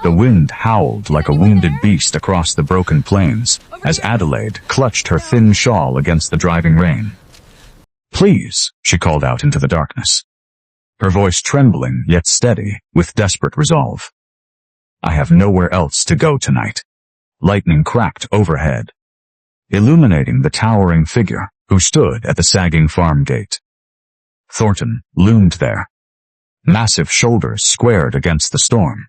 The wind howled like a wounded beast across the broken plains as Adelaide clutched her thin shawl against the driving rain. "Please," she called out into the darkness, her voice trembling yet steady with desperate resolve. "I have nowhere else to go tonight." Lightning cracked overhead, illuminating the towering figure who stood at the sagging farm gate. Thornton loomed there, massive shoulders squared against the storm,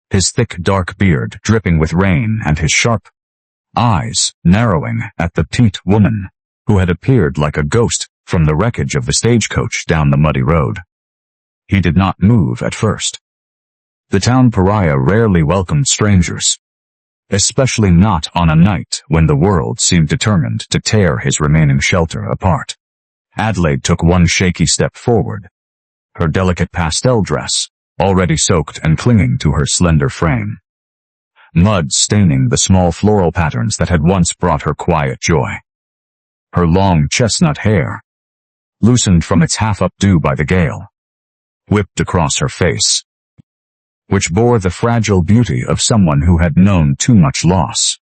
his thick dark beard dripping with rain and his sharp eyes narrowing at the petite woman who had appeared like a ghost from the wreckage of the stagecoach down the muddy road. He did not move at first. The town pariah rarely welcomed strangers, especially not on a night when the world seemed determined to tear his remaining shelter apart. Adelaide took one shaky step forward, her delicate pastel dress already soaked and clinging to her slender frame, mud staining the small floral patterns that had once brought her quiet joy. Her long chestnut hair, loosened from its half-updo by the gale, whipped across her face, which bore the fragile beauty of someone who had known too much loss.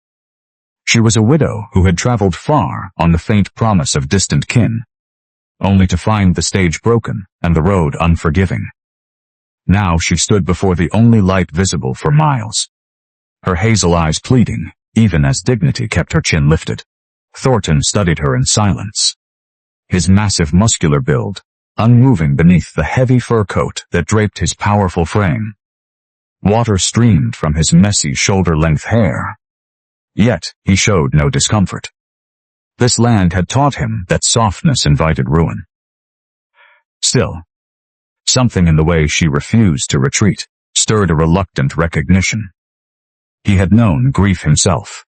She was a widow who had traveled far on the faint promise of distant kin, only to find the stage broken and the road unforgiving. Now she stood before the only light visible for miles, her hazel eyes pleading, even as dignity kept her chin lifted. Thornton studied her in silence, his massive muscular build unmoving beneath the heavy fur coat that draped his powerful frame. Water streamed from his messy shoulder-length hair, yet he showed no discomfort. This land had taught him that softness invited ruin. Still, something in the way she refused to retreat stirred a reluctant recognition. He had known grief himself,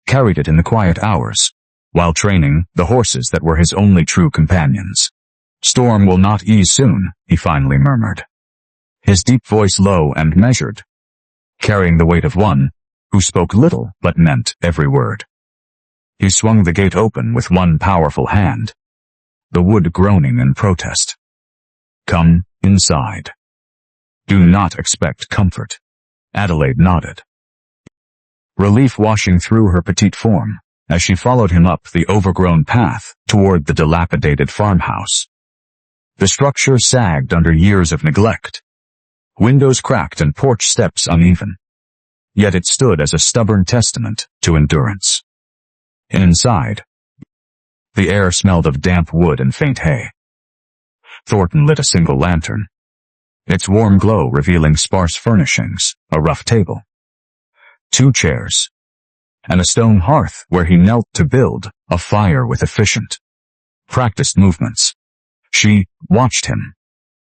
carried it in the quiet hours, while training the horses that were his only true companions. "Storm will not ease soon," he finally murmured, his deep voice low and measured, carrying the weight of one who spoke little but meant every word. He swung the gate open with one powerful hand, the wood groaning in protest. "Come inside. Do not expect comfort." Adelaide nodded, relief washing through her petite form as she followed him up the overgrown path toward the dilapidated farmhouse. The structure sagged under years of neglect, windows cracked and porch steps uneven, yet it stood as a stubborn testament to endurance. Inside, the air smelled of damp wood and faint hay. Thornton lit a single lantern, its warm glow revealing sparse furnishings, a rough table, 2 chairs, and a stone hearth where he knelt to build a fire with efficient, practiced movements. She watched him,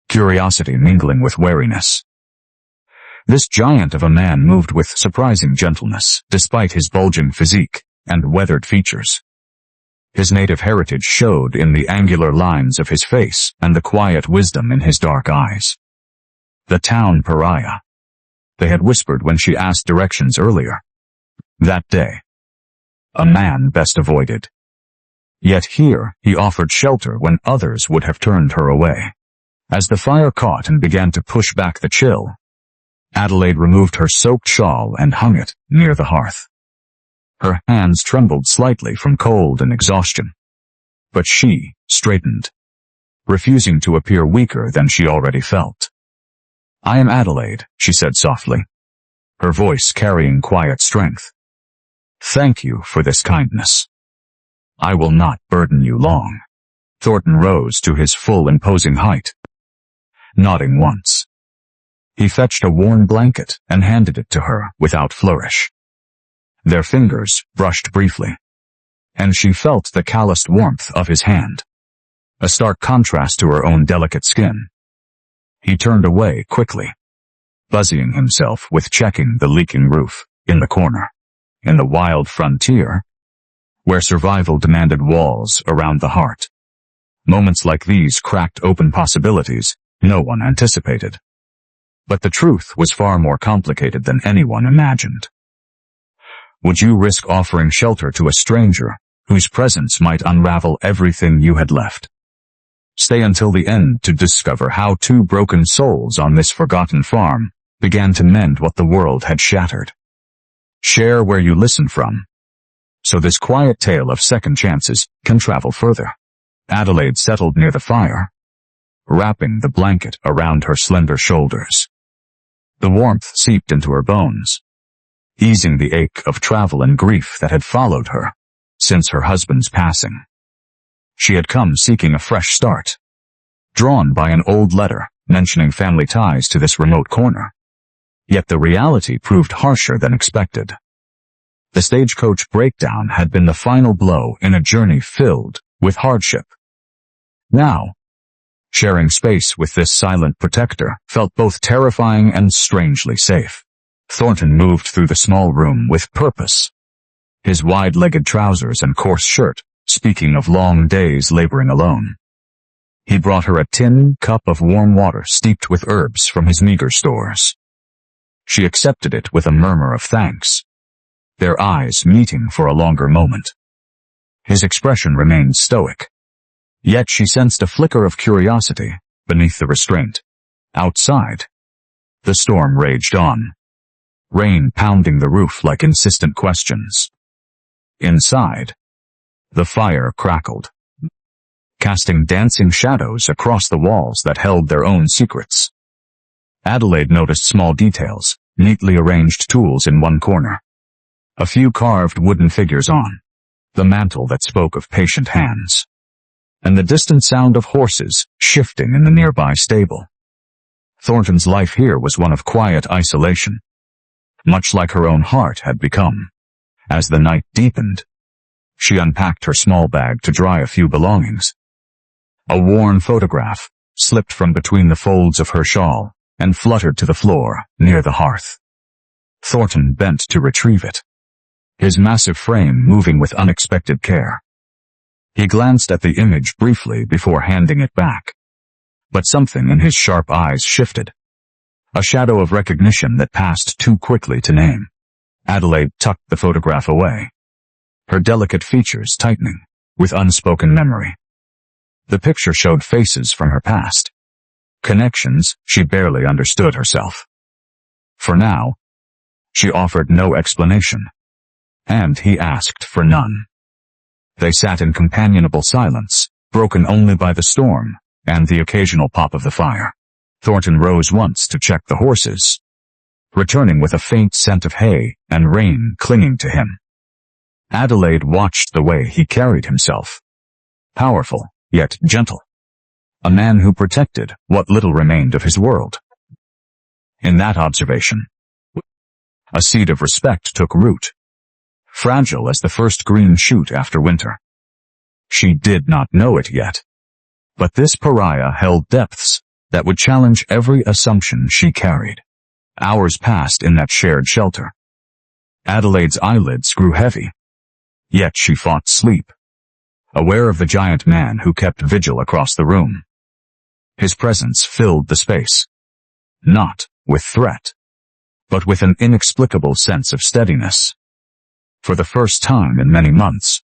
curiosity mingling with wariness. This giant of a man moved with surprising gentleness, despite his bulging physique and weathered features. His native heritage showed in the angular lines of his face and the quiet wisdom in his dark eyes. The town pariah, they had whispered when she asked directions earlier that day. A man best avoided. Yet here he offered shelter when others would have turned her away. As the fire caught and began to push back the chill, Adelaide removed her soaked shawl and hung it near the hearth. Her hands trembled slightly from cold and exhaustion, but she straightened, refusing to appear weaker than she already felt. "I am Adelaide," she said softly, her voice carrying quiet strength. "Thank you for this kindness. I will not burden you long." Thornton rose to his full imposing height, nodding once. He fetched a worn blanket and handed it to her without flourish. Their fingers brushed briefly, and she felt the calloused warmth of his hand, a stark contrast to her own delicate skin. He turned away quickly, busying himself with checking the leaking roof in the corner. In the wild frontier, where survival demanded walls around the heart, moments like these cracked open possibilities no one anticipated. But the truth was far more complicated than anyone imagined. Would you risk offering shelter to a stranger whose presence might unravel everything you had left? Stay until the end to discover how 2 broken souls on this forgotten farm began to mend what the world had shattered. Share where you listen from, so this quiet tale of second chances can travel further. Adelaide settled near the fire, wrapping the blanket around her slender shoulders. The warmth seeped into her bones, easing the ache of travel and grief that had followed her since her husband's passing. She had come seeking a fresh start, drawn by an old letter mentioning family ties to this remote corner. Yet the reality proved harsher than expected. The stagecoach breakdown had been the final blow in a journey filled with hardship. Now, sharing space with this silent protector felt both terrifying and strangely safe. Thornton moved through the small room with purpose, his wide-legged trousers and coarse shirt speaking of long days laboring alone. He brought her a tin cup of warm water steeped with herbs from his meager stores. She accepted it with a murmur of thanks, their eyes meeting for a longer moment. His expression remained stoic, yet she sensed a flicker of curiosity beneath the restraint. Outside, the storm raged on, rain pounding the roof like insistent questions. Inside, the fire crackled, casting dancing shadows across the walls that held their own secrets. Adelaide noticed small details, neatly arranged tools in one corner, a few carved wooden figures on the mantel that spoke of patient hands, and the distant sound of horses shifting in the nearby stable. Thornton's life here was one of quiet isolation, much like her own heart had become. As the night deepened, she unpacked her small bag to dry a few belongings. A worn photograph slipped from between the folds of her shawl and fluttered to the floor near the hearth. Thornton bent to retrieve it, his massive frame moving with unexpected care. He glanced at the image briefly before handing it back, but something in his sharp eyes shifted, a shadow of recognition that passed too quickly to name. Adelaide tucked the photograph away, her delicate features tightening with unspoken memory. The picture showed faces from her past, connections she barely understood herself. For now, she offered no explanation, and he asked for none. They sat in companionable silence, broken only by the storm and the occasional pop of the fire. Thornton rose once to check the horses, returning with a faint scent of hay and rain clinging to him. Adelaide watched the way he carried himself, powerful yet gentle, a man who protected what little remained of his world. In that observation, a seed of respect took root, fragile as the first green shoot after winter. She did not know it yet, but this pariah held depths that would challenge every assumption she carried. Hours passed in that shared shelter. Adelaide's eyelids grew heavy, yet she fought sleep, aware of the giant man who kept vigil across the room. His presence filled the space, not with threat, but with an inexplicable sense of steadiness. For the first time in many months,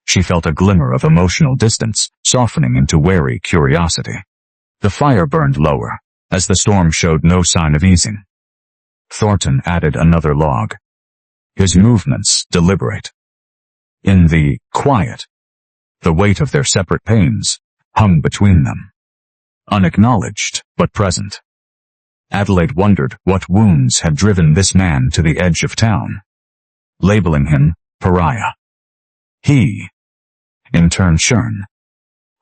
she felt a glimmer of emotional distance softening into wary curiosity. The fire burned lower, as the storm showed no sign of easing. Thornton added another log, his movements deliberate. In the quiet, the weight of their separate pains hung between them, unacknowledged but present. Adelaide wondered what wounds had driven this man to the edge of town, labeling him pariah. He, in turn Shern,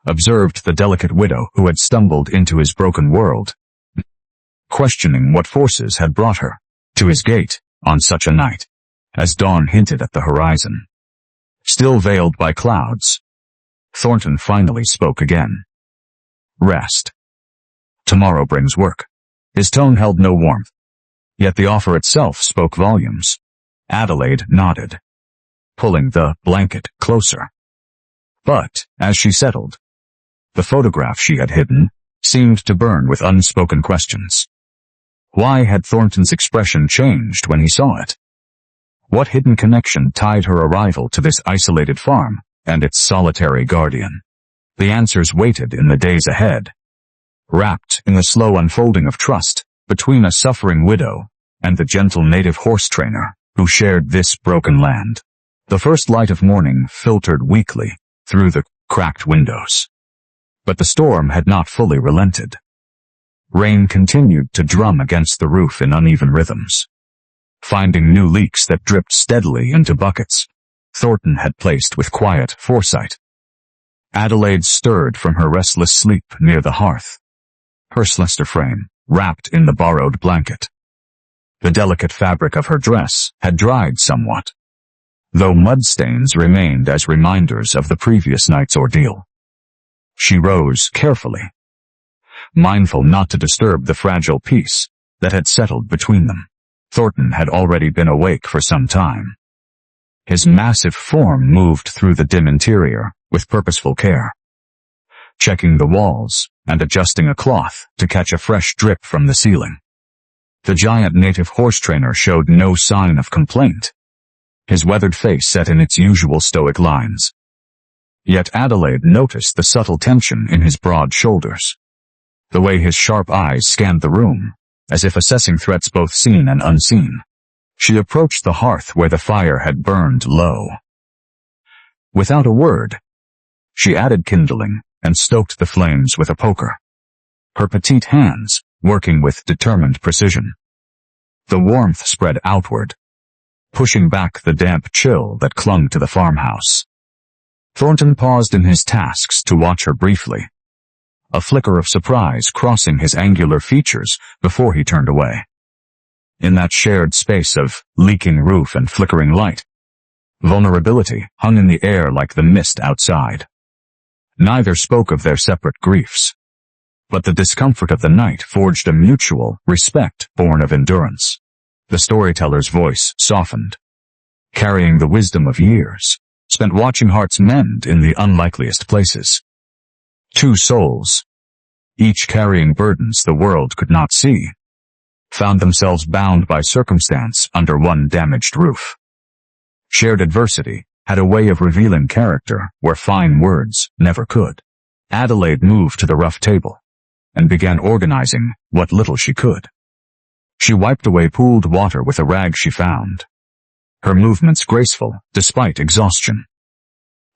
observed the delicate widow who had stumbled into his broken world, questioning what forces had brought her to his gate on such a night. As dawn hinted at the horizon, still veiled by clouds, Thornton finally spoke again. Rest. Tomorrow brings work. His tone held no warmth, yet the offer itself spoke volumes. Adelaide nodded, pulling the blanket closer. But, as she settled, the photograph she had hidden seemed to burn with unspoken questions. Why had Thornton's expression changed when he saw it? What hidden connection tied her arrival to this isolated farm and its solitary guardian? The answers waited in the days ahead, wrapped in the slow unfolding of trust between a suffering widow and the gentle native horse trainer who shared this broken land. The first light of morning filtered weakly through the cracked windows. But the storm had not fully relented. Rain continued to drum against the roof in uneven rhythms. Finding new leaks that dripped steadily into buckets, Thornton had placed with quiet foresight. Adelaide stirred from her restless sleep near the hearth, her slender frame wrapped in the borrowed blanket. The delicate fabric of her dress had dried somewhat, though mud stains remained as reminders of the previous night's ordeal. She rose carefully, mindful not to disturb the fragile peace that had settled between them. Thornton had already been awake for some time. His massive form moved through the dim interior with purposeful care, checking the walls and adjusting a cloth to catch a fresh drip from the ceiling. The giant native horse trainer showed no sign of complaint, his weathered face set in its usual stoic lines. Yet Adelaide noticed the subtle tension in his broad shoulders, the way his sharp eyes scanned the room, as if assessing threats both seen and unseen. She approached the hearth where the fire had burned low. Without a word, she added kindling and stoked the flames with a poker, her petite hands working with determined precision. The warmth spread outward, pushing back the damp chill that clung to the farmhouse. Thornton paused in his tasks to watch her briefly, a flicker of surprise crossing his angular features before he turned away. In that shared space of leaking roof and flickering light, vulnerability hung in the air like the mist outside. Neither spoke of their separate griefs, but the discomfort of the night forged a mutual respect born of endurance. The storyteller's voice softened, carrying the wisdom of years spent watching hearts mend in the unlikeliest places. Two souls, each carrying burdens the world could not see, found themselves bound by circumstance under one damaged roof. Shared adversity had a way of revealing character where fine words never could. Adelaide moved to the rough table and began organizing what little she could. She wiped away pooled water with a rag she found, her movements graceful despite exhaustion.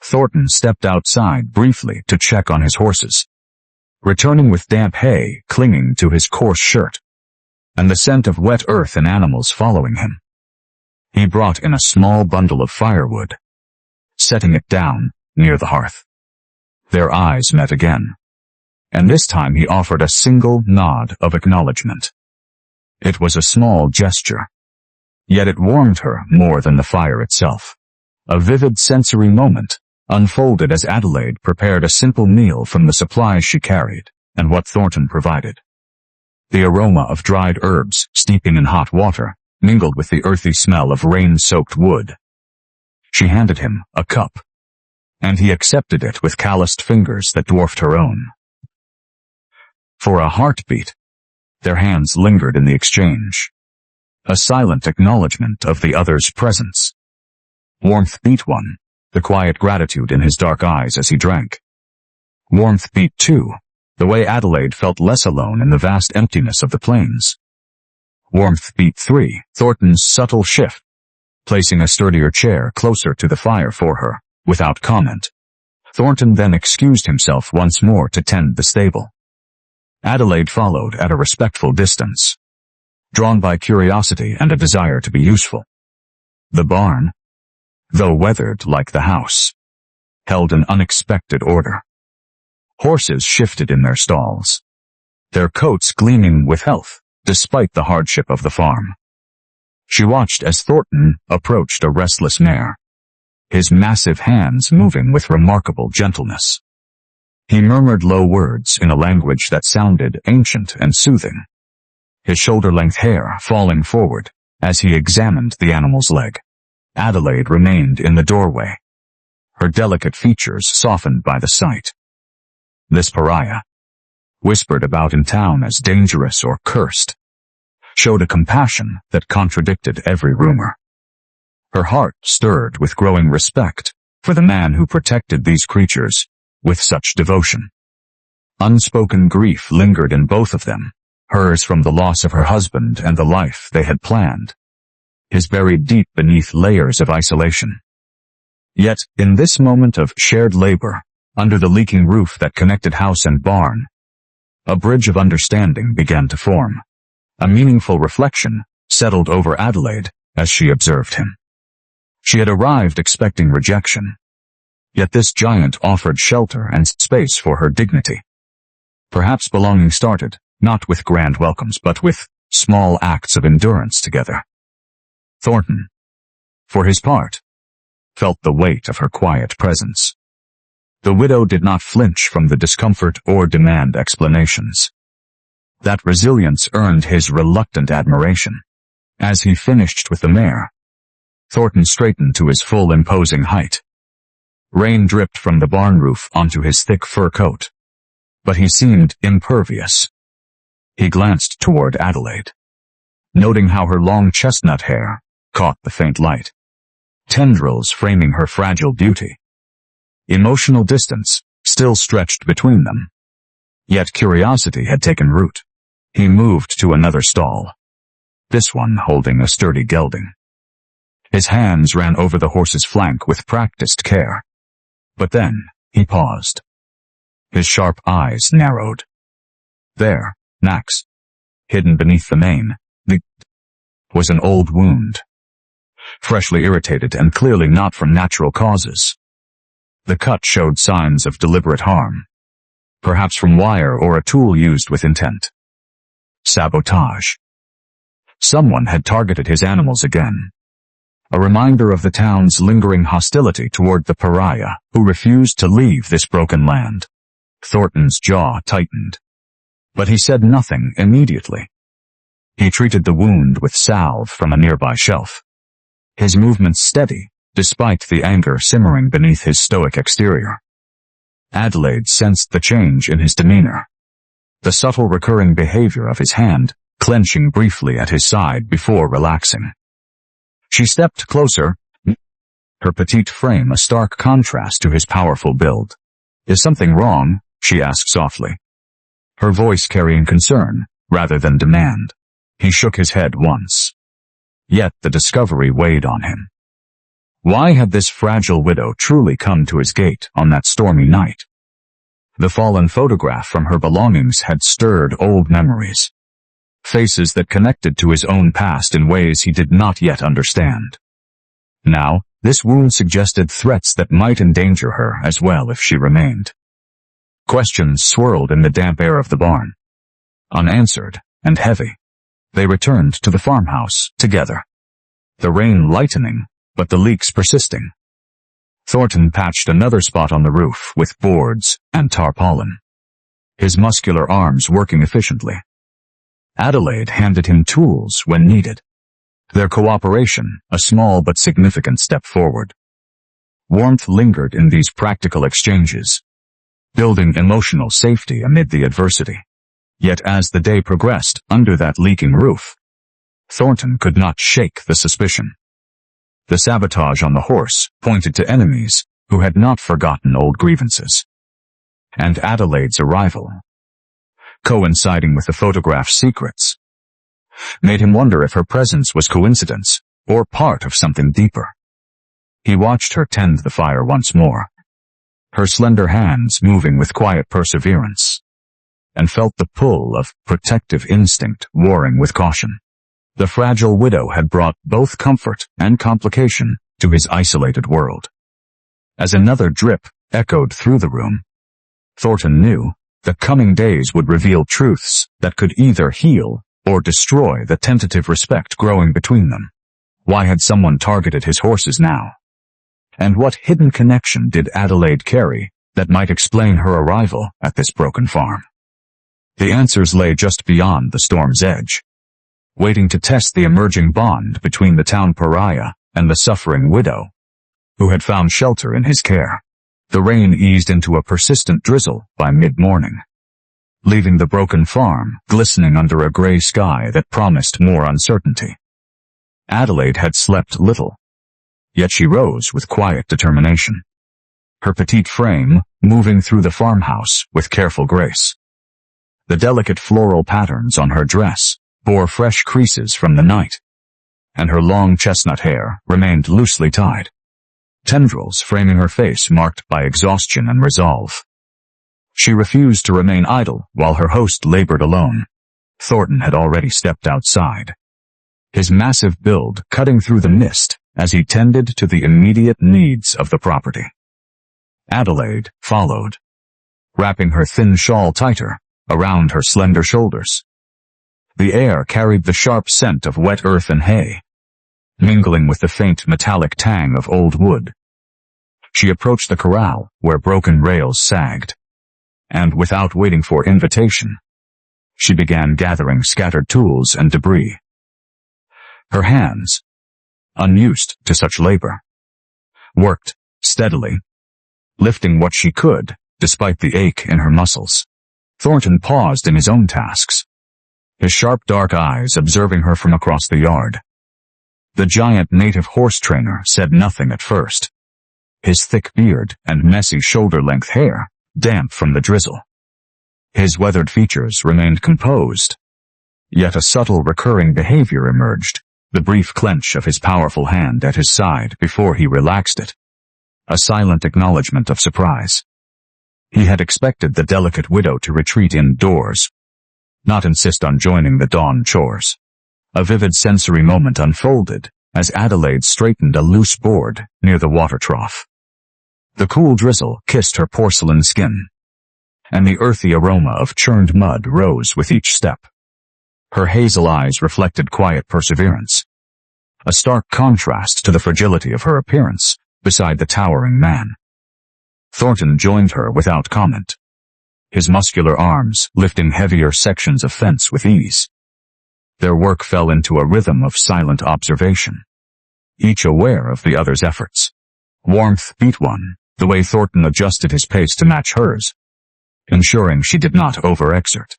Thornton stepped outside briefly to check on his horses, returning with damp hay clinging to his coarse shirt, and the scent of wet earth and animals following him. He brought in a small bundle of firewood, setting it down near the hearth. Their eyes met again, and this time he offered a single nod of acknowledgement. It was a small gesture, yet it warmed her more than the fire itself. A vivid sensory moment unfolded as Adelaide prepared a simple meal from the supplies she carried and what Thornton provided. The aroma of dried herbs steeping in hot water mingled with the earthy smell of rain-soaked wood. She handed him a cup, and he accepted it with calloused fingers that dwarfed her own. For a heartbeat, their hands lingered in the exchange, a silent acknowledgement of the other's presence. Warmth beat one, the quiet gratitude in his dark eyes as he drank. Warmth beat two, the way Adelaide felt less alone in the vast emptiness of the plains. Warmth beat three, Thornton's subtle shift, placing a sturdier chair closer to the fire for her, without comment. Thornton then excused himself once more to tend the stable. Adelaide followed at a respectful distance, drawn by curiosity and a desire to be useful. The barn, though weathered like the house, held an unexpected order. Horses shifted in their stalls, their coats gleaming with health, despite the hardship of the farm. She watched as Thornton approached a restless mare, his massive hands moving with remarkable gentleness. He murmured low words in a language that sounded ancient and soothing, his shoulder-length hair falling forward as he examined the animal's leg. Adelaide remained in the doorway, her delicate features softened by the sight. This pariah, whispered about in town as dangerous or cursed, showed a compassion that contradicted every rumor. Her heart stirred with growing respect for the man who protected these creatures with such devotion. Unspoken grief lingered in both of them, hers from the loss of her husband and the life they had planned, his buried deep beneath layers of isolation. Yet, in this moment of shared labor, under the leaking roof that connected house and barn, a bridge of understanding began to form. A meaningful reflection settled over Adelaide as she observed him. She had arrived expecting rejection, yet this giant offered shelter and space for her dignity. Perhaps belonging started, not with grand welcomes, but with small acts of endurance together. Thornton, for his part, felt the weight of her quiet presence. The widow did not flinch from the discomfort or demand explanations. That resilience earned his reluctant admiration. As he finished with the mare, Thornton straightened to his full imposing height. Rain dripped from the barn roof onto his thick fur coat, but he seemed impervious. He glanced toward Adelaide, noting how her long chestnut hair caught the faint light, tendrils framing her fragile beauty. Emotional distance still stretched between them, yet curiosity had taken root. He moved to another stall, this one holding a sturdy gelding. His hands ran over the horse's flank with practiced care. But then he paused. His sharp eyes narrowed. There, next, hidden beneath the mane, was an old wound, freshly irritated and clearly not from natural causes. The cut showed signs of deliberate harm, perhaps from wire or a tool used with intent. Sabotage. Someone had targeted his animals again. A reminder of the town's lingering hostility toward the pariah who refused to leave this broken land. Thornton's jaw tightened, but he said nothing immediately. He treated the wound with salve from a nearby shelf, his movements steady, despite the anger simmering beneath his stoic exterior. Adelaide sensed the change in his demeanor, the subtle recurring behavior of his hand clenching briefly at his side before relaxing. She stepped closer, her petite frame a stark contrast to his powerful build. "Is something wrong?" she asked softly, her voice carrying concern rather than demand. He shook his head once, yet the discovery weighed on him. Why had this fragile widow truly come to his gate on that stormy night? The fallen photograph from her belongings had stirred old memories, faces that connected to his own past in ways he did not yet understand. Now, this wound suggested threats that might endanger her as well if she remained. Questions swirled in the damp air of the barn, unanswered and heavy. They returned to the farmhouse together, the rain lightening, but the leaks persisting. Thornton patched another spot on the roof with boards and tarpaulin, his muscular arms working efficiently. Adelaide handed him tools when needed, their cooperation a small but significant step forward. Warmth lingered in these practical exchanges, building emotional safety amid the adversity. Yet as the day progressed under that leaking roof, Thornton could not shake the suspicion. The sabotage on the horse pointed to enemies who had not forgotten old grievances. And Adelaide's arrival, coinciding with the photograph's secrets, made him wonder if her presence was coincidence or part of something deeper. He watched her tend the fire once more, her slender hands moving with quiet perseverance, and felt the pull of protective instinct warring with caution. The fragile widow had brought both comfort and complication to his isolated world. As another drip echoed through the room, Thornton knew the coming days would reveal truths that could either heal or destroy the tentative respect growing between them. Why had someone targeted his horses now? And what hidden connection did Adelaide carry that might explain her arrival at this broken farm? The answers lay just beyond the storm's edge, waiting to test the emerging bond between the town pariah and the suffering widow, who had found shelter in his care. The rain eased into a persistent drizzle by mid-morning, leaving the broken farm glistening under a gray sky that promised more uncertainty. Adelaide had slept little, yet she rose with quiet determination, her petite frame moving through the farmhouse with careful grace. The delicate floral patterns on her dress bore fresh creases from the night, and her long chestnut hair remained loosely tied, tendrils framing her face marked by exhaustion and resolve. She refused to remain idle while her host labored alone. Thornton had already stepped outside, his massive build cutting through the mist as he tended to the immediate needs of the property. Adelaide followed, wrapping her thin shawl tighter around her slender shoulders. The air carried the sharp scent of wet earth and hay, mingling with the faint metallic tang of old wood. She approached the corral where broken rails sagged, and without waiting for invitation, she began gathering scattered tools and debris. Her hands, unused to such labor, worked steadily, lifting what she could despite the ache in her muscles. Thornton paused in his own tasks, his sharp dark eyes observing her from across the yard. The giant native horse trainer said nothing at first, his thick beard and messy shoulder-length hair damp from the drizzle. His weathered features remained composed, yet a subtle recurring behavior emerged, the brief clench of his powerful hand at his side before he relaxed it, a silent acknowledgement of surprise. He had expected the delicate widow to retreat indoors, not insist on joining the dawn chores. A vivid sensory moment unfolded as Adelaide straightened a loose board near the water trough. The cool drizzle kissed her porcelain skin, and the earthy aroma of churned mud rose with each step. Her hazel eyes reflected quiet perseverance, a stark contrast to the fragility of her appearance beside the towering man. Thornton joined her without comment, his muscular arms lifting heavier sections of fence with ease. Their work fell into a rhythm of silent observation, each aware of the other's efforts. Warmth beat one, the way Thornton adjusted his pace to match hers, ensuring she did not overexert.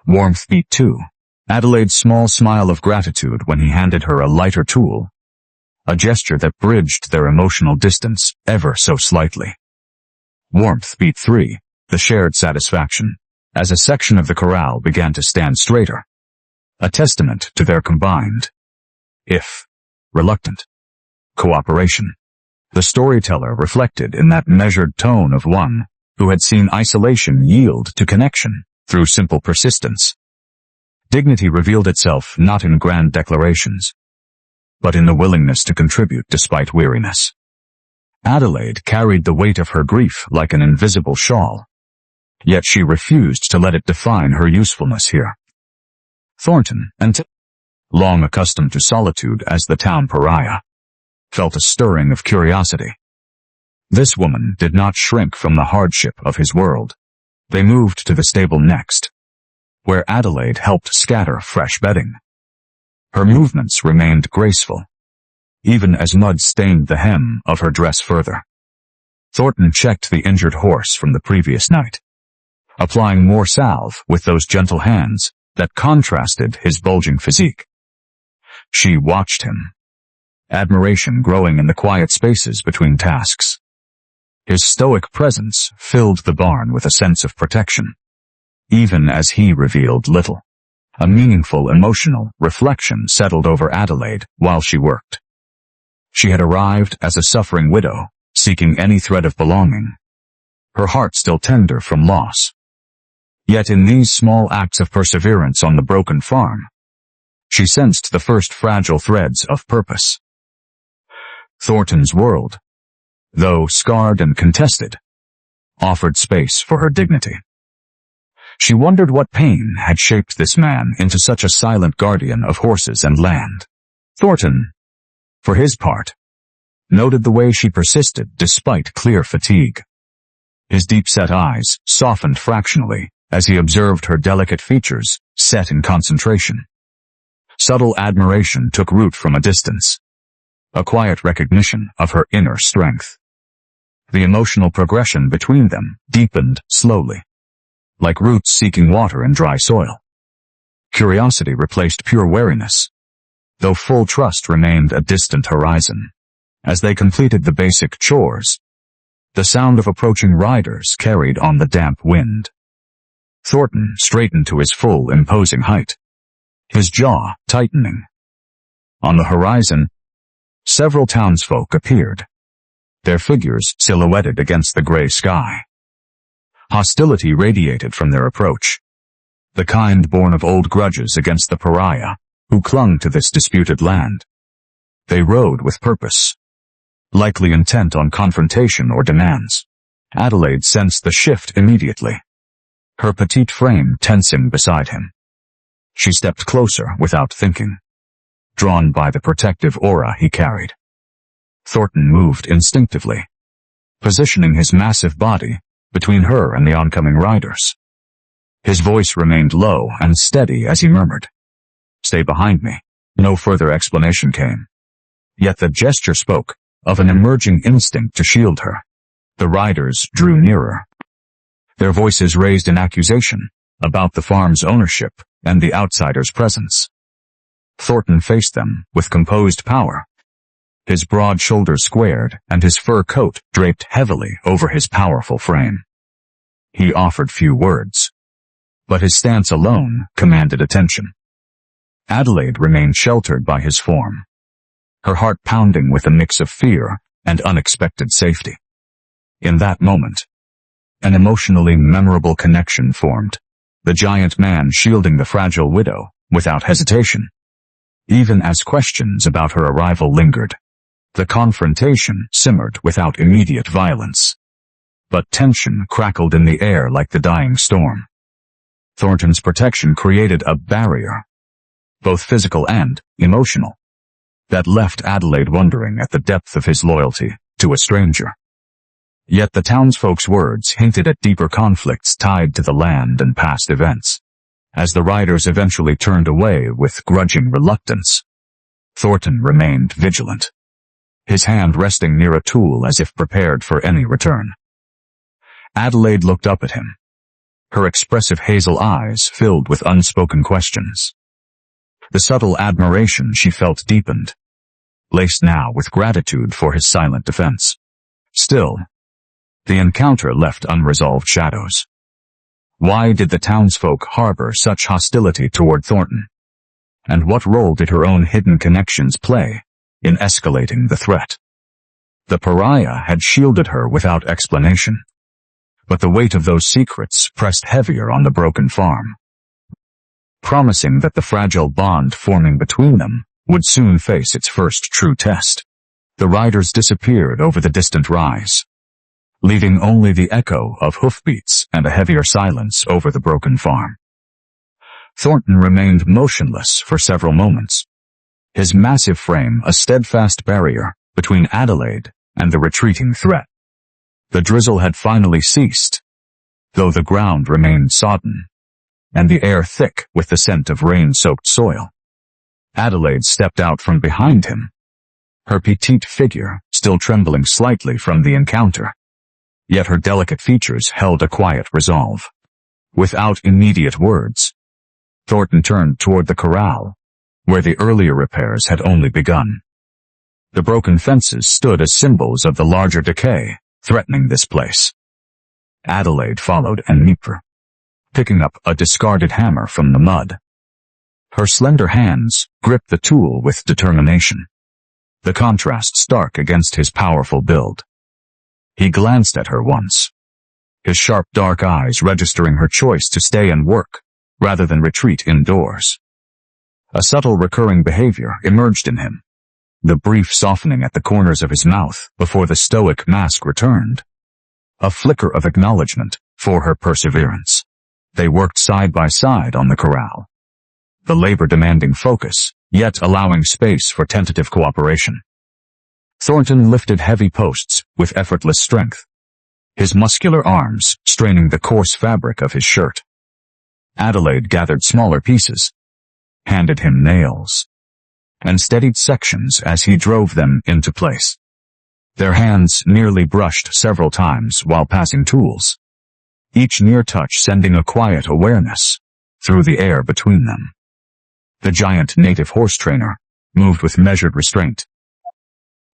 Warmth beat two, Adelaide's small smile of gratitude when he handed her a lighter tool, a gesture that bridged their emotional distance ever so slightly. Warmth beat three, the shared satisfaction, as a section of the corral began to stand straighter, a testament to their combined, if reluctant, cooperation. The storyteller reflected in that measured tone of one who had seen isolation yield to connection through simple persistence. Dignity revealed itself not in grand declarations, but in the willingness to contribute despite weariness. Adelaide carried the weight of her grief like an invisible shawl, yet she refused to let it define her usefulness here. Thornton, long accustomed to solitude as the town pariah, felt a stirring of curiosity. This woman did not shrink from the hardship of his world. They moved to the stable next, where Adelaide helped scatter fresh bedding. Her movements remained graceful, even as mud stained the hem of her dress further. Thornton checked the injured horse from the previous night, applying more salve with those gentle hands that contrasted his bulging physique. She watched him, admiration growing in the quiet spaces between tasks. His stoic presence filled the barn with a sense of protection, even as he revealed little. A meaningful emotional reflection settled over Adelaide while she worked. She had arrived as a suffering widow, seeking any thread of belonging, her heart still tender from loss. Yet in these small acts of perseverance on the broken farm, she sensed the first fragile threads of purpose. Thornton's world, though scarred and contested, offered space for her dignity. She wondered what pain had shaped this man into such a silent guardian of horses and land. Thornton, for his part, noted the way she persisted despite clear fatigue. His deep-set eyes softened fractionally as he observed her delicate features set in concentration. Subtle admiration took root from a distance, a quiet recognition of her inner strength. The emotional progression between them deepened slowly, like roots seeking water in dry soil. Curiosity replaced pure wariness, though full trust remained a distant horizon. As they completed the basic chores, the sound of approaching riders carried on the damp wind. Thornton straightened to his full, imposing height, his jaw tightening. On the horizon, several townsfolk appeared, their figures silhouetted against the gray sky. Hostility radiated from their approach, the kind born of old grudges against the pariah who clung to this disputed land. They rode with purpose, likely intent on confrontation or demands. Adelaide sensed the shift immediately, her petite frame tensing beside him. She stepped closer without thinking, drawn by the protective aura he carried. Thornton moved instinctively, positioning his massive body between her and the oncoming riders. His voice remained low and steady as he murmured, "Stay behind me." No further explanation came. Yet the gesture spoke of an emerging instinct to shield her. The riders drew nearer, their voices raised in accusation about the farm's ownership and the outsider's presence. Thornton faced them with composed power, his broad shoulders squared and his fur coat draped heavily over his powerful frame. He offered few words, but his stance alone commanded attention. Adelaide remained sheltered by his form, her heart pounding with a mix of fear and unexpected safety. In that moment, an emotionally memorable connection formed, the giant man shielding the fragile widow without hesitation. Even as questions about her arrival lingered, the confrontation simmered without immediate violence. But tension crackled in the air like the dying storm. Thornton's protection created a barrier, both physical and emotional, that left Adelaide wondering at the depth of his loyalty to a stranger. Yet the townsfolk's words hinted at deeper conflicts tied to the land and past events. As the riders eventually turned away with grudging reluctance, Thornton remained vigilant, his hand resting near a tool as if prepared for any return. Adelaide looked up at him, her expressive hazel eyes filled with unspoken questions. The subtle admiration she felt deepened, laced now with gratitude for his silent defense. Still, the encounter left unresolved shadows. Why did the townsfolk harbor such hostility toward Thornton? And what role did her own hidden connections play in escalating the threat? The pariah had shielded her without explanation, but the weight of those secrets pressed heavier on the broken farm, promising that the fragile bond forming between them would soon face its first true test. The riders disappeared over the distant rise, leaving only the echo of hoofbeats and a heavier silence over the broken farm. Thornton remained motionless for several moments, his massive frame a steadfast barrier between Adelaide and the retreating threat. The drizzle had finally ceased, though the ground remained sodden, and the air thick with the scent of rain-soaked soil. Adelaide stepped out from behind him, her petite figure still trembling slightly from the encounter. Yet her delicate features held a quiet resolve. Without immediate words, Thornton turned toward the corral, where the earlier repairs had only begun. The broken fences stood as symbols of the larger decay threatening this place. Adelaide followed en maître, picking up a discarded hammer from the mud. Her slender hands gripped the tool with determination, the contrast stark against his powerful build. He glanced at her once, his sharp dark eyes registering her choice to stay and work, rather than retreat indoors. A subtle recurring behavior emerged in him, the brief softening at the corners of his mouth before the stoic mask returned. A flicker of acknowledgement for her perseverance. They worked side by side on the corral, the labor demanding focus, yet allowing space for tentative cooperation. Thornton lifted heavy posts with effortless strength, his muscular arms straining the coarse fabric of his shirt. Adelaide gathered smaller pieces, handed him nails, and steadied sections as he drove them into place. Their hands nearly brushed several times while passing tools, each near touch sending a quiet awareness through the air between them. The giant native horse trainer moved with measured restraint,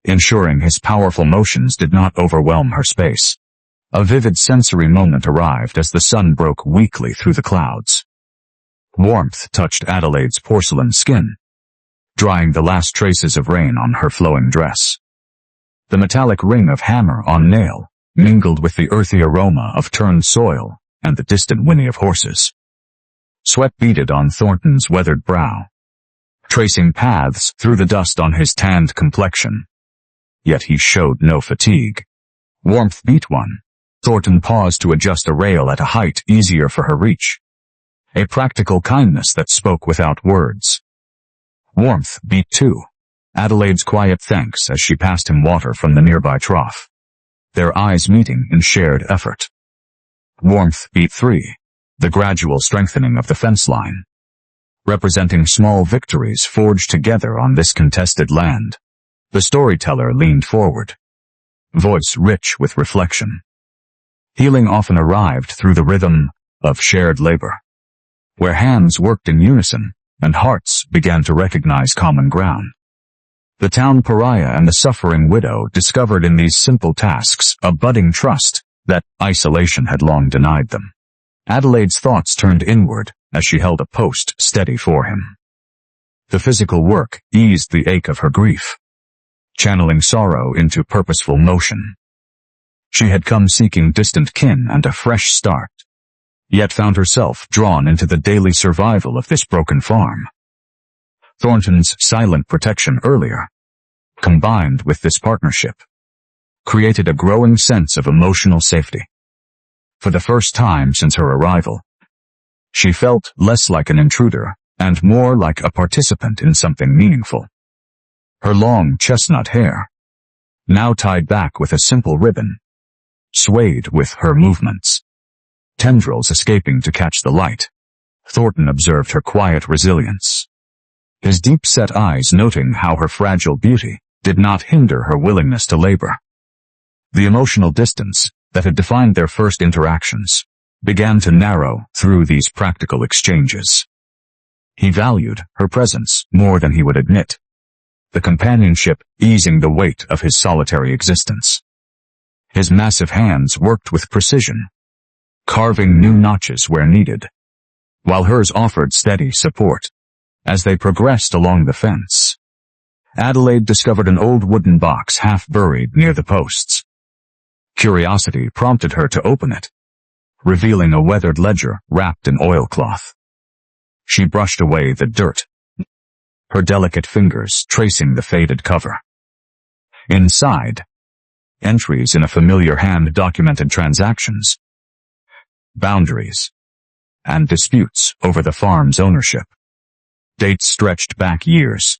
ensuring his powerful motions did not overwhelm her space. A vivid sensory moment arrived as the sun broke weakly through the clouds. Warmth touched Adelaide's porcelain skin, drying the last traces of rain on her flowing dress. The metallic ring of hammer on nail mingled with the earthy aroma of turned soil and the distant whinny of horses. Sweat beaded on Thornton's weathered brow, tracing paths through the dust on his tanned complexion. Yet he showed no fatigue. Warmth beat one. Thornton paused to adjust a rail at a height easier for her reach. A practical kindness that spoke without words. Warmth beat two. Adelaide's quiet thanks as she passed him water from the nearby trough, their eyes meeting in shared effort. Warmth beat three. The gradual strengthening of the fence line, representing small victories forged together on this contested land. The storyteller leaned forward, voice rich with reflection. Healing often arrived through the rhythm of shared labor, where hands worked in unison and hearts began to recognize common ground. The town pariah and the suffering widow discovered in these simple tasks a budding trust that isolation had long denied them. Adelaide's thoughts turned inward as she held a post steady for him. The physical work eased the ache of her grief, channeling sorrow into purposeful motion. She had come seeking distant kin and a fresh start, yet found herself drawn into the daily survival of this broken farm. Thornton's silent protection earlier, combined with this partnership, created a growing sense of emotional safety. For the first time since her arrival, she felt less like an intruder and more like a participant in something meaningful. Her long chestnut hair, now tied back with a simple ribbon, swayed with her movements, tendrils escaping to catch the light. Thornton observed her quiet resilience, his deep-set eyes noting how her fragile beauty did not hinder her willingness to labor. The emotional distance that had defined their first interactions began to narrow through these practical exchanges. He valued her presence more than he would admit, the companionship easing the weight of his solitary existence. His massive hands worked with precision, carving new notches where needed, while hers offered steady support. As they progressed along the fence, Adelaide discovered an old wooden box half buried near the posts. Curiosity prompted her to open it, revealing a weathered ledger wrapped in oilcloth. She brushed away the dirt, her delicate fingers tracing the faded cover. Inside, entries in a familiar hand documented transactions, boundaries, and disputes over the farm's ownership. Dates stretched back years,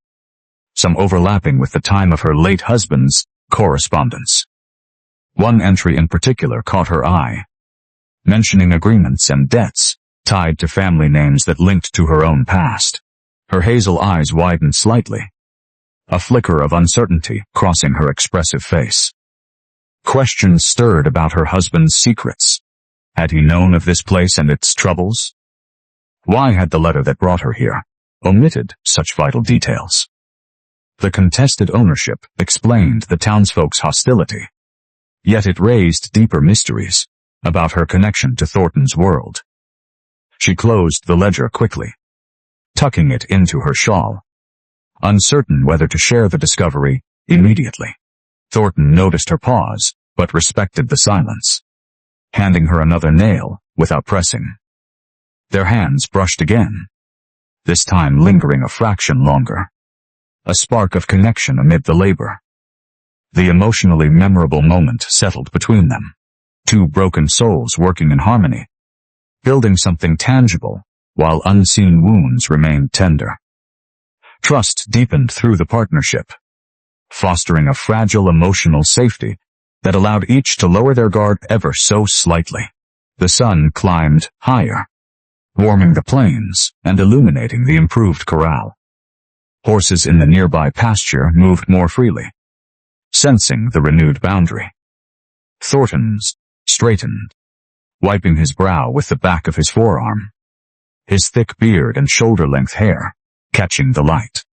some overlapping with the time of her late husband's correspondence. One entry in particular caught her eye, mentioning agreements and debts tied to family names that linked to her own past. Her hazel eyes widened slightly, a flicker of uncertainty crossing her expressive face. Questions stirred about her husband's secrets. Had he known of this place and its troubles? Why had the letter that brought her here omitted such vital details? The contested ownership explained the townsfolk's hostility, yet it raised deeper mysteries about her connection to Thornton's world. She closed the ledger quickly, tucking it into her shawl, uncertain whether to share the discovery immediately. Thornton noticed her pause, but respected the silence, handing her another nail without pressing. Their hands brushed again, this time lingering a fraction longer, a spark of connection amid the labor. The emotionally memorable moment settled between them, two broken souls working in harmony, building something tangible while unseen wounds remained tender. Trust deepened through the partnership, fostering a fragile emotional safety that allowed each to lower their guard ever so slightly. The sun climbed higher, warming the plains and illuminating the improved corral. Horses in the nearby pasture moved more freely, sensing the renewed boundary. Thornton's straightened, wiping his brow with the back of his forearm, his thick beard and shoulder-length hair catching the light.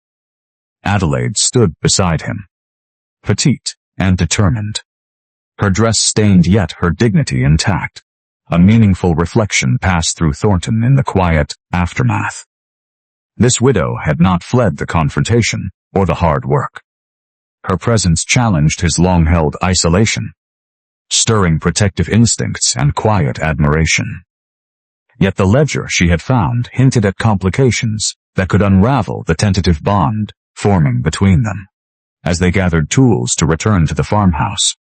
Adelaide stood beside him, petite and determined, Her dress stained yet her dignity intact. A meaningful reflection passed through Thornton in the quiet aftermath. This widow had not fled the confrontation or the hard work. Her presence challenged his long-held isolation, stirring protective instincts and quiet admiration. Yet the ledger she had found hinted at complications that could unravel the tentative bond forming between them. As they gathered tools to return to the farmhouse,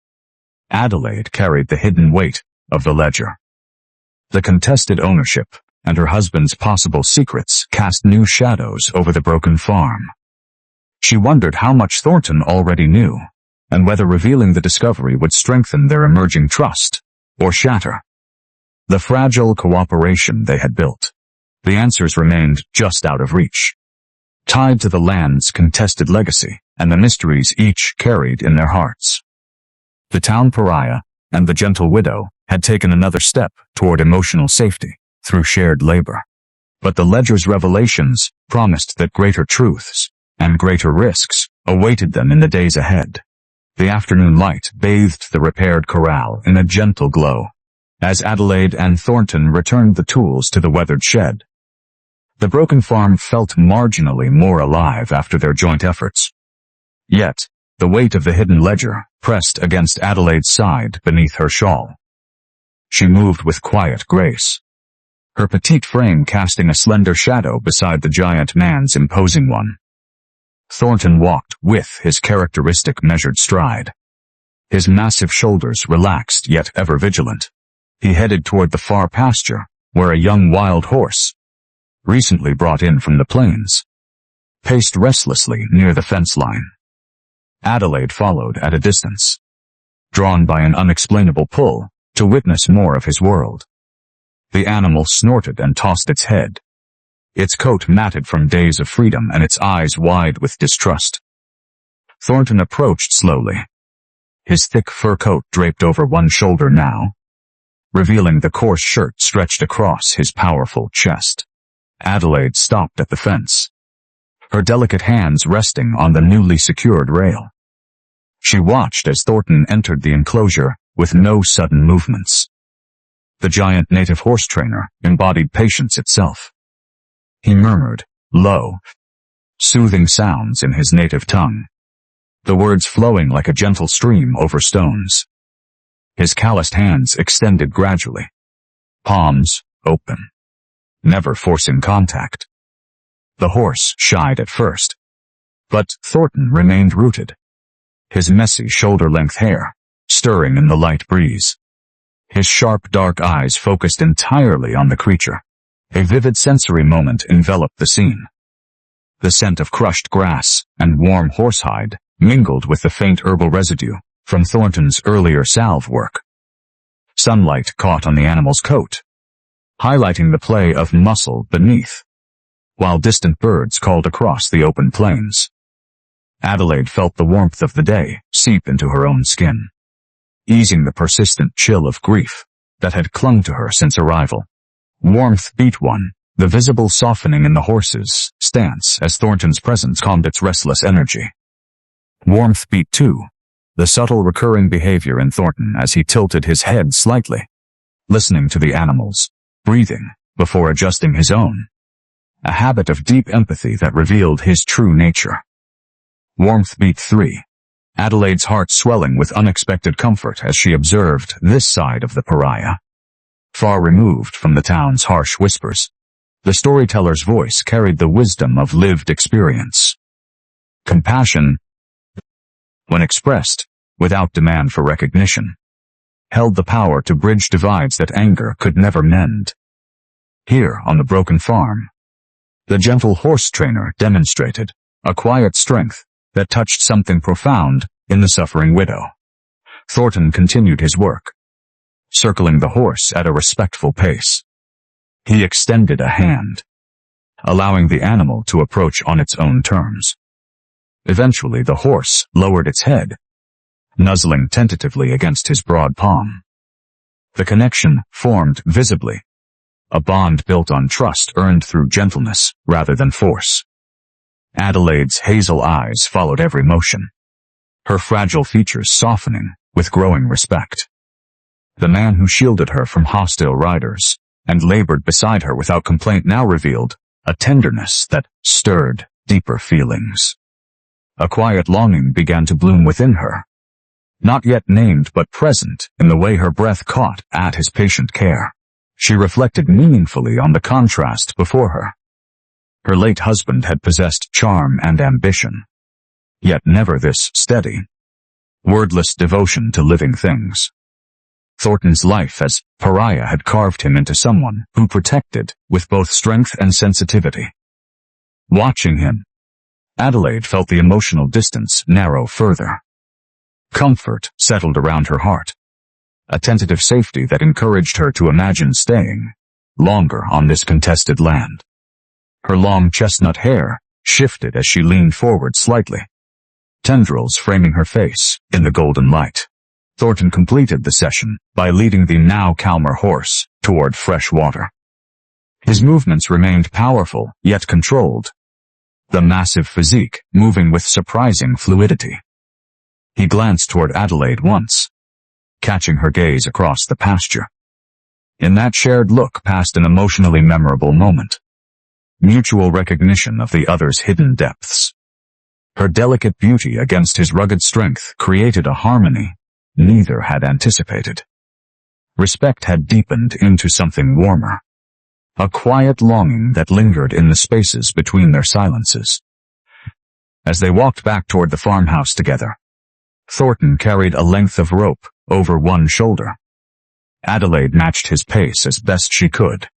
Adelaide carried the hidden weight of the ledger. The contested ownership and her husband's possible secrets cast new shadows over the broken farm. She wondered how much Thornton already knew, and whether revealing the discovery would strengthen their emerging trust or shatter the fragile cooperation they had built. The answers remained just out of reach, tied to the land's contested legacy and the mysteries each carried in their hearts. The town pariah and the gentle widow had taken another step toward emotional safety through shared labor. But the ledger's revelations promised that greater truths and greater risks awaited them in the days ahead. The afternoon light bathed the repaired corral in a gentle glow as Adelaide and Thornton returned the tools to the weathered shed. The broken farm felt marginally more alive after their joint efforts. Yet, the weight of the hidden ledger pressed against Adelaide's side beneath her shawl. She moved with quiet grace, her petite frame casting a slender shadow beside the giant man's imposing one. Thornton walked with his characteristic measured stride, his massive shoulders relaxed yet ever vigilant. He headed toward the far pasture, where a young wild horse, recently brought in from the plains, paced restlessly near the fence line. Adelaide followed at a distance, drawn by an unexplainable pull to witness more of his world. The animal snorted and tossed its head, its coat matted from days of freedom and its eyes wide with distrust. Thornton approached slowly, his thick fur coat draped over one shoulder now, revealing the coarse shirt stretched across his powerful chest. Adelaide stopped at the fence, her delicate hands resting on the newly secured rail. She watched as Thornton entered the enclosure with no sudden movements. The giant native horse trainer embodied patience itself. He murmured low, soothing sounds in his native tongue, the words flowing like a gentle stream over stones. His calloused hands extended gradually, palms open, never forcing contact. The horse shied at first, but Thornton remained rooted, his messy shoulder-length hair stirring in the light breeze. His sharp dark eyes focused entirely on the creature. A vivid sensory moment enveloped the scene. The scent of crushed grass and warm horsehide mingled with the faint herbal residue from Thornton's earlier salve work. Sunlight caught on the animal's coat, highlighting the play of muscle beneath, while distant birds called across the open plains. Adelaide felt the warmth of the day seep into her own skin, easing the persistent chill of grief that had clung to her since arrival. Warmth beat one, the visible softening in the horse's stance as Thornton's presence calmed its restless energy. Warmth beat two, the subtle recurring behavior in Thornton as he tilted his head slightly, listening to the animal's breathing before adjusting his own, a habit of deep empathy that revealed his true nature. Warmth beat three, Adelaide's heart swelling with unexpected comfort as she observed this side of the pariah. Far removed from the town's harsh whispers, the storyteller's voice carried the wisdom of lived experience. Compassion, when expressed without demand for recognition, held the power to bridge divides that anger could never mend. Here on the broken farm, the gentle horse trainer demonstrated a quiet strength that touched something profound in the suffering widow. Thornton continued his work, circling the horse at a respectful pace. He extended a hand, allowing the animal to approach on its own terms. Eventually the horse lowered its head, nuzzling tentatively against his broad palm. The connection formed visibly, a bond built on trust earned through gentleness rather than force. Adelaide's hazel eyes followed every motion, her fragile features softening with growing respect. The man who shielded her from hostile riders and labored beside her without complaint now revealed a tenderness that stirred deeper feelings. A quiet longing began to bloom within her, not yet named but present in the way her breath caught at his patient care. She reflected meaningfully on the contrast before her. Her late husband had possessed charm and ambition, yet never this steady, wordless devotion to living things. Thornton's life as pariah had carved him into someone who protected with both strength and sensitivity. Watching him, Adelaide felt the emotional distance narrow further. Comfort settled around her heart, a tentative safety that encouraged her to imagine staying longer on this contested land. Her long chestnut hair shifted as she leaned forward slightly, tendrils framing her face in the golden light. Thornton completed the session by leading the now calmer horse toward fresh water. His movements remained powerful, yet controlled, the massive physique moving with surprising fluidity. He glanced toward Adelaide once, catching her gaze across the pasture. In that shared look passed an emotionally memorable moment, mutual recognition of the other's hidden depths. Her delicate beauty against his rugged strength created a harmony neither had anticipated. Respect had deepened into something warmer, a quiet longing that lingered in the spaces between their silences. As they walked back toward the farmhouse together, Thornton carried a length of rope over one shoulder. Adelaide matched his pace as best she could,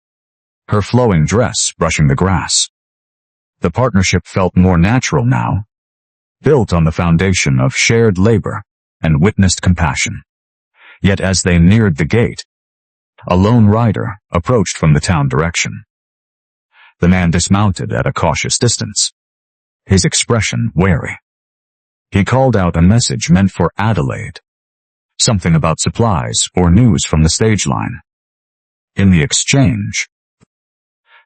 her flowing dress brushing the grass. The partnership felt more natural now, built on the foundation of shared labor and witnessed compassion. Yet as they neared the gate, a lone rider approached from the town direction. The man dismounted at a cautious distance, his expression wary. He called out a message meant for Adelaide, something about supplies or news from the stage line. In the exchange,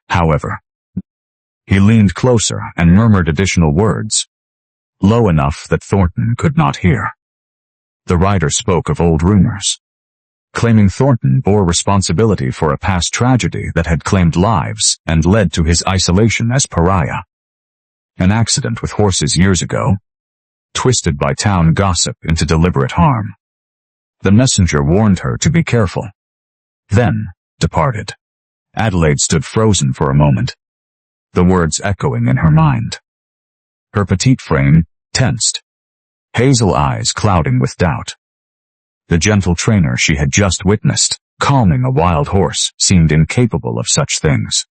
however, he leaned closer and murmured additional words, low enough that Thornton could not hear. The rider spoke of old rumors, claiming Thornton bore responsibility for a past tragedy that had claimed lives and led to his isolation as pariah. An accident with horses years ago, twisted by town gossip into deliberate harm. The messenger warned her to be careful, then departed. Adelaide stood frozen for a moment, the words echoing in her mind. Her petite frame tensed, hazel eyes clouding with doubt. The gentle trainer she had just witnessed, calming a wild horse, seemed incapable of such things.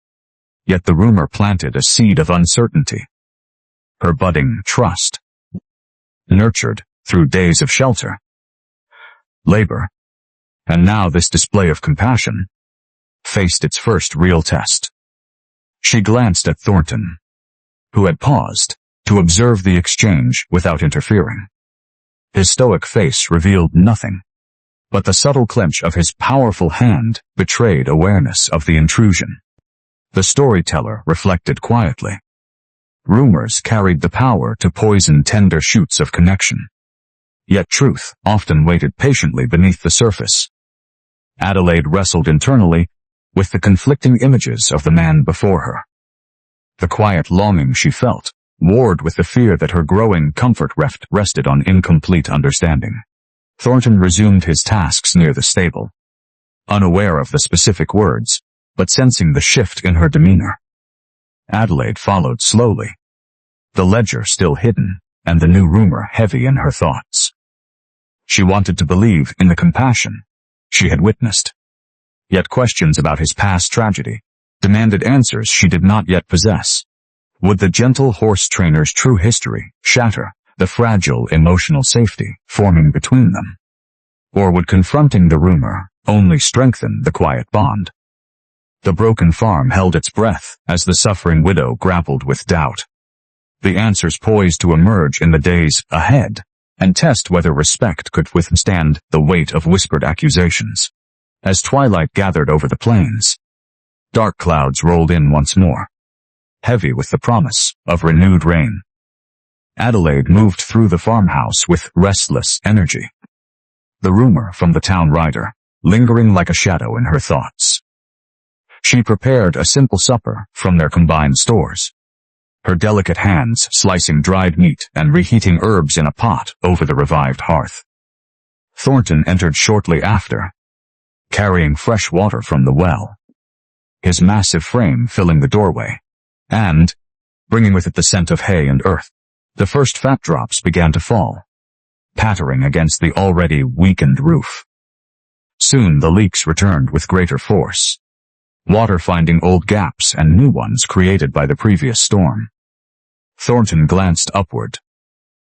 Yet the rumor planted a seed of uncertainty. Her budding trust, nurtured through days of shelter, labor, and now this display of compassion, faced its first real test. She glanced at Thornton, who had paused to observe the exchange without interfering. His stoic face revealed nothing, but the subtle clench of his powerful hand betrayed awareness of the intrusion. The storyteller reflected quietly. Rumors carried the power to poison tender shoots of connection. Yet truth often waited patiently beneath the surface. Adelaide wrestled internally with the conflicting images of the man before her. The quiet longing she felt warred with the fear that her growing comfort rested on incomplete understanding. Thornton resumed his tasks near the stable, unaware of the specific words, but sensing the shift in her demeanor. Adelaide followed slowly, the ledger still hidden, and the new rumor heavy in her thoughts. She wanted to believe in the compassion she had witnessed, yet questions about his past tragedy demanded answers she did not yet possess. Would the gentle horse trainer's true history shatter the fragile emotional safety forming between them? Or would confronting the rumor only strengthen the quiet bond? The broken farm held its breath as the suffering widow grappled with doubt. The answers poised to emerge in the days ahead and test whether respect could withstand the weight of whispered accusations. As twilight gathered over the plains, dark clouds rolled in once more, heavy with the promise of renewed rain. Adelaide moved through the farmhouse with restless energy. the rumor from the town rider, lingering like a shadow in her thoughts. She prepared a simple supper from their combined stores, her delicate hands slicing dried meat and reheating herbs in a pot over the revived hearth. Thornton entered shortly after, carrying fresh water from the well, his massive frame filling the doorway, and, bringing with it the scent of hay and earth. The first fat drops began to fall, pattering against the already weakened roof. Soon the leaks returned with greater force, water finding old gaps and new ones created by the previous storm. Thornton glanced upward,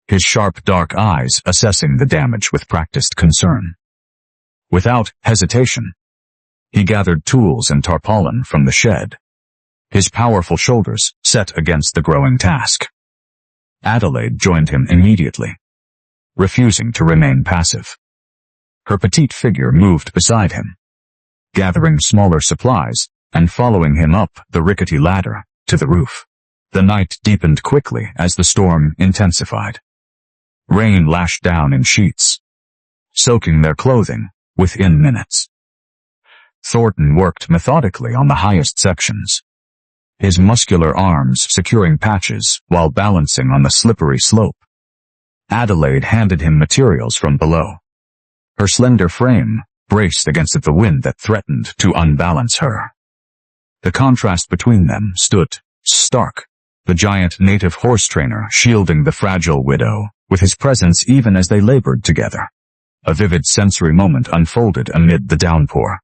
his sharp dark eyes assessing the damage with practiced concern. Without hesitation, he gathered tools and tarpaulin from the shed, his powerful shoulders set against the growing task. Adelaide joined him immediately, refusing to remain passive. Her petite figure moved beside him, gathering smaller supplies and following him up the rickety ladder to the roof. The night deepened quickly as the storm intensified. Rain lashed down in sheets, soaking their clothing within minutes. Thornton worked methodically on the highest sections, his muscular arms securing patches while balancing on the slippery slope. Adelaide handed him materials from below, her slender frame braced against the wind that threatened to unbalance her. The contrast between them stood stark, the giant native horse trainer shielding the fragile widow with his presence even as they labored together. A vivid sensory moment unfolded amid the downpour.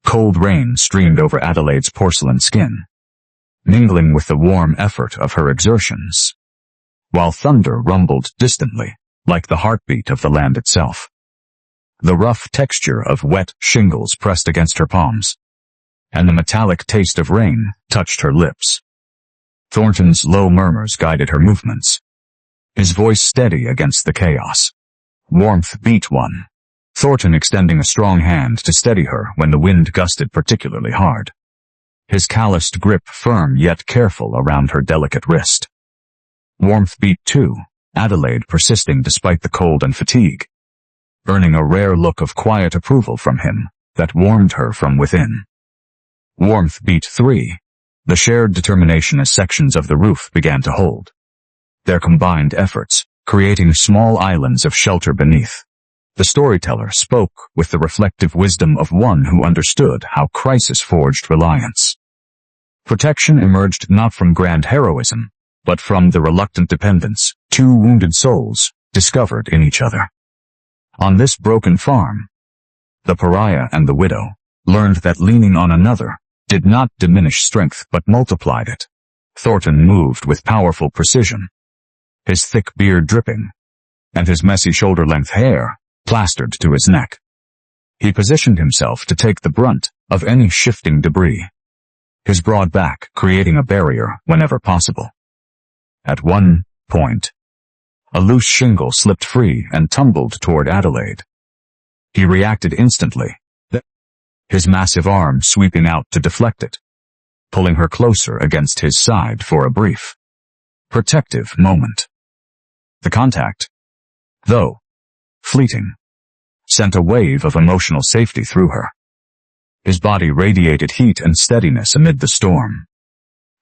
Cold rain streamed over Adelaide's porcelain skin, mingling with the warm effort of her exertions, while thunder rumbled distantly, like the heartbeat of the land itself. The rough texture of wet shingles pressed against her palms, and the metallic taste of rain touched her lips. Thornton's low murmurs guided her movements, his voice steady against the chaos. Warmth beat one, Thornton extending a strong hand to steady her when the wind gusted particularly hard, his calloused grip firm yet careful around her delicate wrist. Warmth beat too, Adelaide persisting despite the cold and fatigue, earning a rare look of quiet approval from him that warmed her from within. Warmth beat three, the shared determination as sections of the roof began to hold, their combined efforts creating small islands of shelter beneath. The storyteller spoke with the reflective wisdom of one who understood how crisis forged reliance. Protection emerged not from grand heroism, but from the reluctant dependence two wounded souls discovered in each other. On this broken farm, the pariah and the widow learned that leaning on another did not diminish strength but multiplied it. Thornton moved with powerful precision, his thick beard dripping, and his messy shoulder-length hair plastered to his neck. He positioned himself to take the brunt of any shifting debris, his broad back creating a barrier whenever possible. At one point, a loose shingle slipped free and tumbled toward Adelaide. He reacted instantly, his massive arm sweeping out to deflect it, pulling her closer against his side for a brief, protective moment. The contact, though fleeting, sent a wave of emotional safety through her. His body radiated heat and steadiness amid the storm,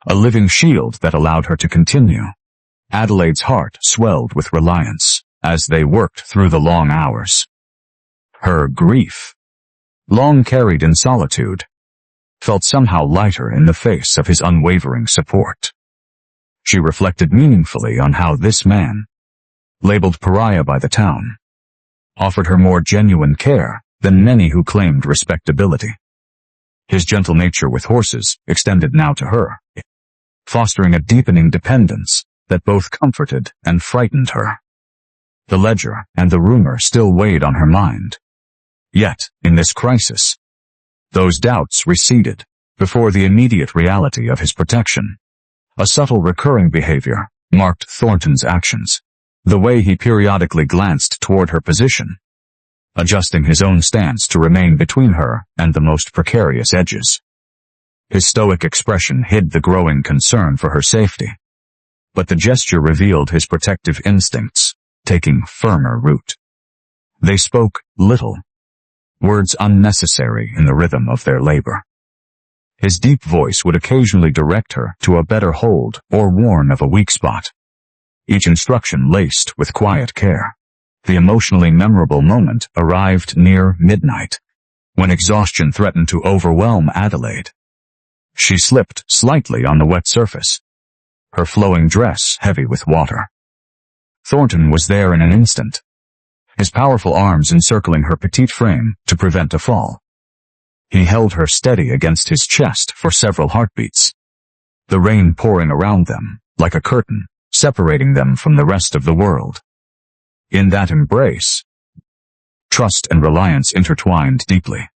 a living shield that allowed her to continue. Adelaide's heart swelled with reliance as they worked through the long hours. Her grief, long carried in solitude, felt somehow lighter in the face of his unwavering support. She reflected meaningfully on how this man, labeled pariah by the town, offered her more genuine care than many who claimed respectability. His gentle nature with horses extended now to her, fostering a deepening dependence that both comforted and frightened her. The ledger and the rumor still weighed on her mind. Yet, in this crisis, those doubts receded before the immediate reality of his protection. A subtle recurring behavior marked Thornton's actions, the way he periodically glanced toward her position, adjusting his own stance to remain between her and the most precarious edges. His stoic expression hid the growing concern for her safety, but the gesture revealed his protective instincts taking firmer root. They spoke little, words unnecessary in the rhythm of their labor. His deep voice would occasionally direct her to a better hold or warn of a weak spot, each instruction laced with quiet care. The emotionally memorable moment arrived near midnight, when exhaustion threatened to overwhelm Adelaide. She slipped slightly on the wet surface, her flowing dress heavy with water. Thornton was there in an instant, his powerful arms encircling her petite frame to prevent a fall. He held her steady against his chest for several heartbeats, the rain pouring around them like a curtain, separating them from the rest of the world. In that embrace, trust and reliance intertwined deeply.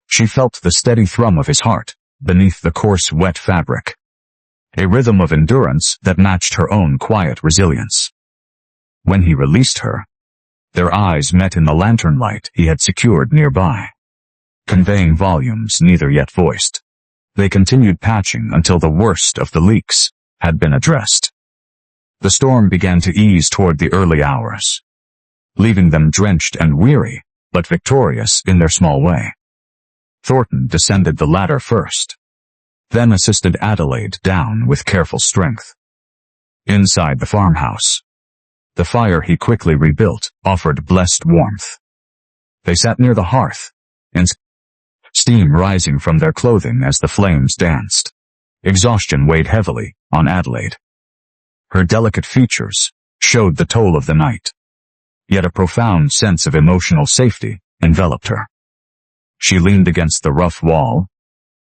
She felt the steady thrum of his heart beneath the coarse, wet fabric, a rhythm of endurance that matched her own quiet resilience. When he released her, their eyes met in the lantern light he had secured nearby, conveying volumes neither yet voiced. They continued patching until the worst of the leaks had been addressed. The storm began to ease toward the early hours, leaving them drenched and weary, but victorious in their small way. Thornton descended the ladder first, then assisted Adelaide down with careful strength. Inside the farmhouse, the fire he quickly rebuilt offered blessed warmth. They sat near the hearth, and steam rising from their clothing as the flames danced. Exhaustion weighed heavily on Adelaide. Her delicate features showed the toll of the night, yet a profound sense of emotional safety enveloped her. She leaned against the rough wall,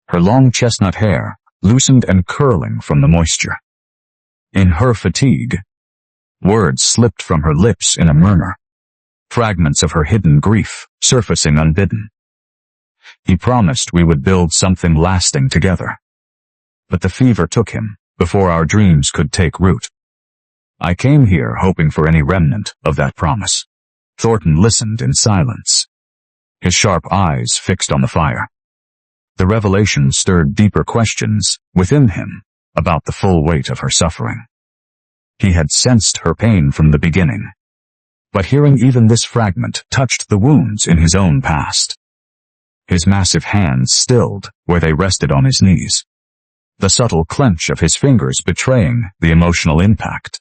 her long chestnut hair loosened and curling from the moisture. In her fatigue, words slipped from her lips in a murmur, fragments of her hidden grief surfacing unbidden. He promised we would build something lasting together, but the fever took him before our dreams could take root. I came here hoping for any remnant of that promise. Thornton listened in silence, his sharp eyes fixed on the fire. The revelation stirred deeper questions within him about the full weight of her suffering. He had sensed her pain from the beginning, but hearing even this fragment touched the wounds in his own past. His massive hands stilled where they rested on his knees, the subtle clench of his fingers betraying the emotional impact.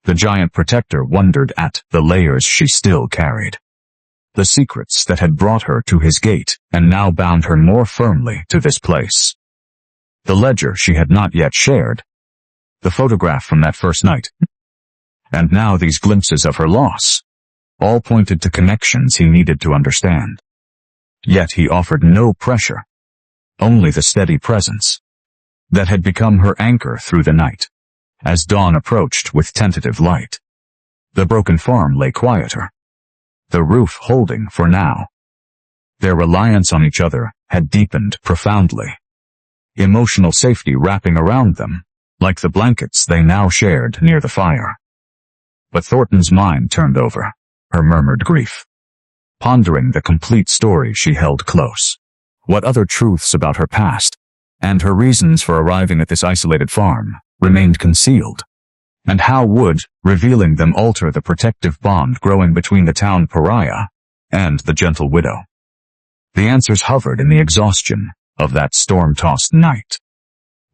The giant protector wondered at the layers she still carried, the secrets that had brought her to his gate and now bound her more firmly to this place. The ledger she had not yet shared, the photograph from that first night, and now these glimpses of her loss, all pointed to connections he needed to understand. Yet he offered no pressure, only the steady presence that had become her anchor through the night. As dawn approached with tentative light, the broken farm lay quieter, the roof holding for now. Their reliance on each other had deepened profoundly, emotional safety wrapping around them like the blankets they now shared near the fire. But Thornton's mind turned over her murmured grief, pondering the complete story she held close. What other truths about her past and her reasons for arriving at this isolated farm remained concealed? And how would revealing them alter the protective bond growing between the town pariah and the gentle widow? The answers hovered in the exhaustion of that storm-tossed night,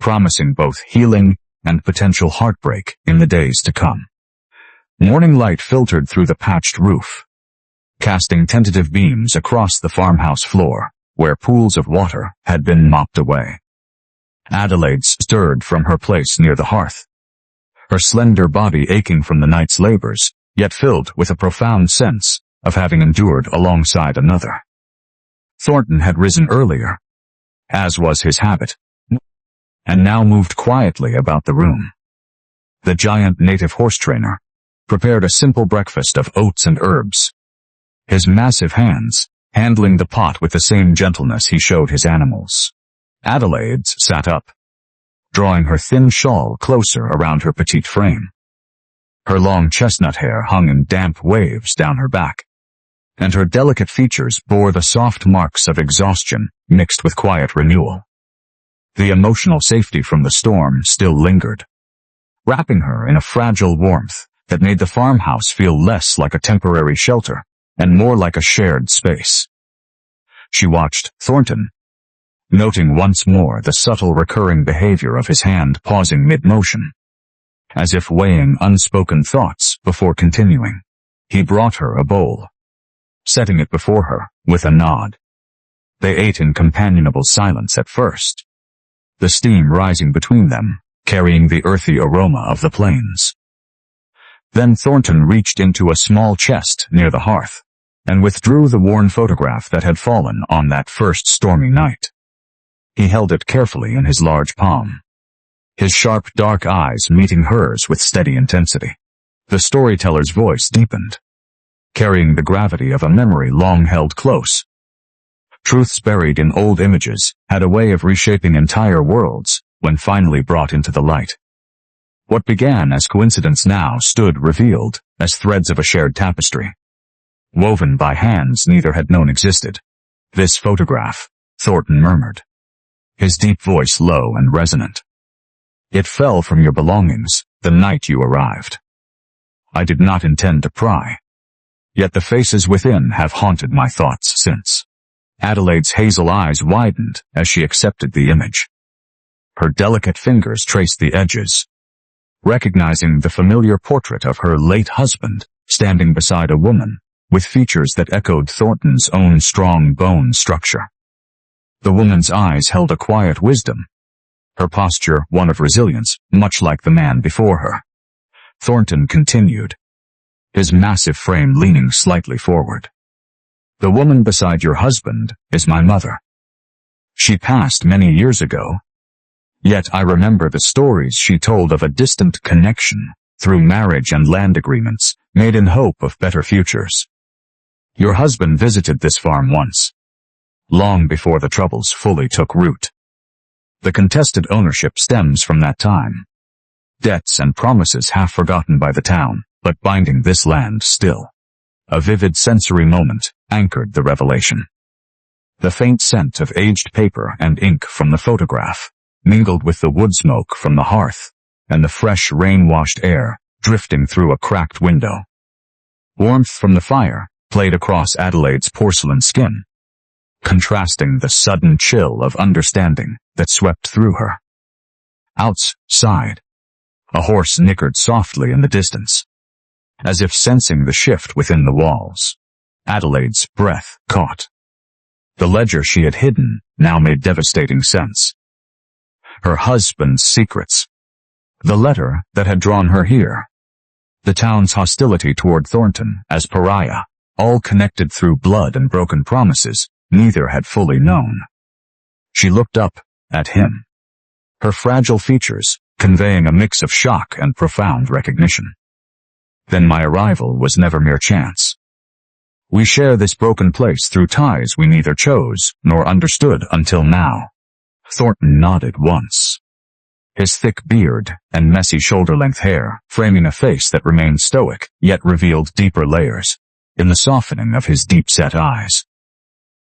promising both healing and potential heartbreak in the days to come. Morning light filtered through the patched roof, casting tentative beams across the farmhouse floor, where pools of water had been mopped away. Adelaide stirred from her place near the hearth, her slender body aching from the night's labors, yet filled with a profound sense of having endured alongside another. Thornton had risen earlier, as was his habit, and now moved quietly about the room. The giant native horse trainer prepared a simple breakfast of oats and herbs, his massive hands handling the pot with the same gentleness he showed his animals. Adelaide sat up, drawing her thin shawl closer around her petite frame. Her long chestnut hair hung in damp waves down her back, and her delicate features bore the soft marks of exhaustion mixed with quiet renewal. The emotional safety from the storm still lingered, wrapping her in a fragile warmth that made the farmhouse feel less like a temporary shelter and more like a shared space. She watched Thornton, noting once more the subtle recurring behavior of his hand pausing mid-motion, as if weighing unspoken thoughts before continuing. He brought her a bowl, setting it before her with a nod. They ate in companionable silence at first, the steam rising between them, carrying the earthy aroma of the plains. Then Thornton reached into a small chest near the hearth, and withdrew the worn photograph that had fallen on that first stormy night. He held it carefully in his large palm, his sharp dark eyes meeting hers with steady intensity. The storyteller's voice deepened, carrying the gravity of a memory long held close. Truths buried in old images had a way of reshaping entire worlds when finally brought into the light. What began as coincidence now stood revealed as threads of a shared tapestry, woven by hands neither had known existed. "This photograph," Thornton murmured, his deep voice low and resonant. "It fell from your belongings the night you arrived. I did not intend to pry, yet the faces within have haunted my thoughts since." Adelaide's hazel eyes widened as she accepted the image. Her delicate fingers traced the edges, recognizing the familiar portrait of her late husband standing beside a woman with features that echoed Thornton's own strong bone structure. The woman's eyes held a quiet wisdom, her posture one of resilience, much like the man before her. Thornton continued, his massive frame leaning slightly forward. "The woman beside your husband is my mother. She passed many years ago, yet I remember the stories she told of a distant connection through marriage and land agreements made in hope of better futures. Your husband visited this farm once, long before the troubles fully took root. The contested ownership stems from that time. Debts and promises half forgotten by the town, but binding this land still. A vivid sensory moment anchored the revelation. The faint scent of aged paper and ink from the photograph mingled with the wood smoke from the hearth and the fresh rain-washed air drifting through a cracked window. Warmth from the fire played across Adelaide's porcelain skin, contrasting the sudden chill of understanding that swept through her. Outside, a horse nickered softly in the distance, as if sensing the shift within the walls. Adelaide's breath caught. The ledger she had hidden now made devastating sense. Her husband's secrets, the letter that had drawn her here, the town's hostility toward Thornton as pariah, all connected through blood and broken promises neither had fully known. She looked up at him, her fragile features conveying a mix of shock and profound recognition. "Then my arrival was never mere chance. We share this broken place through ties we neither chose nor understood until now." Thornton nodded once, his thick beard and messy shoulder-length hair framing a face that remained stoic yet revealed deeper layers in the softening of his deep-set eyes.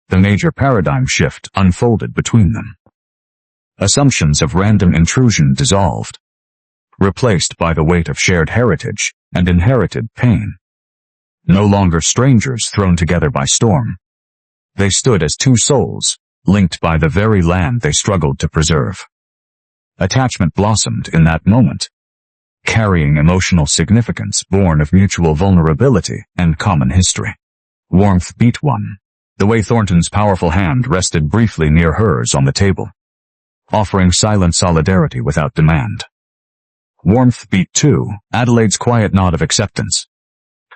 The major paradigm shift unfolded between them. Assumptions of random intrusion dissolved, replaced by the weight of shared heritage and inherited pain. No longer strangers thrown together by storm. They stood as two souls, linked by the very land they struggled to preserve. Attachment blossomed in that moment, carrying emotional significance born of mutual vulnerability and common history. Warmth beat one, the way Thornton's powerful hand rested briefly near hers on the table, offering silent solidarity without demand. Warmth beat two, Adelaide's quiet nod of acceptance,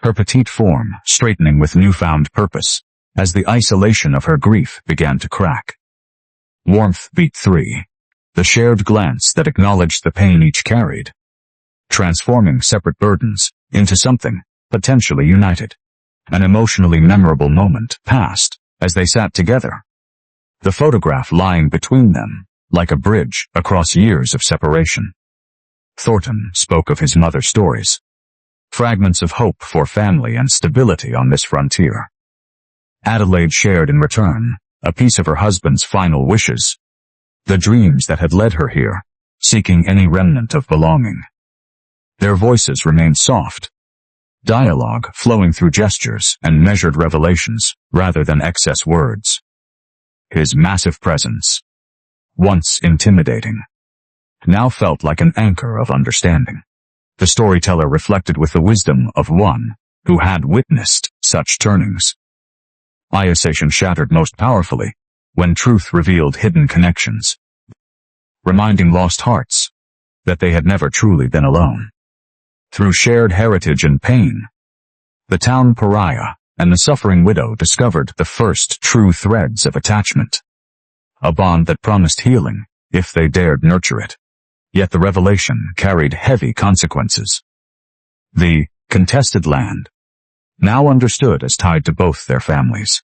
her petite form straightening with newfound purpose as the isolation of her grief began to crack. Warmth beat three, the shared glance that acknowledged the pain each carried, transforming separate burdens into something potentially united. An emotionally memorable moment passed as they sat together, the photograph lying between them like a bridge across years of separation. Thornton spoke of his mother's stories, fragments of hope for family and stability on this frontier. Adelaide shared in return a piece of her husband's final wishes, the dreams that had led her here, seeking any remnant of belonging. Their voices remained soft, dialogue flowing through gestures and measured revelations rather than excess words. His massive presence, once intimidating, now felt like an anchor of understanding. The storyteller reflected with the wisdom of one who had witnessed such turnings. Isolation shattered most powerfully when truth revealed hidden connections, reminding lost hearts that they had never truly been alone. Through shared heritage and pain, the town pariah and the suffering widow discovered the first true threads of attachment, a bond that promised healing if they dared nurture it. Yet the revelation carried heavy consequences. The contested land, now understood as tied to both their families,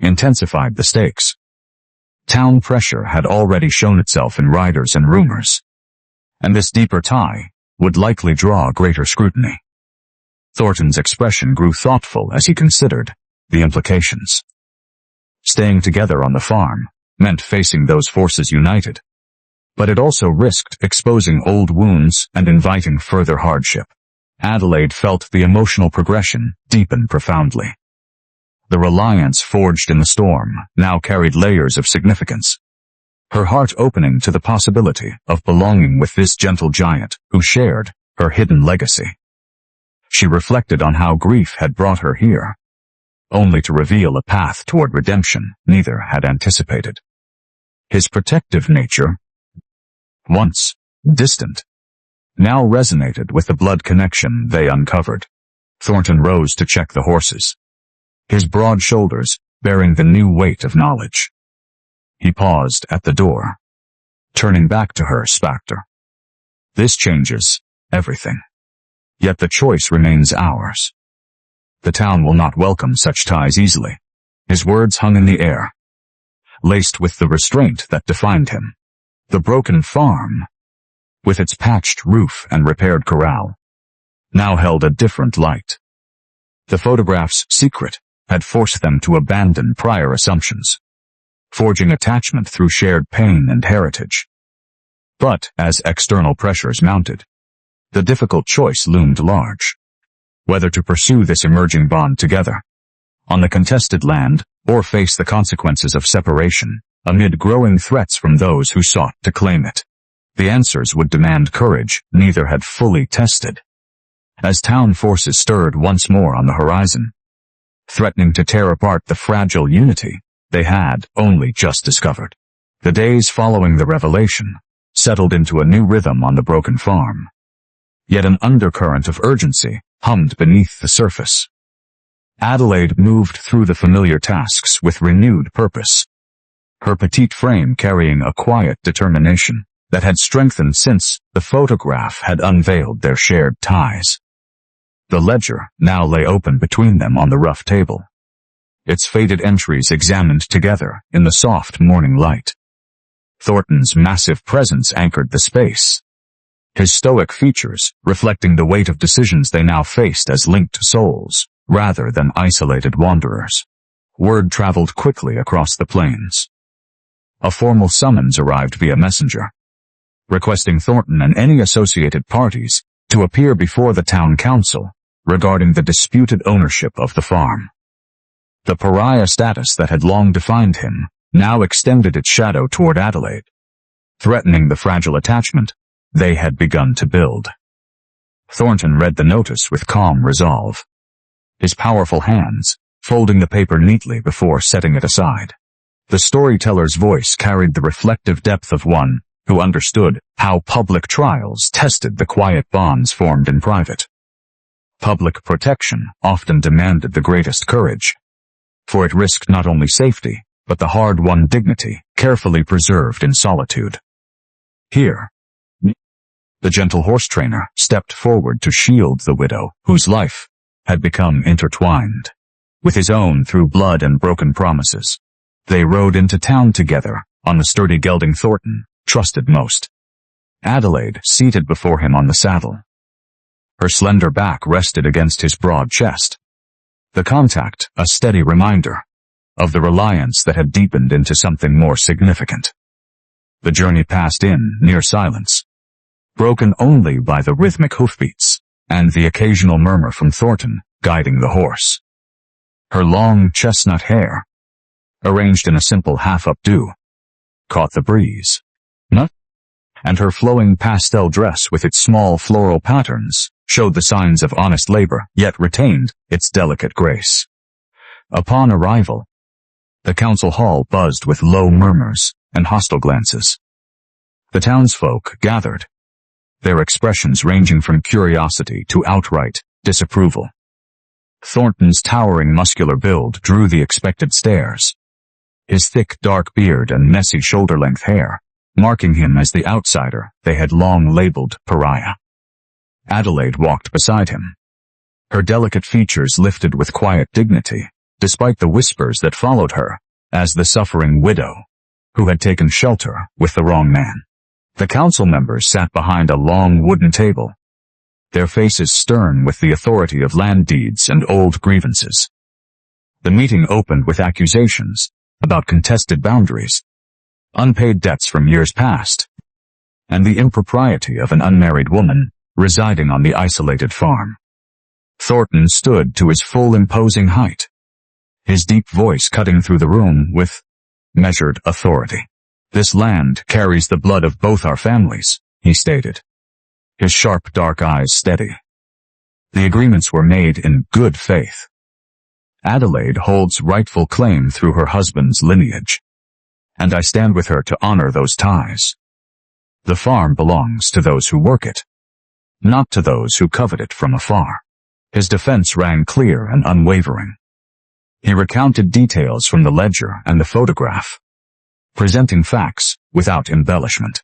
intensified the stakes. Town pressure had already shown itself in riders and rumors, and this deeper tie would likely draw greater scrutiny. Thornton's expression grew thoughtful as he considered the implications. Staying together on the farm meant facing those forces united, but it also risked exposing old wounds and inviting further hardship. Adelaide felt the emotional progression deepen profoundly. The reliance forged in the storm now carried layers of significance, her heart opening to the possibility of belonging with this gentle giant who shared her hidden legacy. She reflected on how grief had brought her here, only to reveal a path toward redemption neither had anticipated. His protective nature, once distant, now resonated with the blood connection they uncovered. Thornton rose to check the horses, his broad shoulders bearing the new weight of knowledge. He paused at the door, turning back to her specter. This changes everything. Yet the choice remains ours. The town will not welcome such ties easily. His words hung in the air, laced with the restraint that defined him. The broken farm, with its patched roof and repaired corral, now held a different light. The photograph's secret had forced them to abandon prior assumptions, forging attachment through shared pain and heritage. But as external pressures mounted, the difficult choice loomed large. Whether to pursue this emerging bond together, on the contested land, or face the consequences of separation, amid growing threats from those who sought to claim it. The answers would demand courage neither had fully tested. As town forces stirred once more on the horizon, threatening to tear apart the fragile unity they had only just discovered. The days following the revelation settled into a new rhythm on the broken farm. Yet an undercurrent of urgency hummed beneath the surface. Adelaide moved through the familiar tasks with renewed purpose, her petite frame carrying a quiet determination that had strengthened since the photograph had unveiled their shared ties. The ledger now lay open between them on the rough table, its faded entries examined together in the soft morning light. Thornton's massive presence anchored the space, his stoic features reflecting the weight of decisions they now faced as linked souls, rather than isolated wanderers. Word traveled quickly across the plains. A formal summons arrived via messenger, requesting Thornton and any associated parties to appear before the town council regarding the disputed ownership of the farm. The pariah status that had long defined him now extended its shadow toward Adelaide, threatening the fragile attachment they had begun to build. Thornton read the notice with calm resolve, his powerful hands folding the paper neatly before setting it aside. The storyteller's voice carried the reflective depth of one who understood how public trials tested the quiet bonds formed in private. Public protection often demanded the greatest courage, for it risked not only safety, but the hard-won dignity carefully preserved in solitude. Here, the gentle horse trainer stepped forward to shield the widow, whose life had become intertwined with his own through blood and broken promises. They rode into town together on the sturdy gelding Thornton trusted most. Adelaide seated before him on the saddle. Her slender back rested against his broad chest, the contact a steady reminder of the reliance that had deepened into something more significant. The journey passed in near silence, broken only by the rhythmic hoofbeats and the occasional murmur from Thornton guiding the horse. Her long chestnut hair, arranged in a simple half-updo, caught the breeze. And her flowing pastel dress with its small floral patterns showed the signs of honest labor, yet retained its delicate grace. Upon arrival, the council hall buzzed with low murmurs and hostile glances. The townsfolk gathered, their expressions ranging from curiosity to outright disapproval. Thornton's towering muscular build drew the expected stares, his thick dark beard and messy shoulder-length hair marking him as the outsider they had long labeled pariah. Adelaide walked beside him, her delicate features lifted with quiet dignity, despite the whispers that followed her as the suffering widow who had taken shelter with the wrong man. The council members sat behind a long wooden table, their faces stern with the authority of land deeds and old grievances. The meeting opened with accusations about contested boundaries, unpaid debts from years past, and the impropriety of an unmarried woman residing on the isolated farm. Thornton stood to his full imposing height, his deep voice cutting through the room with measured authority. "This land carries the blood of both our families," he stated, his sharp dark eyes steady. "The agreements were made in good faith. Adelaide holds rightful claim through her husband's lineage, and I stand with her to honor those ties. The farm belongs to those who work it, not to those who covet it from afar." His defense rang clear and unwavering. He recounted details from the ledger and the photograph, presenting facts without embellishment.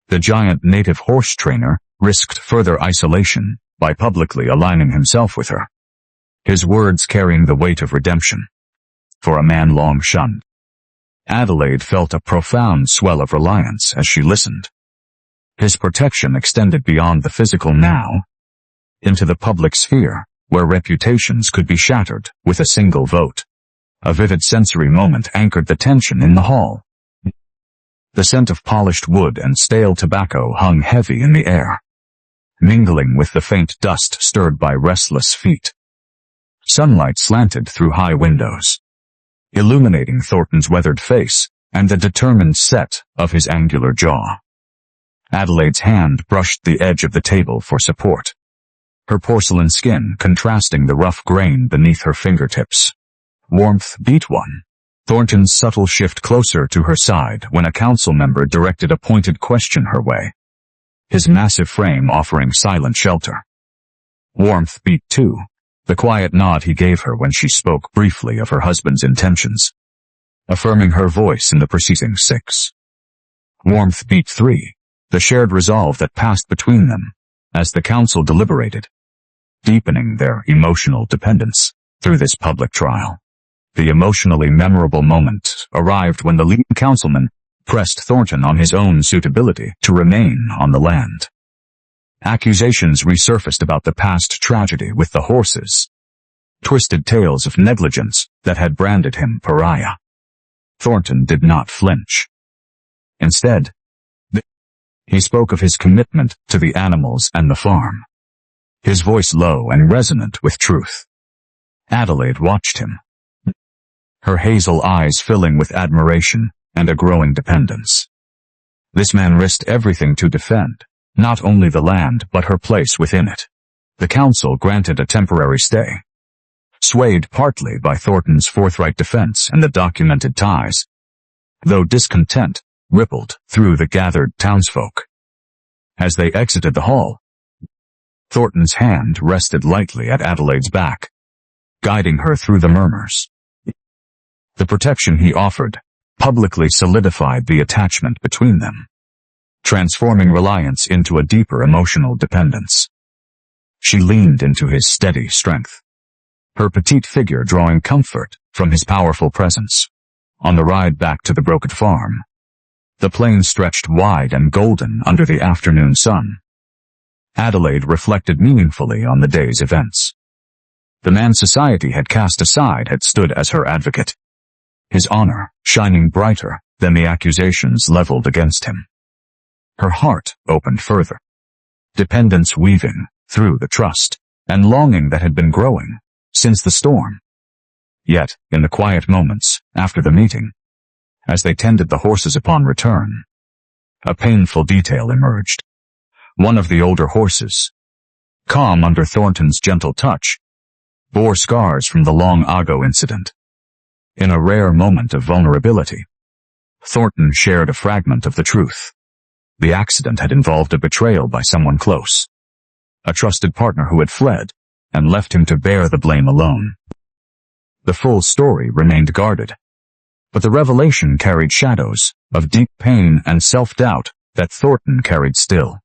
The giant native horse trainer risked further isolation by publicly aligning himself with her, his words carrying the weight of redemption for a man long shunned. Adelaide felt a profound swell of reliance as she listened. His protection extended beyond the physical now, into the public sphere, where reputations could be shattered with a single vote. A vivid sensory moment anchored the tension in the hall. The scent of polished wood and stale tobacco hung heavy in the air, mingling with the faint dust stirred by restless feet. Sunlight slanted through high windows, illuminating Thornton's weathered face and the determined set of his angular jaw. Adelaide's hand brushed the edge of the table for support, her porcelain skin contrasting the rough grain beneath her fingertips. Warmth beat one. Thornton's subtle shift closer to her side when a council member directed a pointed question her way, his massive frame offering silent shelter. Warmth beat two. The quiet nod he gave her when she spoke briefly of her husband's intentions, affirming her voice in the preceding 6. Warmth beat 3. The shared resolve that passed between them as the council deliberated, deepening their emotional dependence through this public trial. The emotionally memorable moment arrived when the lead councilman pressed Thornton on his own suitability to remain on the land. Accusations resurfaced about the past tragedy with the horses, twisted tales of negligence that had branded him pariah. Thornton did not flinch. Instead, he spoke of his commitment to the animals and the farm, his voice low and resonant with truth. Adelaide watched him, her hazel eyes filling with admiration and a growing dependence. This man risked everything to defend not only the land but her place within it. The council granted a temporary stay, swayed partly by Thornton's forthright defense and the documented ties, though discontent rippled through the gathered townsfolk. As they exited the hall, Thornton's hand rested lightly at Adelaide's back, guiding her through the murmurs. The protection he offered publicly solidified the attachment between them, transforming reliance into a deeper emotional dependence. She leaned into his steady strength, her petite figure drawing comfort from his powerful presence. On the ride back to the broken farm, the plain stretched wide and golden under the afternoon sun. Adelaide reflected meaningfully on the day's events. The man society had cast aside had stood as her advocate, his honor shining brighter than the accusations leveled against him. Her heart opened further, dependence weaving through the trust and longing that had been growing since the storm. Yet, in the quiet moments after the meeting, as they tended the horses upon return, a painful detail emerged. One of the older horses, calm under Thornton's gentle touch, bore scars from the long ago incident. In a rare moment of vulnerability, Thornton shared a fragment of the truth. The accident had involved a betrayal by someone close, a trusted partner who had fled and left him to bear the blame alone. The full story remained guarded, but the revelation carried shadows of deep pain and self-doubt that Thornton carried still.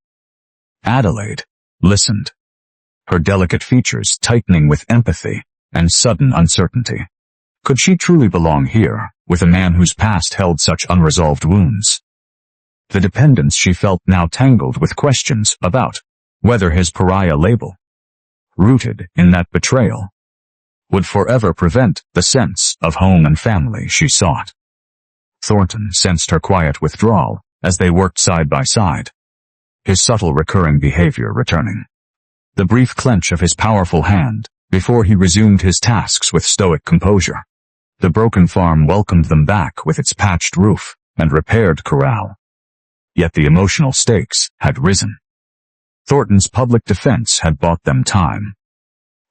Adelaide listened, her delicate features tightening with empathy and sudden uncertainty. Could she truly belong here, with a man whose past held such unresolved wounds? The dependence she felt now tangled with questions about whether his pariah label, rooted in that betrayal, would forever prevent the sense of home and family she sought. Thornton sensed her quiet withdrawal as they worked side by side, his subtle recurring behavior returning. The brief clench of his powerful hand before he resumed his tasks with stoic composure. The broken farm welcomed them back with its patched roof and repaired corral. Yet the emotional stakes had risen. Thornton's public defense had bought them time,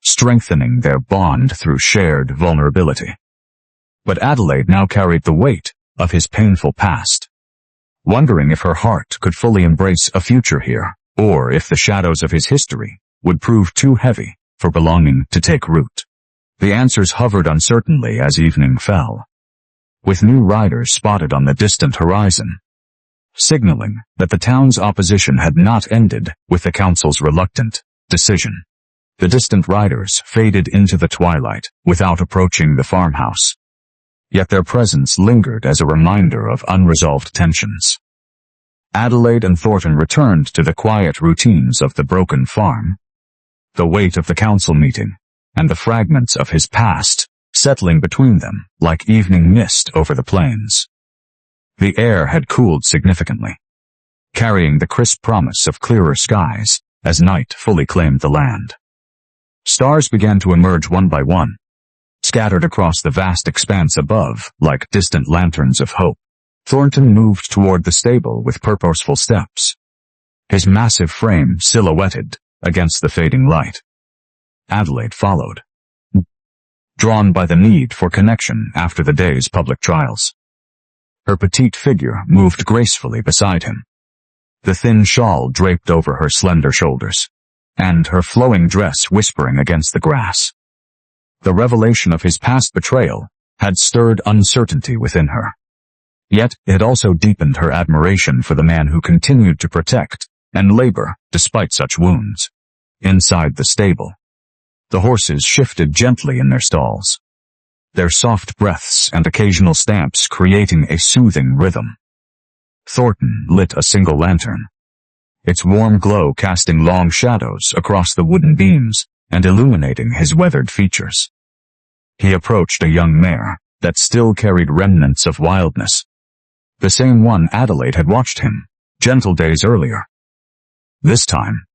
strengthening their bond through shared vulnerability. But Adelaide now carried the weight of his painful past, wondering if her heart could fully embrace a future here, or if the shadows of his history would prove too heavy for belonging to take root. The answers hovered uncertainly as evening fell, with new riders spotted on the distant horizon, signaling that the town's opposition had not ended with the council's reluctant decision. The distant riders faded into the twilight without approaching the farmhouse, yet their presence lingered as a reminder of unresolved tensions. Adelaide and Thornton returned to the quiet routines of the broken farm, the weight of the council meeting and the fragments of his past settling between them like evening mist over the plains. The air had cooled significantly, carrying the crisp promise of clearer skies as night fully claimed the land. Stars began to emerge one by one, scattered across the vast expanse above like distant lanterns of hope. Thornton moved toward the stable with purposeful steps, his massive frame silhouetted against the fading light. Adelaide followed, drawn by the need for connection after the day's public trials. Her petite figure moved gracefully beside him, the thin shawl draped over her slender shoulders, and her flowing dress whispering against the grass. The revelation of his past betrayal had stirred uncertainty within her. Yet it had also deepened her admiration for the man who continued to protect and labor despite such wounds. Inside the stable, the horses shifted gently in their stalls, their soft breaths and occasional stamps creating a soothing rhythm. Thornton lit a single lantern, its warm glow casting long shadows across the wooden beams and illuminating his weathered features. He approached a young mare that still carried remnants of wildness, the same one Adelaide had watched him gentle days earlier. This time,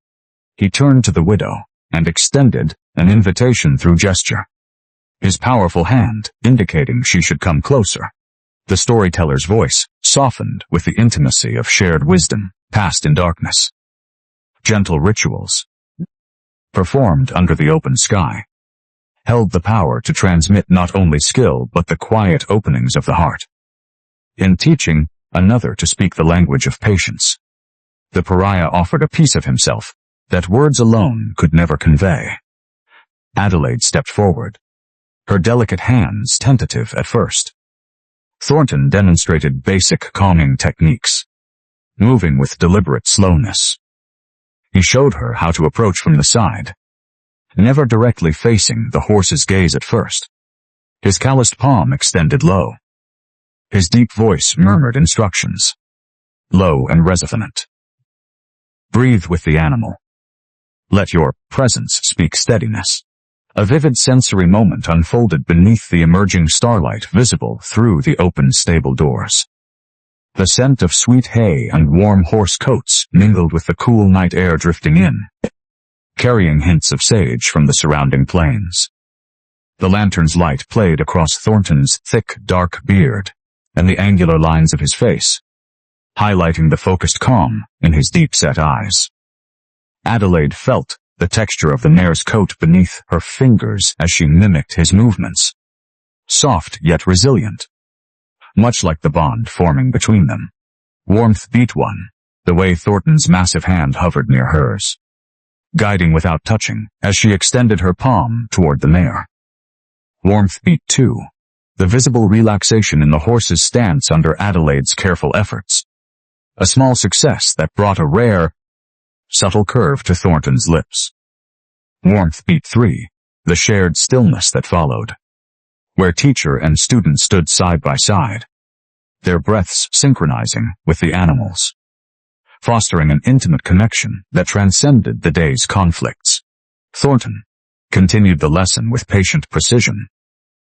he turned to the widow and extended an invitation through gesture, his powerful hand indicating she should come closer. The storyteller's voice softened with the intimacy of shared wisdom passed in darkness. Gentle rituals, performed under the open sky, held the power to transmit not only skill but the quiet openings of the heart. In teaching another to speak the language of patience, the pariah offered a piece of himself that words alone could never convey. Adelaide stepped forward, her delicate hands tentative at first. Thornton demonstrated basic calming techniques, moving with deliberate slowness. He showed her how to approach from the side, never directly facing the horse's gaze at first. His calloused palm extended low. His deep voice murmured instructions, low and resonant. Breathe with the animal. Let your presence speak steadiness. A vivid sensory moment unfolded beneath the emerging starlight visible through the open stable doors. The scent of sweet hay and warm horse coats mingled with the cool night air drifting in, carrying hints of sage from the surrounding plains. The lantern's light played across Thornton's thick, dark beard and the angular lines of his face, highlighting the focused calm in his deep-set eyes. Adelaide felt the texture of the mare's coat beneath her fingers as she mimicked his movements, soft yet resilient, much like the bond forming between them. Warmth beat one, the way Thornton's massive hand hovered near hers, guiding without touching as she extended her palm toward the mare. Warmth beat two, the visible relaxation in the horse's stance under Adelaide's careful efforts. A small success that brought a rare, subtle curve to Thornton's lips. Warmth beat three, the shared stillness that followed, where teacher and student stood side by side, their breaths synchronizing with the animals, fostering an intimate connection that transcended the day's conflicts. Thornton continued the lesson with patient precision,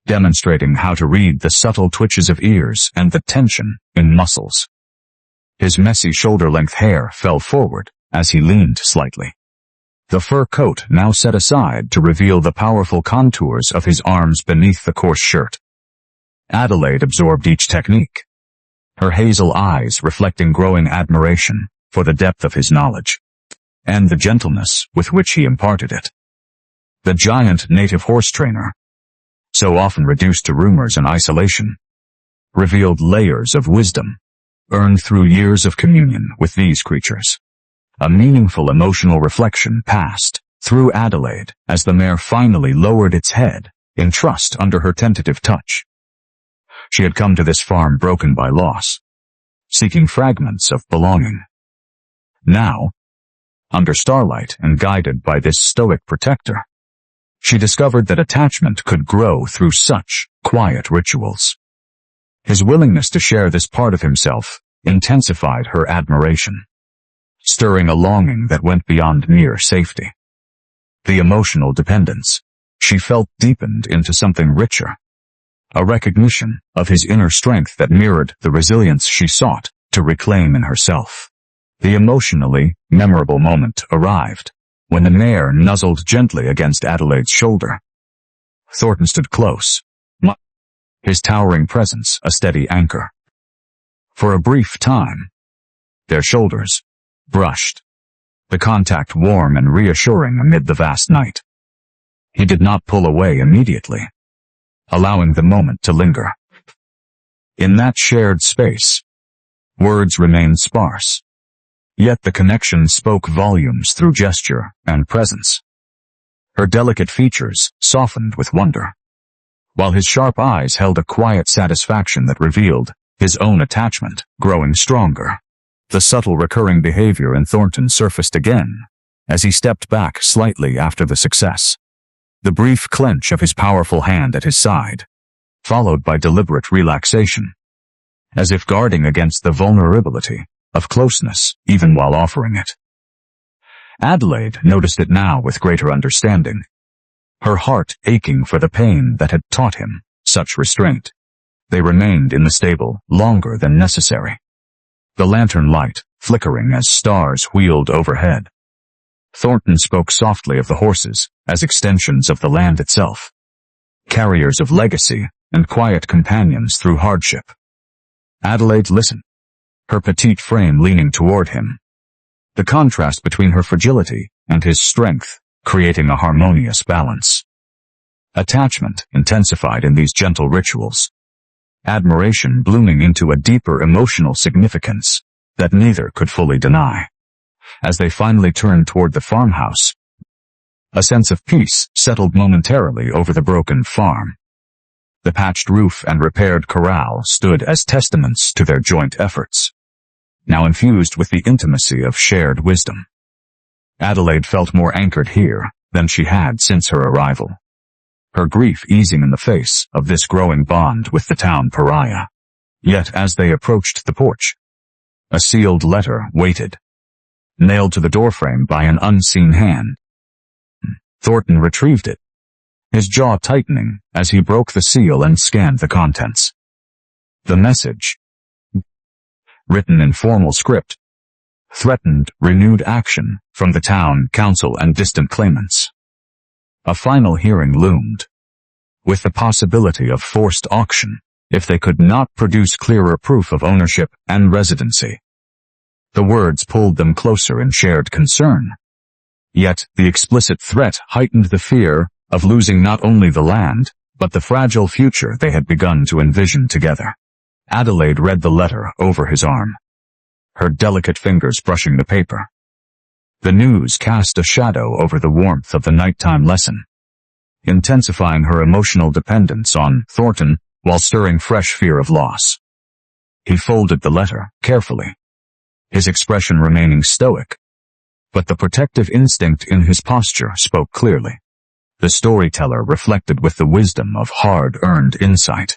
demonstrating how to read the subtle twitches of ears and the tension in muscles. His messy shoulder-length hair fell forward as he leaned slightly, the fur coat now set aside to reveal the powerful contours of his arms beneath the coarse shirt. Adelaide absorbed each technique, her hazel eyes reflecting growing admiration for the depth of his knowledge and the gentleness with which he imparted it. The giant native horse trainer, so often reduced to rumors and isolation, revealed layers of wisdom earned through years of communion with these creatures. A meaningful emotional reflection passed through Adelaide as the mare finally lowered its head in trust under her tentative touch. She had come to this farm broken by loss, seeking fragments of belonging. Now, under starlight and guided by this stoic protector, she discovered that attachment could grow through such quiet rituals. His willingness to share this part of himself intensified her admiration, stirring a longing that went beyond mere safety. The emotional dependence she felt deepened into something richer, a recognition of his inner strength that mirrored the resilience she sought to reclaim in herself. The emotionally memorable moment arrived when the mare nuzzled gently against Adelaide's shoulder. Thornton stood close, his towering presence a steady anchor. For a brief time, their shoulders brushed, the contact warm and reassuring amid the vast night. He did not pull away immediately, allowing the moment to linger. In that shared space, words remained sparse, yet the connection spoke volumes through gesture and presence. Her delicate features softened with wonder, while his sharp eyes held a quiet satisfaction that revealed his own attachment growing stronger. The subtle recurring behavior in Thornton surfaced again as he stepped back slightly after the success. The brief clench of his powerful hand at his side, followed by deliberate relaxation, as if guarding against the vulnerability of closeness even while offering it. Adelaide noticed it now with greater understanding, her heart aching for the pain that had taught him such restraint. They remained in the stable longer than necessary, the lantern light flickering as stars wheeled overhead. Thornton spoke softly of the horses as extensions of the land itself, carriers of legacy and quiet companions through hardship. Adelaide listened, her petite frame leaning toward him, the contrast between her fragility and his strength creating a harmonious balance. Attachment intensified in these gentle rituals, admiration blooming into a deeper emotional significance that neither could fully deny. As they finally turned toward the farmhouse, a sense of peace settled momentarily over the broken farm. The patched roof and repaired corral stood as testaments to their joint efforts, now infused with the intimacy of shared wisdom. Adelaide felt more anchored here than she had since her arrival, her grief easing in the face of this growing bond with the town pariah. Yet as they approached the porch, a sealed letter waited, nailed to the doorframe by an unseen hand. Thornton retrieved it, his jaw tightening as he broke the seal and scanned the contents. The message, written in formal script, threatened renewed action from the town council and distant claimants. A final hearing loomed, with the possibility of forced auction if they could not produce clearer proof of ownership and residency. The words pulled them closer in shared concern. Yet the explicit threat heightened the fear of losing not only the land, but the fragile future they had begun to envision together. Adelaide read the letter over his arm, her delicate fingers brushing the paper. The news cast a shadow over the warmth of the nighttime lesson, intensifying her emotional dependence on Thornton while stirring fresh fear of loss. He folded the letter carefully, his expression remaining stoic, but the protective instinct in his posture spoke clearly. The storyteller reflected with the wisdom of hard-earned insight.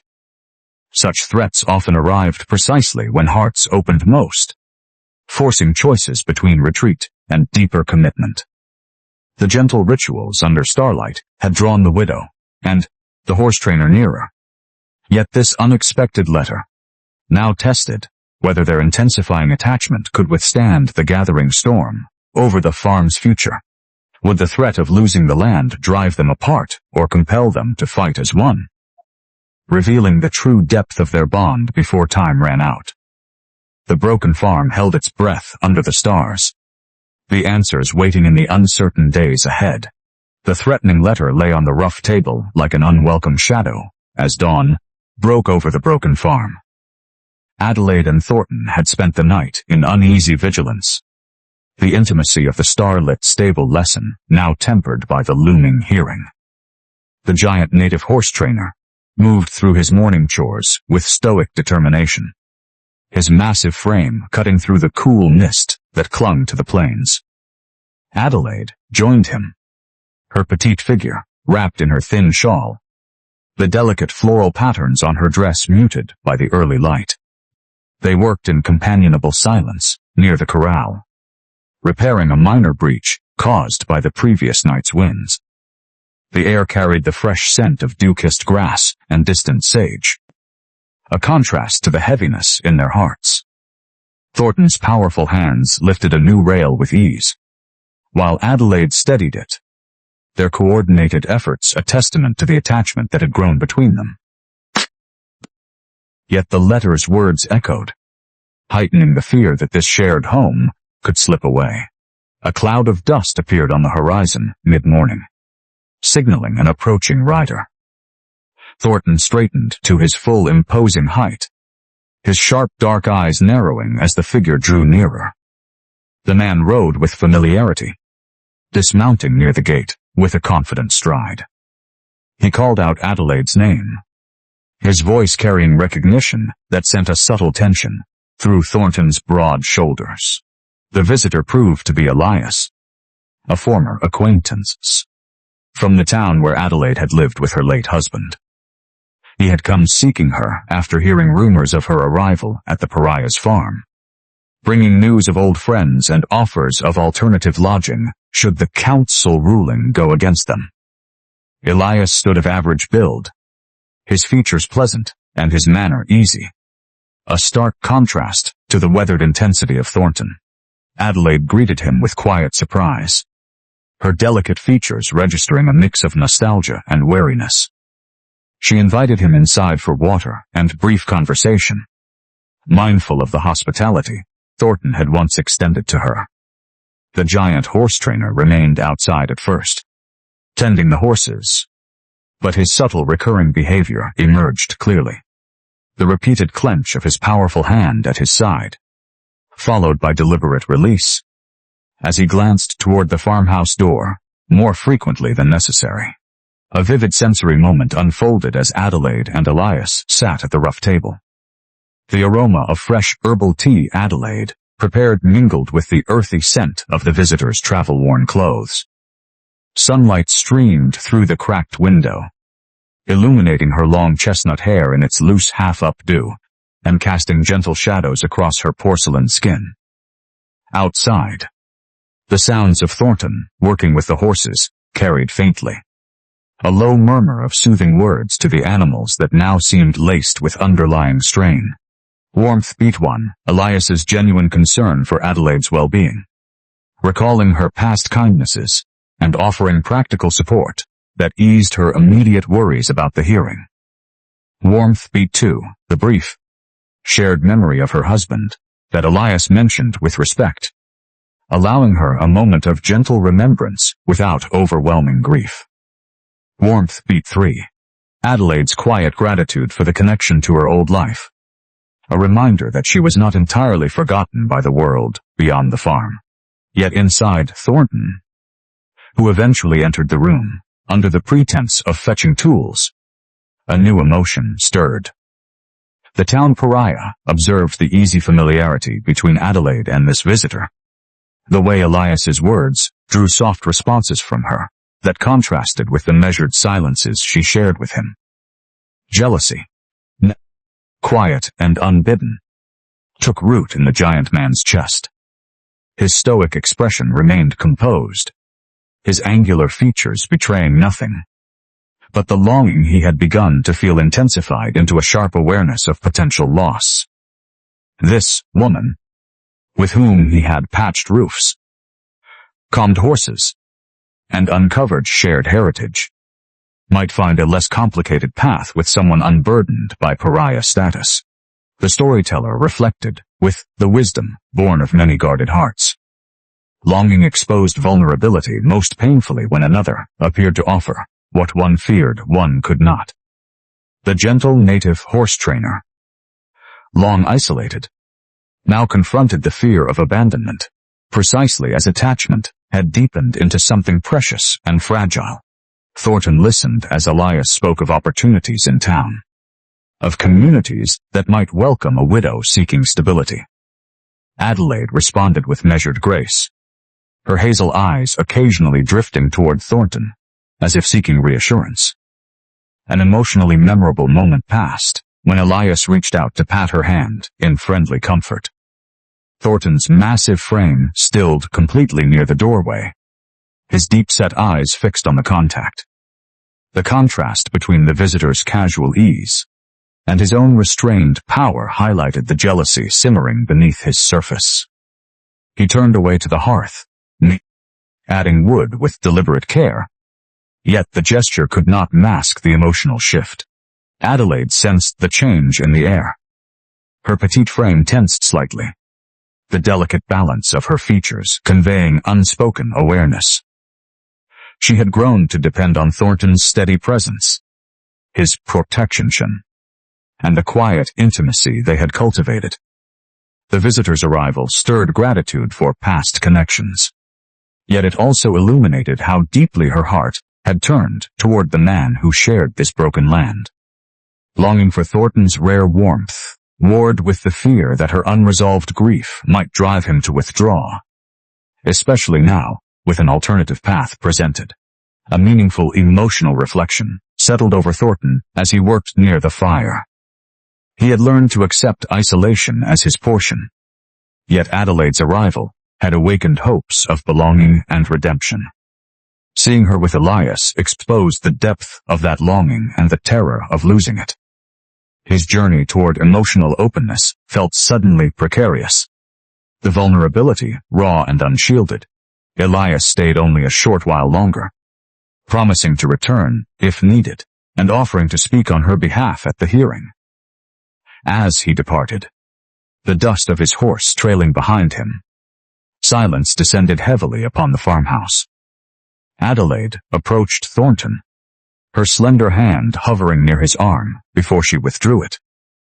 Such threats often arrived precisely when hearts opened most, forcing choices between retreat and deeper commitment. The gentle rituals under starlight had drawn the widow and the horse trainer nearer. Yet this unexpected letter now tested whether their intensifying attachment could withstand the gathering storm over the farm's future. Would the threat of losing the land drive them apart or compel them to fight as one, revealing the true depth of their bond before time ran out? The broken farm held its breath under the stars, the answers waiting in the uncertain days ahead. The threatening letter lay on the rough table like an unwelcome shadow as dawn broke over the broken farm. Adelaide and Thornton had spent the night in uneasy vigilance, the intimacy of the starlit stable lesson now tempered by the looming hearing. The giant native horse trainer moved through his morning chores with stoic determination, his massive frame cutting through the cool mist that clung to the plains. Adelaide joined him, her petite figure wrapped in her thin shawl, the delicate floral patterns on her dress muted by the early light. They worked in companionable silence near the corral, repairing a minor breach caused by the previous night's winds. The air carried the fresh scent of dew-kissed grass and distant sage, a contrast to the heaviness in their hearts. Thornton's powerful hands lifted a new rail with ease, while Adelaide steadied it, their coordinated efforts a testament to the attachment that had grown between them. Yet the letter's words echoed, heightening the fear that this shared home could slip away. A cloud of dust appeared on the horizon mid-morning, signaling an approaching rider. Thornton straightened to his full imposing height, his sharp dark eyes narrowing as the figure drew nearer. The man rode with familiarity, dismounting near the gate with a confident stride. He called out Adelaide's name, his voice carrying recognition that sent a subtle tension through Thornton's broad shoulders. The visitor proved to be Elias, a former acquaintance from the town where Adelaide had lived with her late husband. He had come seeking her after hearing rumors of her arrival at the pariah's farm, bringing news of old friends and offers of alternative lodging should the council ruling go against them. Elias stood of average build, his features pleasant and his manner easy, a stark contrast to the weathered intensity of Thornton. Adelaide greeted him with quiet surprise, her delicate features registering a mix of nostalgia and wariness. She invited him inside for water and brief conversation, mindful of the hospitality Thornton had once extended to her. The giant horse trainer remained outside at first, tending the horses, but his subtle recurring behavior emerged clearly. The repeated clench of his powerful hand at his side, followed by deliberate release, as he glanced toward the farmhouse door, more frequently than necessary. A vivid sensory moment unfolded as Adelaide and Elias sat at the rough table. The aroma of fresh herbal tea Adelaide prepared mingled with the earthy scent of the visitor's travel-worn clothes. Sunlight streamed through the cracked window, illuminating her long chestnut hair in its loose half-up dew, and casting gentle shadows across her porcelain skin. Outside, the sounds of Thornton working with the horses carried faintly, a low murmur of soothing words to the animals that now seemed laced with underlying strain. Warmth beat 1. Elias's genuine concern for Adelaide's well-being. Recalling her past kindnesses and offering practical support that eased her immediate worries about the hearing. Warmth beat 2. The brief, shared memory of her husband that Elias mentioned with respect, allowing her a moment of gentle remembrance without overwhelming grief. Warmth beat 3. Adelaide's quiet gratitude for the connection to her old life. A reminder that she was not entirely forgotten by the world beyond the farm. Yet inside Thornton, who eventually entered the room under the pretense of fetching tools, a new emotion stirred. The town pariah observed the easy familiarity between Adelaide and this visitor. The way Elias's words drew soft responses from her that contrasted with the measured silences she shared with him. Jealousy, quiet and unbidden, took root in the giant man's chest. His stoic expression remained composed, his angular features betraying nothing. But the longing he had begun to feel intensified into a sharp awareness of potential loss. This woman, with whom he had patched roofs, calmed horses, and uncovered shared heritage, might find a less complicated path with someone unburdened by pariah status. The storyteller reflected, with the wisdom born of many guarded hearts. Longing exposed vulnerability most painfully when another appeared to offer what one feared one could not. The gentle native horse trainer, long isolated, now confronted the fear of abandonment, precisely as attachment had deepened into something precious and fragile. Thornton listened as Elias spoke of opportunities in town, of communities that might welcome a widow seeking stability. Adelaide responded with measured grace, her hazel eyes occasionally drifting toward Thornton, as if seeking reassurance. An emotionally memorable moment passed when Elias reached out to pat her hand in friendly comfort. Thornton's massive frame stilled completely near the doorway, his deep-set eyes fixed on the contact. The contrast between the visitor's casual ease and his own restrained power highlighted the jealousy simmering beneath his surface. He turned away to the hearth, adding wood with deliberate care. Yet the gesture could not mask the emotional shift. Adelaide sensed the change in the air. Her petite frame tensed slightly, the delicate balance of her features conveying unspoken awareness. She had grown to depend on Thornton's steady presence, his protection, and the quiet intimacy they had cultivated. The visitor's arrival stirred gratitude for past connections. Yet it also illuminated how deeply her heart had turned toward the man who shared this broken land. Longing for Thornton's rare warmth warred with the fear that her unresolved grief might drive him to withdraw, especially now, with an alternative path presented. A meaningful emotional reflection settled over Thornton as he worked near the fire. He had learned to accept isolation as his portion. Yet Adelaide's arrival had awakened hopes of belonging and redemption. Seeing her with Elias exposed the depth of that longing and the terror of losing it. His journey toward emotional openness felt suddenly precarious. The vulnerability, raw and unshielded, Elias stayed only a short while longer, promising to return, if needed, and offering to speak on her behalf at the hearing. As he departed, the dust of his horse trailing behind him, silence descended heavily upon the farmhouse. Adelaide approached Thornton, her slender hand hovering near his arm before she withdrew it.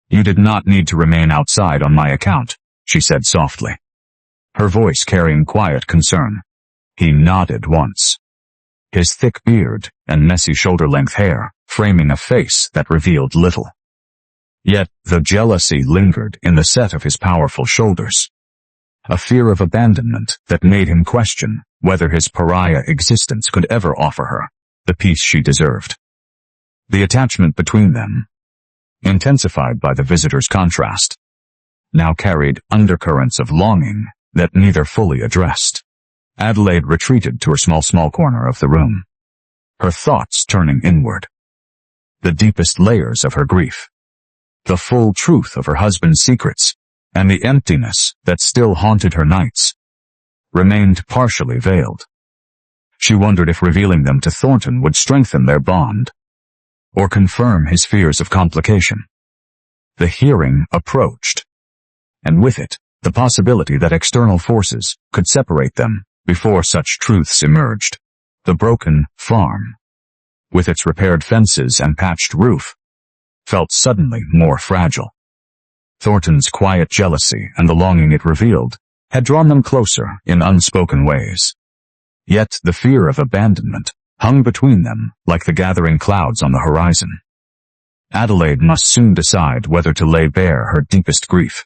"You did not need to remain outside on my account," she said softly, her voice carrying quiet concern. He nodded once, his thick beard and messy shoulder-length hair framing a face that revealed little. Yet the jealousy lingered in the set of his powerful shoulders, a fear of abandonment that made him question whether his pariah existence could ever offer her the peace she deserved. The attachment between them, intensified by the visitor's contrast, now carried undercurrents of longing that neither fully addressed. Adelaide retreated to her small corner of the room, her thoughts turning inward. The deepest layers of her grief, The full truth of her husband's secrets, and the emptiness that still haunted her nights, remained partially veiled. She wondered if revealing them to Thornton would strengthen their bond, or confirm his fears of complication. The hearing approached, and with it, the possibility that external forces could separate them before such truths emerged. The broken farm, with its repaired fences and patched roof, felt suddenly more fragile. Thornton's quiet jealousy and the longing it revealed had drawn them closer in unspoken ways. Yet the fear of abandonment hung between them like the gathering clouds on the horizon. Adelaide must soon decide whether to lay bare her deepest grief,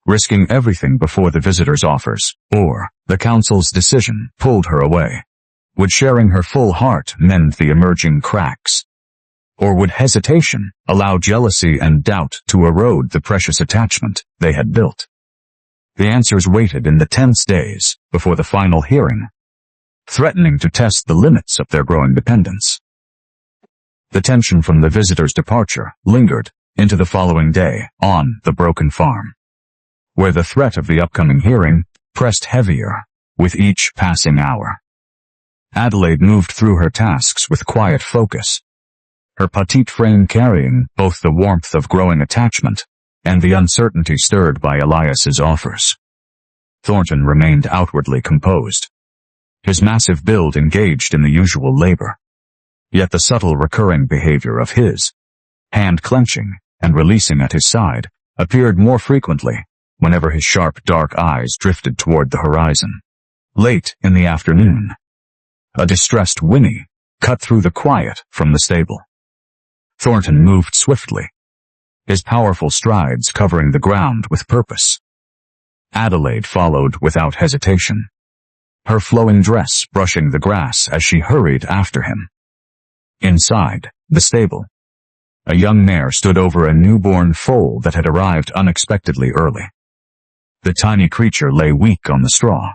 risking everything before the visitor's offers, or the council's decision pulled her away. Would sharing her full heart mend the emerging cracks? Or would hesitation allow jealousy and doubt to erode the precious attachment they had built? The answers waited in the tense days before the final hearing, threatening to test the limits of their growing dependence. The tension from the visitor's departure lingered into the following day on the broken farm, where the threat of the upcoming hearing pressed heavier with each passing hour. Adelaide moved through her tasks with quiet focus, her petite frame carrying both the warmth of growing attachment and the uncertainty stirred by Elias's offers. Thornton remained outwardly composed, his massive build engaged in the usual labor. Yet the subtle recurring behavior of his hand clenching and releasing at his side appeared more frequently whenever his sharp dark eyes drifted toward the horizon. Late in the afternoon, a distressed whinny cut through the quiet from the stable. Thornton moved swiftly, his powerful strides covering the ground with purpose. Adelaide followed without hesitation, her flowing dress brushing the grass as she hurried after him. Inside the stable, a young mare stood over a newborn foal that had arrived unexpectedly early. The tiny creature lay weak on the straw,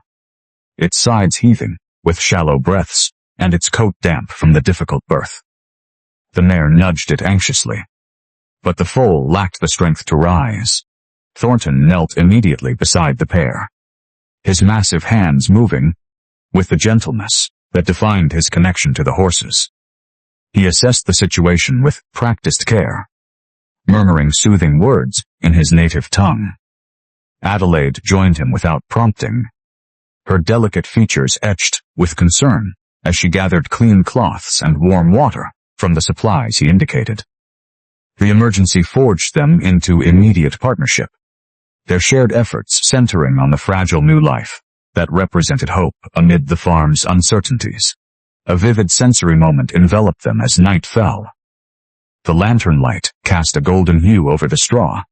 its sides heaving with shallow breaths, and its coat damp from the difficult birth. The mare nudged it anxiously, but the foal lacked the strength to rise. Thornton knelt immediately beside the pair, his massive hands moving with the gentleness that defined his connection to the horses. He assessed the situation with practiced care, murmuring soothing words in his native tongue. Adelaide joined him without prompting, her delicate features etched with concern as she gathered clean cloths and warm water from the supplies he indicated. The emergency forged them into immediate partnership, their shared efforts centering on the fragile new life that represented hope amid the farm's uncertainties. A vivid sensory moment enveloped them as night fell. The lantern light cast a golden hue over the straw,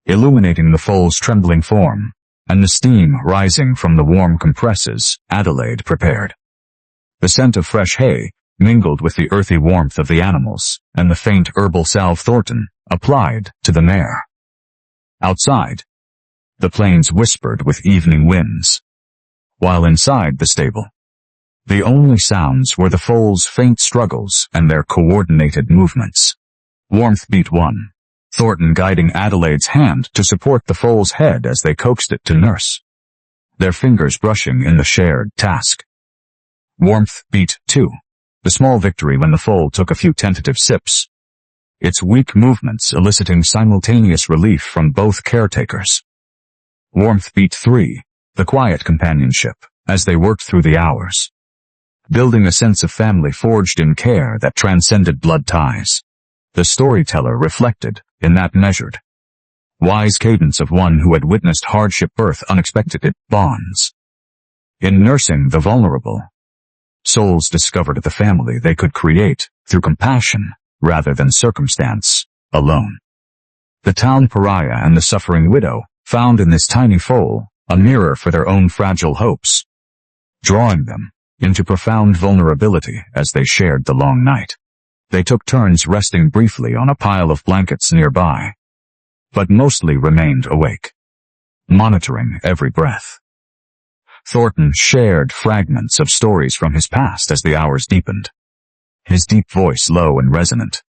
illuminating the foal's trembling form, and the steam rising from the warm compresses Adelaide prepared. The scent of fresh hay mingled with the earthy warmth of the animals and the faint herbal salve Thornton applied to the mare. Outside, the plains whispered with evening winds, while inside the stable, the only sounds were the foal's faint struggles and their coordinated movements. Warmth beat 1, Thornton guiding Adelaide's hand to support the foal's head as they coaxed it to nurse, their fingers brushing in the shared task. Warmth beat 2, the small victory when the foal took a few tentative sips, its weak movements eliciting simultaneous relief from both caretakers. Warmth beat 3, the quiet companionship as they worked through the hours, building a sense of family forged in care that transcended blood ties. The storyteller reflected in that measured, wise cadence of one who had witnessed hardship birth unexpected bonds. In nursing the vulnerable, souls discovered the family they could create through compassion rather than circumstance alone. The town pariah and the suffering widow found in this tiny foal a mirror for their own fragile hopes, drawing them into profound vulnerability as they shared the long night. They took turns resting briefly on a pile of blankets nearby, but mostly remained awake, monitoring every breath. Thornton shared fragments of stories from his past as the hours deepened, his deep voice low and resonant.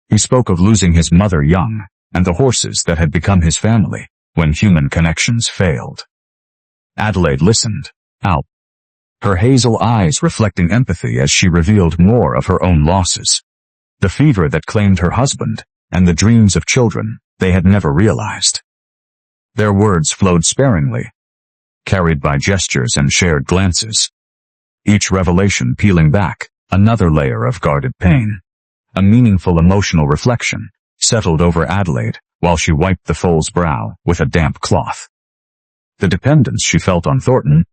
He spoke of losing his mother young, and the horses that had become his family when human connections failed. Adelaide listened, out, her hazel eyes reflecting empathy as she revealed more of her own losses. The fever that claimed her husband, and the dreams of children they had never realized. Their words flowed sparingly, carried by gestures and shared glances, each revelation peeling back another layer of guarded pain. A meaningful emotional reflection settled over Adelaide while she wiped the foal's brow with a damp cloth. The dependence she felt on Thornton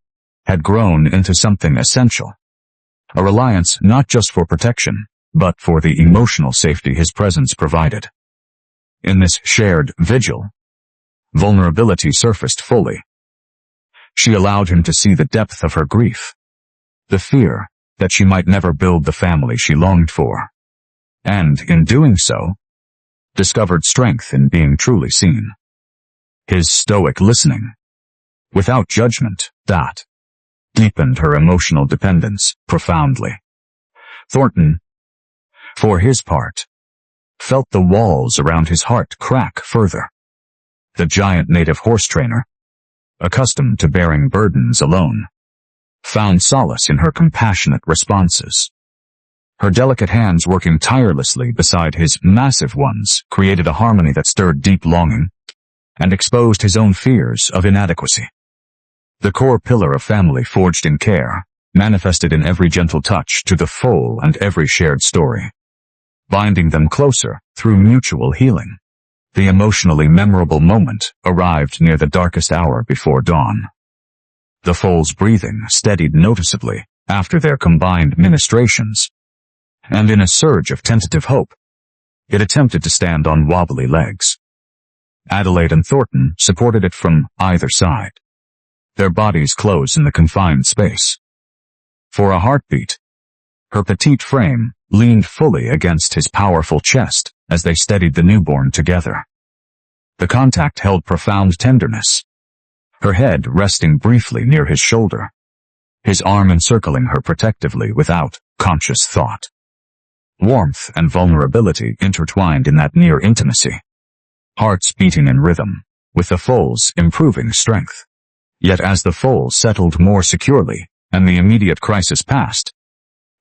had grown into something essential, a reliance not just for protection, but for the emotional safety his presence provided. In this shared vigil, vulnerability surfaced fully. She allowed him to see the depth of her grief, the fear that she might never build the family she longed for, and, in doing so, discovered strength in being truly seen. His stoic listening, without judgment, deepened her emotional dependence profoundly. Thornton, for his part, felt the walls around his heart crack further. The giant native horse trainer, accustomed to bearing burdens alone, found solace in her compassionate responses. Her delicate hands working tirelessly beside his massive ones created a harmony that stirred deep longing and exposed his own fears of inadequacy. The core pillar of family forged in care, manifested in every gentle touch to the foal and every shared story, binding them closer through mutual healing. The emotionally memorable moment arrived near the darkest hour before dawn. The foal's breathing steadied noticeably after their combined ministrations, and in a surge of tentative hope, it attempted to stand on wobbly legs. Adelaide and Thornton supported it from either side, their bodies close in the confined space. For a heartbeat, her petite frame leaned fully against his powerful chest as they steadied the newborn together. The contact held profound tenderness, her head resting briefly near his shoulder, his arm encircling her protectively without conscious thought. Warmth and vulnerability intertwined in that near intimacy, hearts beating in rhythm, with the foal's improving strength. Yet as the foal settled more securely, and the immediate crisis passed,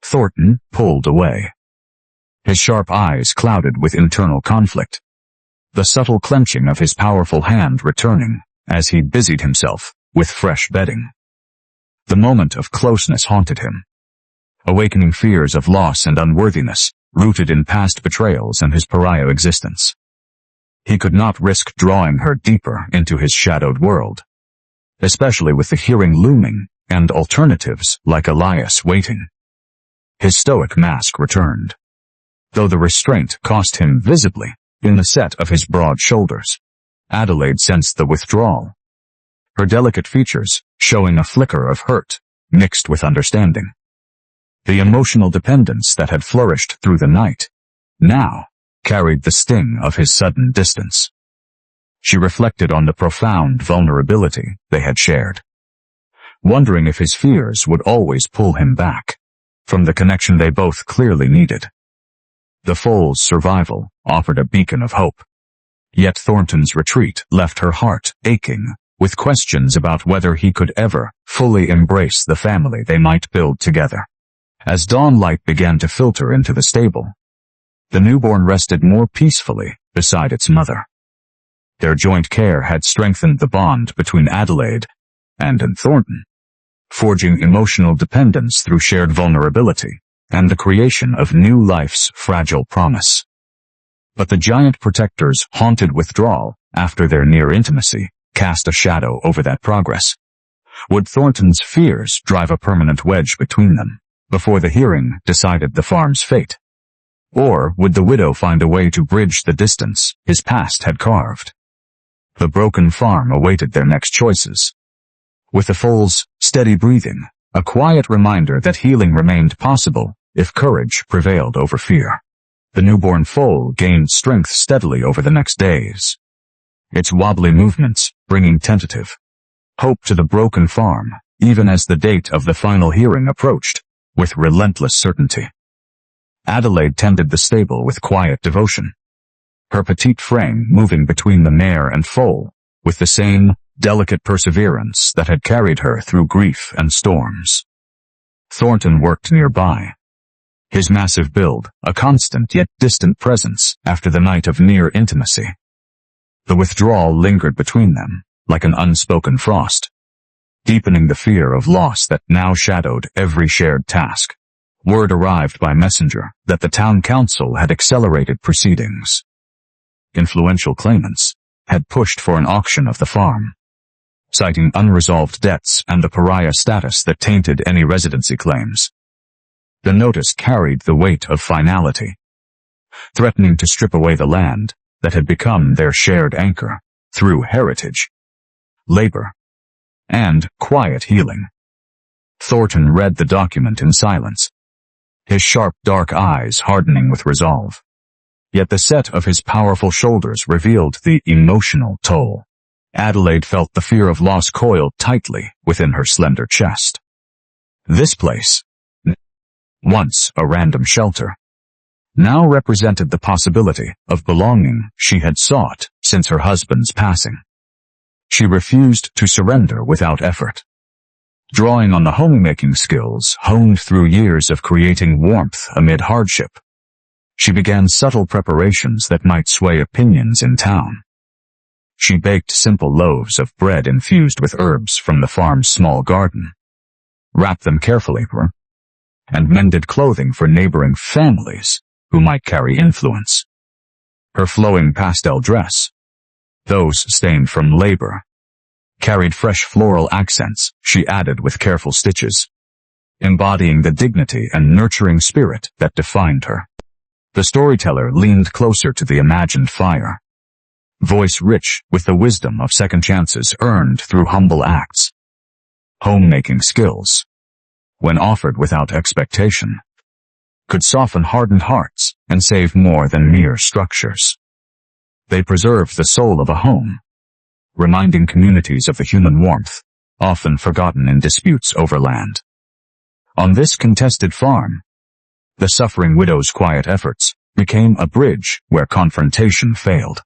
Thornton pulled away. His sharp eyes clouded with internal conflict, the subtle clenching of his powerful hand returning as he busied himself with fresh bedding. The moment of closeness haunted him, awakening fears of loss and unworthiness rooted in past betrayals and his pariah existence. He could not risk drawing her deeper into his shadowed world, especially with the hearing looming and alternatives like Elias waiting. His stoic mask returned, though the restraint cost him visibly in the set of his broad shoulders. Adelaide sensed the withdrawal, her delicate features showing a flicker of hurt mixed with understanding. The emotional dependence that had flourished through the night now carried the sting of his sudden distance. She reflected on the profound vulnerability they had shared, wondering if his fears would always pull him back from the connection they both clearly needed. The foal's survival offered a beacon of hope, yet Thornton's retreat left her heart aching with questions about whether he could ever fully embrace the family they might build together. As dawn light began to filter into the stable, the newborn rested more peacefully beside its mother. Their joint care had strengthened the bond between Adelaide and Thornton, forging emotional dependence through shared vulnerability and the creation of new life's fragile promise. But the giant protector's haunted withdrawal after their near intimacy cast a shadow over that progress. Would Thornton's fears drive a permanent wedge between them before the hearing decided the farm's fate? Or would the widow find a way to bridge the distance his past had carved? The broken farm awaited their next choices, with the foal's steady breathing a quiet reminder that healing remained possible if courage prevailed over fear. The newborn foal gained strength steadily over the next days, its wobbly movements bringing tentative hope to the broken farm, even as the date of the final hearing approached with relentless certainty. Adelaide tended the stable with quiet devotion, her petite frame moving between the mare and foal, with the same delicate perseverance that had carried her through grief and storms. Thornton worked nearby, his massive build a constant yet distant presence after the night of near intimacy. The withdrawal lingered between them, like an unspoken frost, deepening the fear of loss that now shadowed every shared task. Word arrived by messenger that the town council had accelerated proceedings. Influential claimants had pushed for an auction of the farm, citing unresolved debts and the pariah status that tainted any residency claims. The notice carried the weight of finality, threatening to strip away the land that had become their shared anchor through heritage, labor, and quiet healing. Thornton read the document in silence, his sharp dark eyes hardening with resolve. Yet the set of his powerful shoulders revealed the emotional toll. Adelaide felt the fear of loss coiled tightly within her slender chest. This place, once a random shelter, now represented the possibility of belonging she had sought since her husband's passing. She refused to surrender without effort. Drawing on the homemaking skills honed through years of creating warmth amid hardship, she began subtle preparations that might sway opinions in town. She baked simple loaves of bread infused with herbs from the farm's small garden, wrapped them carefully, and mended clothing for neighboring families who might carry influence. Her flowing pastel dress, those stained from labor, carried fresh floral accents she added with careful stitches, embodying the dignity and nurturing spirit that defined her. The storyteller leaned closer to the imagined fire, voice rich with the wisdom of second chances earned through humble acts. Homemaking skills, when offered without expectation, could soften hardened hearts and save more than mere structures. They preserved the soul of a home, reminding communities of the human warmth, often forgotten in disputes over land. On this contested farm, the suffering widow's quiet efforts became a bridge where confrontation failed.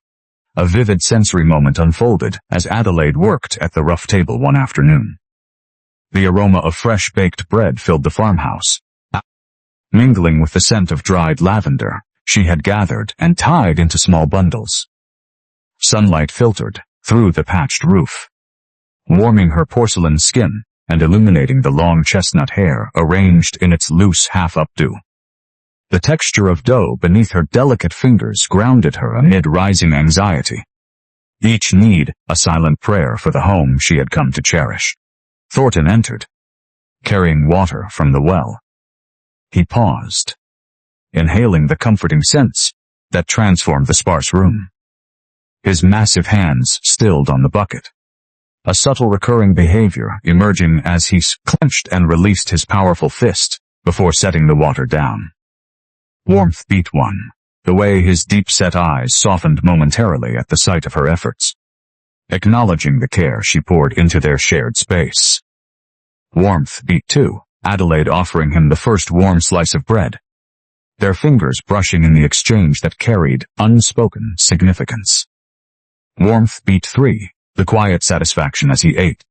A vivid sensory moment unfolded as Adelaide worked at the rough table one afternoon. The aroma of fresh baked bread filled the farmhouse, mingling with the scent of dried lavender she had gathered and tied into small bundles. Sunlight filtered through the patched roof, warming her porcelain skin and illuminating the long chestnut hair arranged in its loose half-updo. The texture of dough beneath her delicate fingers grounded her amid rising anxiety, each need a silent prayer for the home she had come to cherish. Thornton entered, carrying water from the well. He paused, inhaling the comforting scents that transformed the sparse room. His massive hands stilled on the bucket, a subtle recurring behavior emerging as he clenched and released his powerful fist before setting the water down. Warmth beat one, the way his deep-set eyes softened momentarily at the sight of her efforts, acknowledging the care she poured into their shared space. Warmth beat two, Adelaide offering him the first warm slice of bread, their fingers brushing in the exchange that carried unspoken significance. Warmth beat three, the quiet satisfaction as he ate,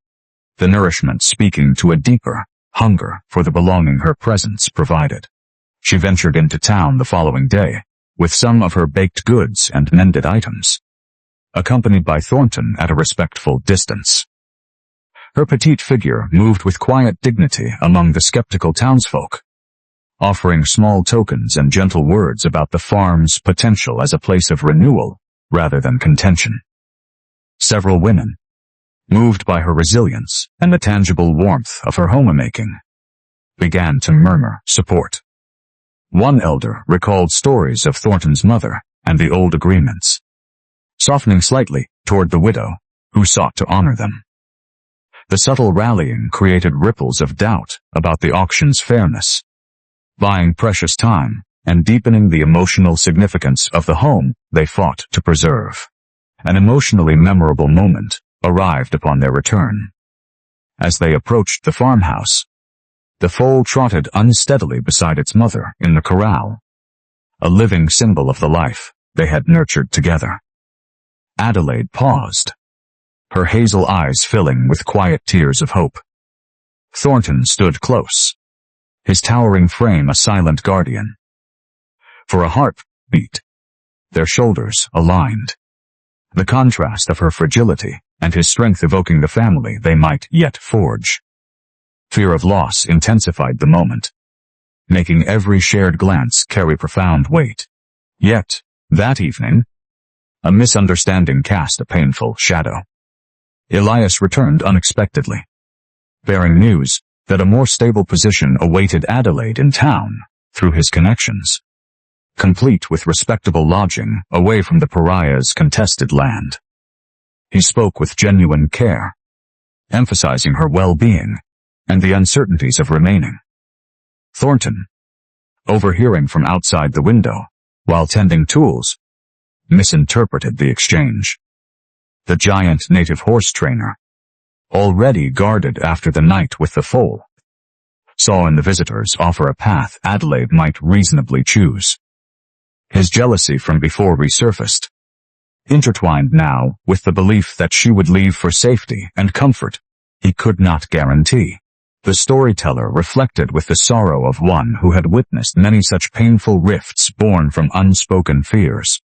the nourishment speaking to a deeper hunger for the belonging her presence provided. She ventured into town the following day, with some of her baked goods and mended items, accompanied by Thornton at a respectful distance. Her petite figure moved with quiet dignity among the skeptical townsfolk, offering small tokens and gentle words about the farm's potential as a place of renewal rather than contention. Several women, moved by her resilience and the tangible warmth of her homemaking, began to murmur support. One elder recalled stories of Thornton's mother and the old agreements, softening slightly toward the widow, who sought to honor them. The subtle rallying created ripples of doubt about the auction's fairness, buying precious time and deepening the emotional significance of the home they fought to preserve. An emotionally memorable moment arrived upon their return. As they approached the farmhouse, the foal trotted unsteadily beside its mother in the corral, a living symbol of the life they had nurtured together. Adelaide paused, her hazel eyes filling with quiet tears of hope. Thornton stood close, his towering frame a silent guardian. For a heartbeat, their shoulders aligned, the contrast of her fragility and his strength evoking the family they might yet forge. Fear of loss intensified the moment, making every shared glance carry profound weight. Yet, that evening, a misunderstanding cast a painful shadow. Elias returned unexpectedly, bearing news that a more stable position awaited Adelaide in town through his connections, complete with respectable lodging away from the pariah's contested land. He spoke with genuine care, emphasizing her well-being and the uncertainties of remaining. Thornton, overhearing from outside the window while tending tools, misinterpreted the exchange. The giant native horse trainer, already guarded after the night with the foal, saw in the visitors offer a path Adelaide might reasonably choose. His jealousy from before resurfaced, intertwined now with the belief that she would leave for safety and comfort he could not guarantee. The storyteller reflected with the sorrow of one who had witnessed many such painful rifts born from unspoken fears.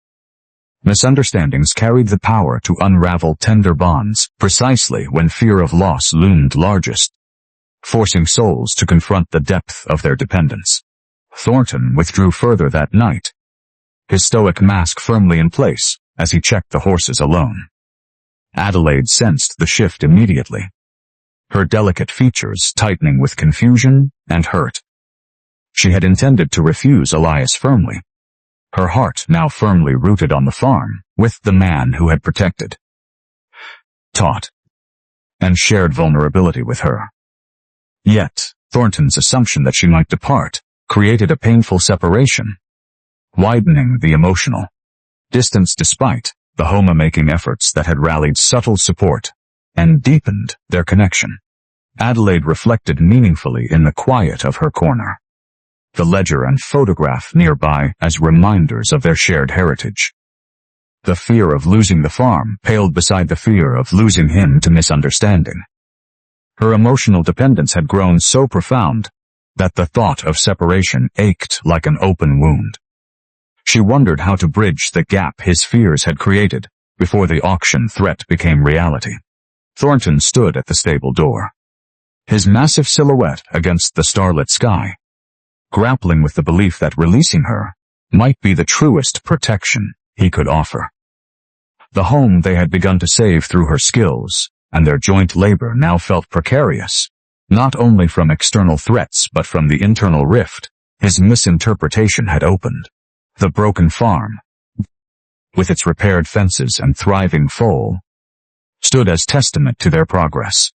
Misunderstandings carried the power to unravel tender bonds precisely when fear of loss loomed largest, forcing souls to confront the depth of their dependence. Thornton withdrew further that night, his stoic mask firmly in place as he checked the horses alone. Adelaide sensed the shift immediately, her delicate features tightening with confusion and hurt. She had intended to refuse Elias firmly, her heart now firmly rooted on the farm, with the man who had protected, taught, and shared vulnerability with her. Yet, Thornton's assumption that she might depart created a painful separation, widening the emotional distance despite the homemaking efforts that had rallied subtle support and deepened their connection. Adelaide reflected meaningfully in the quiet of her corner, the ledger and photograph nearby as reminders of their shared heritage. The fear of losing the farm paled beside the fear of losing him to misunderstanding. Her emotional dependence had grown so profound that the thought of separation ached like an open wound. She wondered how to bridge the gap his fears had created before the auction threat became reality. Thornton stood at the stable door, his massive silhouette against the starlit sky, grappling with the belief that releasing her might be the truest protection he could offer. The home they had begun to save through her skills and their joint labor now felt precarious, not only from external threats but from the internal rift his misinterpretation had opened. The broken farm, with its repaired fences and thriving foal, stood as testament to their progress.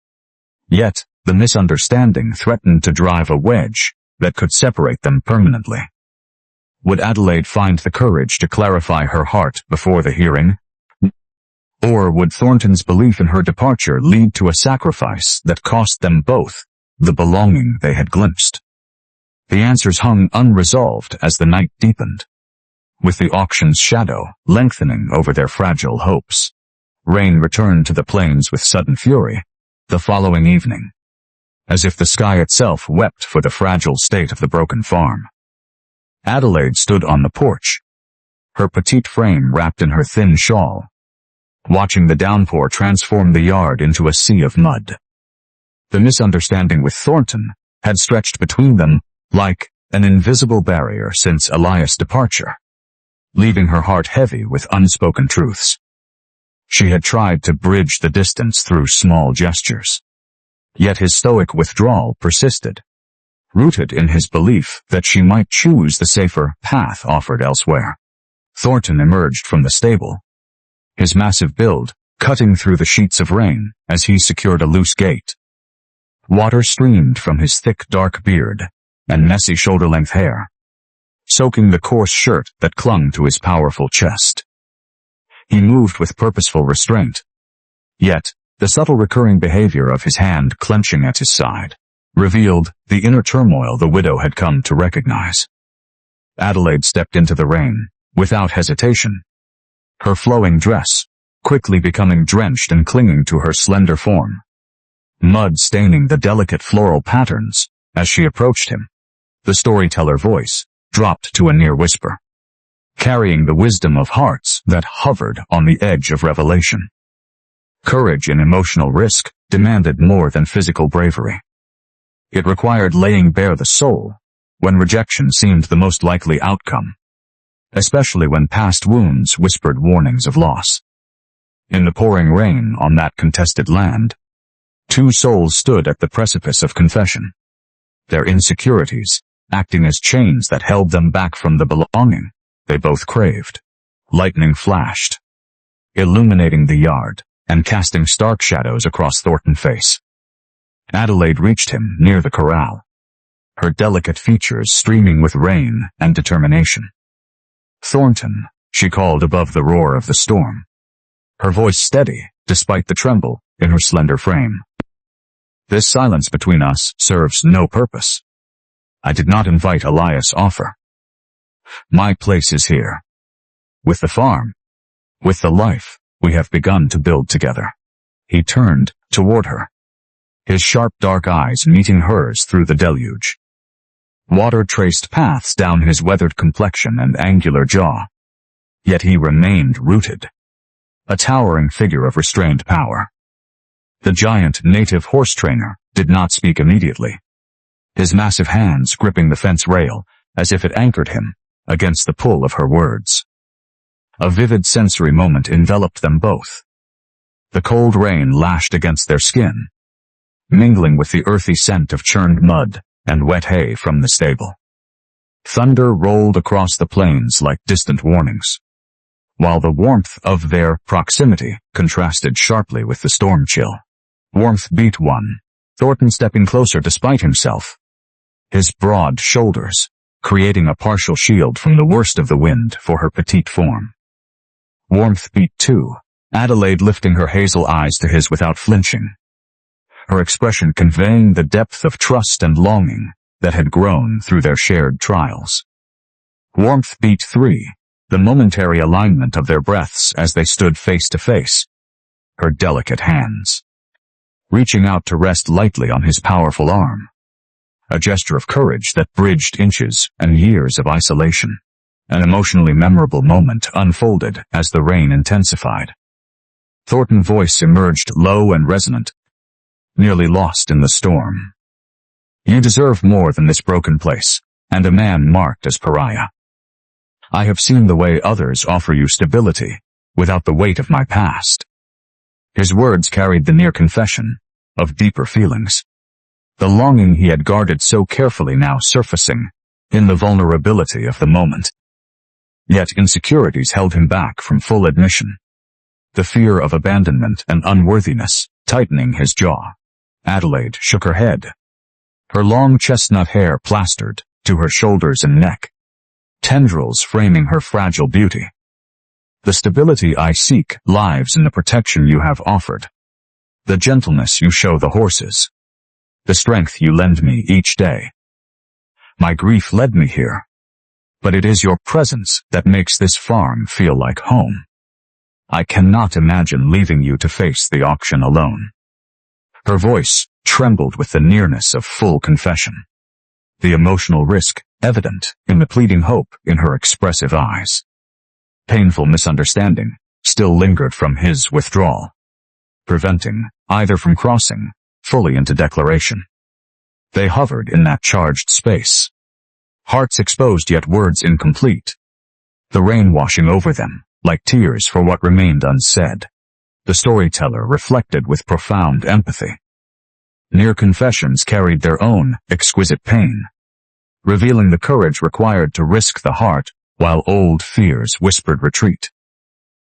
Yet, the misunderstanding threatened to drive a wedge that could separate them permanently. Would Adelaide find the courage to clarify her heart before the hearing? Or would Thornton's belief in her departure lead to a sacrifice that cost them both the belonging they had glimpsed? The answers hung unresolved as the night deepened, with the auction's shadow lengthening over their fragile hopes. Rain returned to the plains with sudden fury the following evening, as if the sky itself wept for the fragile state of the broken farm. Adelaide stood on the porch, her petite frame wrapped in her thin shawl, watching the downpour transform the yard into a sea of mud. The misunderstanding with Thornton had stretched between them like an invisible barrier since Elias' departure, leaving her heart heavy with unspoken truths. She had tried to bridge the distance through small gestures, yet his stoic withdrawal persisted, rooted in his belief that she might choose the safer path offered elsewhere. Thornton emerged from the stable, his massive build cutting through the sheets of rain as he secured a loose gate. Water streamed from his thick dark beard and messy shoulder-length hair, soaking the coarse shirt that clung to his powerful chest. He moved with purposeful restraint, yet the subtle recurring behavior of his hand clenching at his side revealed the inner turmoil the widow had come to recognize. Adelaide stepped into the rain, without hesitation. Her flowing dress, quickly becoming drenched and clinging to her slender form. Mud staining the delicate floral patterns as she approached him. The storyteller voice dropped to a near whisper, carrying the wisdom of hearts that hovered on the edge of revelation. Courage in emotional risk demanded more than physical bravery. It required laying bare the soul when rejection seemed the most likely outcome, especially when past wounds whispered warnings of loss. In the pouring rain on that contested land, two souls stood at the precipice of confession, their insecurities acting as chains that held them back from the belonging they both craved. Lightning flashed, illuminating the yard and casting stark shadows across Thornton's face. Adelaide reached him near the corral, her delicate features streaming with rain and determination. "Thornton," she called above the roar of the storm, her voice steady despite the tremble in her slender frame. "This silence between us serves no purpose. I did not invite Elias' offer. My place is here, with the farm, with the life we have begun to build together." He turned toward her, his sharp dark eyes meeting hers through the deluge. Water traced paths down his weathered complexion and angular jaw, yet he remained rooted, a towering figure of restrained power. The giant native horse trainer did not speak immediately, his massive hands gripping the fence rail as if it anchored him against the pull of her words. A vivid sensory moment enveloped them both. The cold rain lashed against their skin, mingling with the earthy scent of churned mud and wet hay from the stable. Thunder rolled across the plains like distant warnings, while the warmth of their proximity contrasted sharply with the storm chill. Warmth beat one, Thornton stepping closer despite himself, his broad shoulders creating a partial shield from the worst of the wind for her petite form. Warmth beat two, Adelaide lifting her hazel eyes to his without flinching, her expression conveying the depth of trust and longing that had grown through their shared trials. Warmth beat three, the momentary alignment of their breaths as they stood face to face, her delicate hands reaching out to rest lightly on his powerful arm, a gesture of courage that bridged inches and years of isolation. An emotionally memorable moment unfolded as the rain intensified. Thornton's voice emerged low and resonant, nearly lost in the storm. "You deserve more than this broken place, and a man marked as pariah. I have seen the way others offer you stability, without the weight of my past." His words carried the near confession of deeper feelings, the longing he had guarded so carefully now surfacing in the vulnerability of the moment. Yet insecurities held him back from full admission, the fear of abandonment and unworthiness tightening his jaw. Adelaide shook her head, her long chestnut hair plastered to her shoulders and neck, tendrils framing her fragile beauty. "The stability I seek lies in the protection you have offered, the gentleness you show the horses, the strength you lend me each day. My grief led me here, but it is your presence that makes this farm feel like home. I cannot imagine leaving you to face the auction alone." Her voice trembled with the nearness of full confession, the emotional risk evident in the pleading hope in her expressive eyes. Painful misunderstanding still lingered from his withdrawal, preventing either from crossing fully into declaration. They hovered in that charged space, hearts exposed yet words incomplete, the rain washing over them like tears for what remained unsaid. The storyteller reflected with profound empathy. Near confessions carried their own exquisite pain, revealing the courage required to risk the heart while old fears whispered retreat.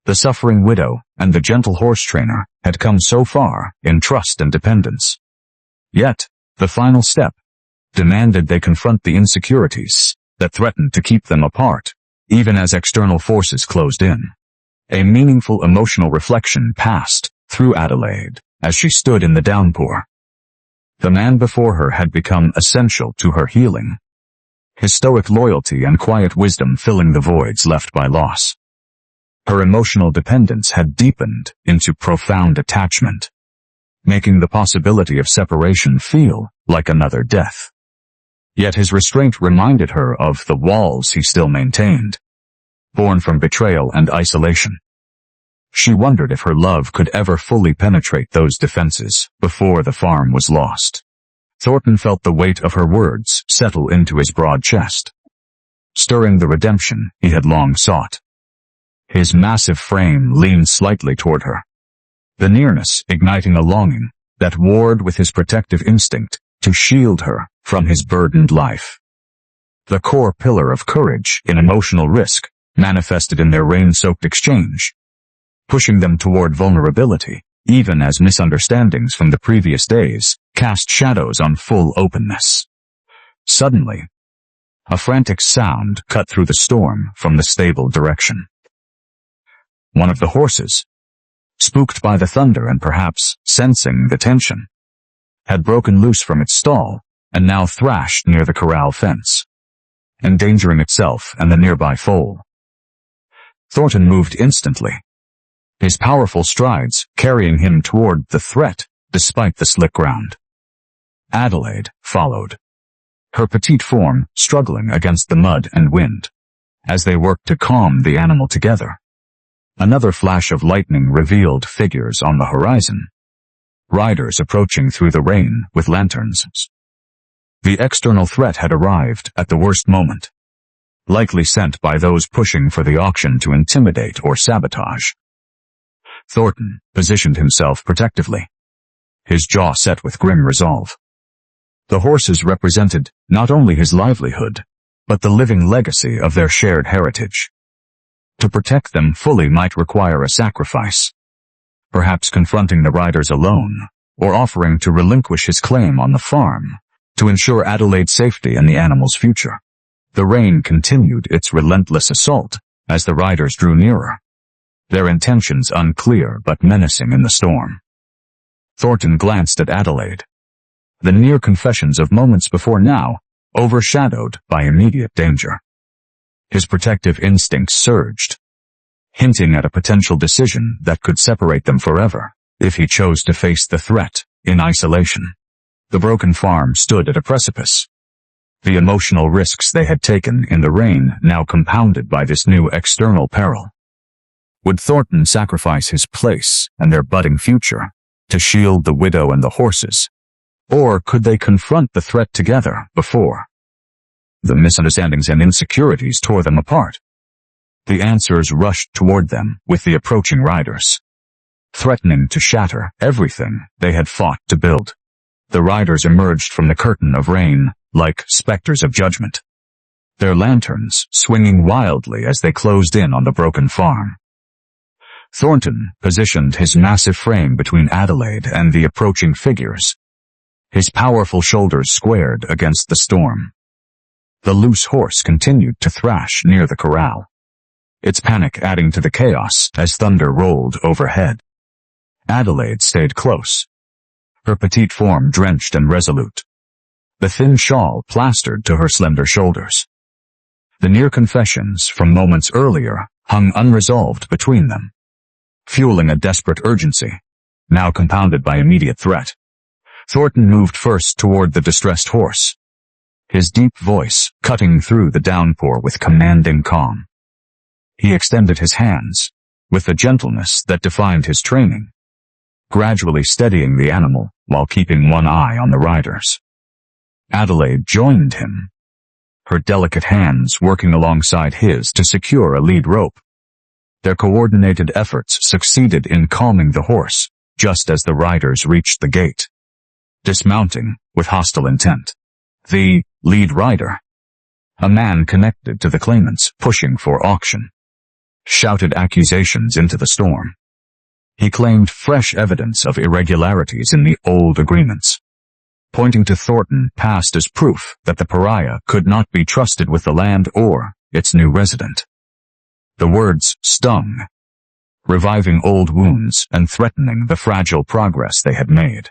The suffering widow and the gentle horse trainer had come so far in trust and dependence. Yet, the final step demanded they confront the insecurities that threatened to keep them apart, even as external forces closed in. A meaningful emotional reflection passed through Adelaide as she stood in the downpour. The man before her had become essential to her healing, his stoic loyalty and quiet wisdom filling the voids left by loss. Her emotional dependence had deepened into profound attachment, making the possibility of separation feel like another death. Yet his restraint reminded her of the walls he still maintained, born from betrayal and isolation. She wondered if her love could ever fully penetrate those defenses before the farm was lost. Thornton felt the weight of her words settle into his broad chest, stirring the redemption he had long sought. His massive frame leaned slightly toward her, the nearness igniting a longing that warred with his protective instinct to shield her from his burdened life. The core pillar of courage in emotional risk manifested in their rain-soaked exchange, pushing them toward vulnerability, even as misunderstandings from the previous days cast shadows on full openness. Suddenly, a frantic sound cut through the storm from the stable direction. One of the horses, spooked by the thunder and perhaps sensing the tension, had broken loose from its stall and now thrashed near the corral fence, endangering itself and the nearby foal. Thornton moved instantly, his powerful strides carrying him toward the threat despite the slick ground. Adelaide followed, her petite form struggling against the mud and wind as they worked to calm the animal together. Another flash of lightning revealed figures on the horizon, riders approaching through the rain with lanterns. The external threat had arrived at the worst moment, likely sent by those pushing for the auction to intimidate or sabotage. Thornton positioned himself protectively, his jaw set with grim resolve. The horses represented not only his livelihood, but the living legacy of their shared heritage. To protect them fully might require a sacrifice, perhaps confronting the riders alone, or offering to relinquish his claim on the farm to ensure Adelaide's safety and the animal's future. The rain continued its relentless assault as the riders drew nearer, their intentions unclear but menacing in the storm. Thornton glanced at Adelaide, the near confessions of moments before now overshadowed by immediate danger. His protective instincts surged, hinting at a potential decision that could separate them forever if he chose to face the threat in isolation. The broken farm stood at a precipice, the emotional risks they had taken in the rain now compounded by this new external peril. Would Thornton sacrifice his place and their budding future to shield the widow and the horses, or could they confront the threat together before the misunderstandings and insecurities tore them apart? The answers rushed toward them with the approaching riders, threatening to shatter everything they had fought to build. The riders emerged from the curtain of rain like specters of judgment, their lanterns swinging wildly as they closed in on the broken farm. Thornton positioned his massive frame between Adelaide and the approaching figures, his powerful shoulders squared against the storm. The loose horse continued to thrash near the corral, its panic adding to the chaos as thunder rolled overhead. Adelaide stayed close, her petite form drenched and resolute, the thin shawl plastered to her slender shoulders. The near confessions from moments earlier hung unresolved between them, fueling a desperate urgency, now compounded by immediate threat. Thornton moved first toward the distressed horse, his deep voice cutting through the downpour with commanding calm. He extended his hands, with the gentleness that defined his training, gradually steadying the animal while keeping one eye on the riders. Adelaide joined him, her delicate hands working alongside his to secure a lead rope. Their coordinated efforts succeeded in calming the horse just as the riders reached the gate, dismounting with hostile intent. The lead rider, a man connected to the claimants pushing for auction, shouted accusations into the storm. He claimed fresh evidence of irregularities in the old agreements, pointing to Thornton past as proof that the pariah could not be trusted with the land or its new resident. The words stung, reviving old wounds and threatening the fragile progress they had made.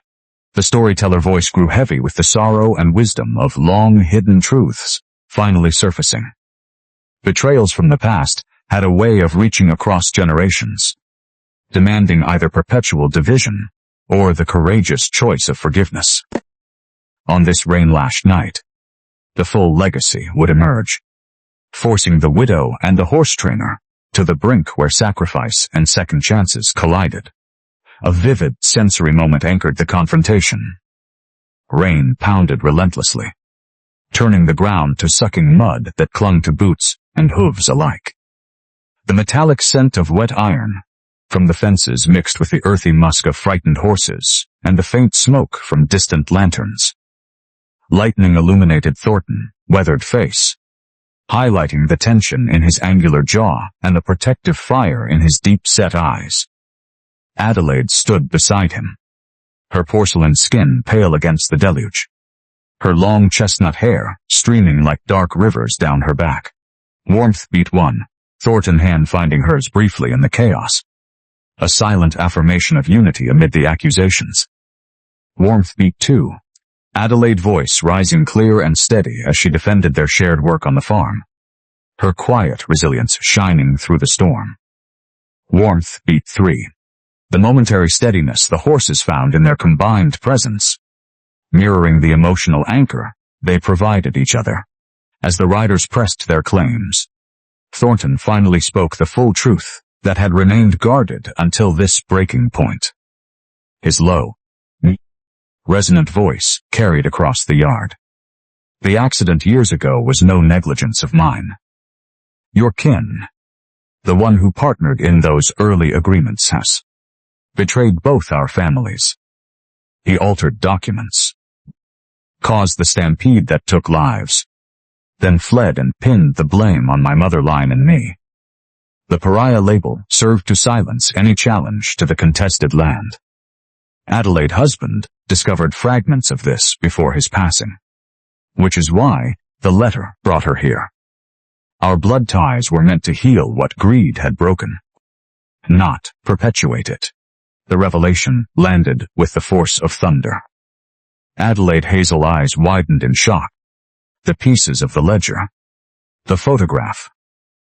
The storyteller voice grew heavy with the sorrow and wisdom of long-hidden truths, finally surfacing. Betrayals from the past had a way of reaching across generations, demanding either perpetual division or the courageous choice of forgiveness. On this rain-lashed night, the full legacy would emerge, forcing the widow and the horse trainer to the brink where sacrifice and second chances collided. A vivid sensory moment anchored the confrontation. Rain pounded relentlessly, turning the ground to sucking mud that clung to boots and hooves alike. The metallic scent of wet iron from the fences mixed with the earthy musk of frightened horses and the faint smoke from distant lanterns. Lightning illuminated Thornton's weathered face, highlighting the tension in his angular jaw and the protective fire in his deep-set eyes. Adelaide stood beside him, her porcelain skin pale against the deluge, her long chestnut hair streaming like dark rivers down her back. Warmth beat 1, Thornton's hand finding hers briefly in the chaos, a silent affirmation of unity amid the accusations. Warmth beat 2, Adelaide's voice rising clear and steady as she defended their shared work on the farm, her quiet resilience shining through the storm. Warmth beat 3, the momentary steadiness the horses found in their combined presence, mirroring the emotional anchor they provided each other. As the riders pressed their claims, Thornton finally spoke the full truth that had remained guarded until this breaking point. His low, resonant voice carried across the yard. The accident years ago was no negligence of mine. Your kin, the one who partnered in those early agreements, has betrayed both our families. He altered documents, caused the stampede that took lives, then fled and pinned the blame on my motherline and me. The pariah label served to silence any challenge to the contested land. Adelaide's husband discovered fragments of this before his passing, which is why the letter brought her here. Our blood ties were meant to heal what greed had broken, not perpetuate it. The revelation landed with the force of thunder. Adelaide's hazel eyes widened in shock. The pieces of the ledger, the photograph,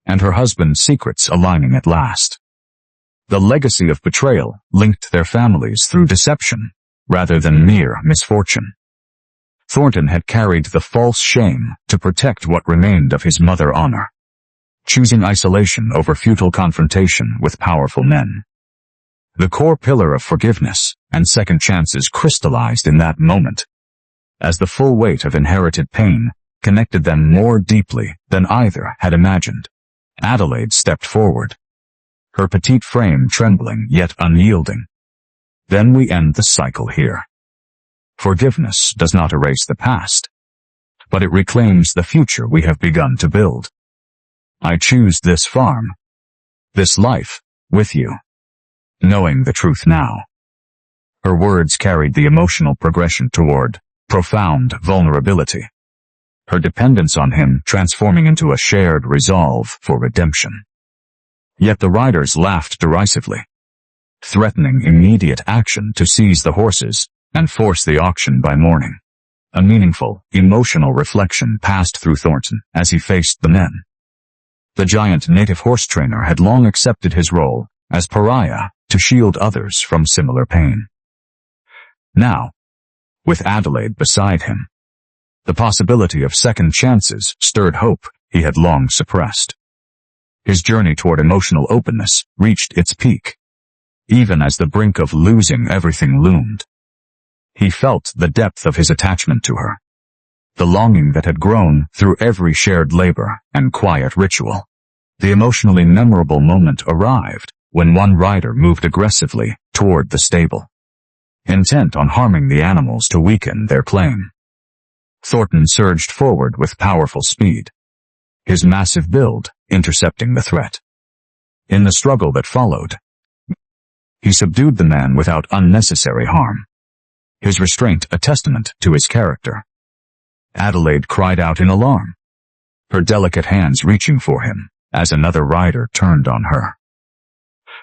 and her husband's secrets aligning at last. The legacy of betrayal linked their families through deception rather than mere misfortune. Thornton had carried the false shame to protect what remained of his mother honor, choosing isolation over futile confrontation with powerful men. The core pillar of forgiveness and second chances crystallized in that moment, as the full weight of inherited pain connected them more deeply than either had imagined. Adelaide stepped forward, her petite frame trembling yet unyielding. Then we end the cycle here. Forgiveness does not erase the past, but it reclaims the future we have begun to build. I choose this farm, this life, with you, knowing the truth now. Her words carried the emotional progression toward profound vulnerability, her dependence on him transforming into a shared resolve for redemption. Yet the riders laughed derisively, threatening immediate action to seize the horses and force the auction by morning. A meaningful, emotional reflection passed through Thornton as he faced the men. The giant native horse trainer had long accepted his role as pariah to shield others from similar pain. Now, with Adelaide beside him, the possibility of second chances stirred hope he had long suppressed. His journey toward emotional openness reached its peak, even as the brink of losing everything loomed. He felt the depth of his attachment to her, the longing that had grown through every shared labor and quiet ritual. The emotionally memorable moment arrived when one rider moved aggressively toward the stable, intent on harming the animals to weaken their claim. Thornton surged forward with powerful speed, his massive build intercepting the threat. In the struggle that followed, he subdued the man without unnecessary harm, his restraint a testament to his character. Adelaide cried out in alarm, her delicate hands reaching for him as another rider turned on her.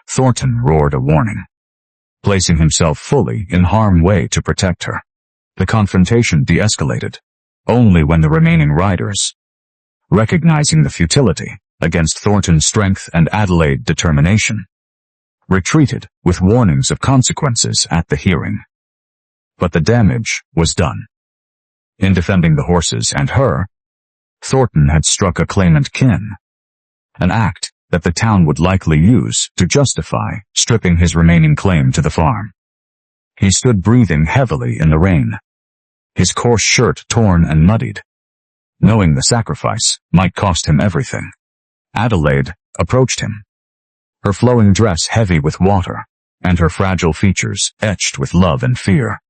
Thornton roared a warning, placing himself fully in harm's way to protect her. The confrontation de-escalated only when the remaining riders recognizing the futility against Thornton's strength and Adelaide's determination, retreated with warnings of consequences at the hearing. But the damage was done. In defending the horses and her, Thornton had struck a claimant kin, an act that the town would likely use to justify stripping his remaining claim to the farm. He stood breathing heavily in the rain, his coarse shirt torn and muddied, knowing the sacrifice might cost him everything. Adelaide approached him, her flowing dress heavy with water, and her fragile features etched with love and fear.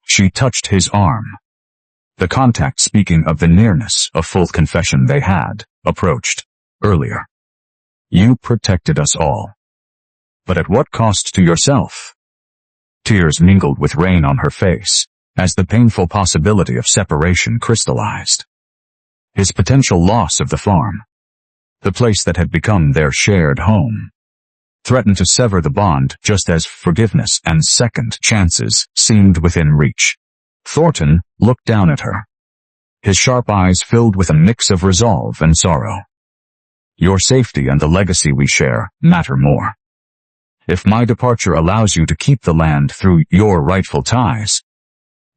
She touched his arm, the contact speaking of the nearness of full confession they had approached earlier. You protected us all. But at what cost to yourself? Tears mingled with rain on her face as the painful possibility of separation crystallized. His potential loss of the farm, the place that had become their shared home, threatened to sever the bond just as forgiveness and second chances seemed within reach. Thornton looked down at her, his sharp eyes filled with a mix of resolve and sorrow. Your safety and the legacy we share matter more. If my departure allows you to keep the land through your rightful ties,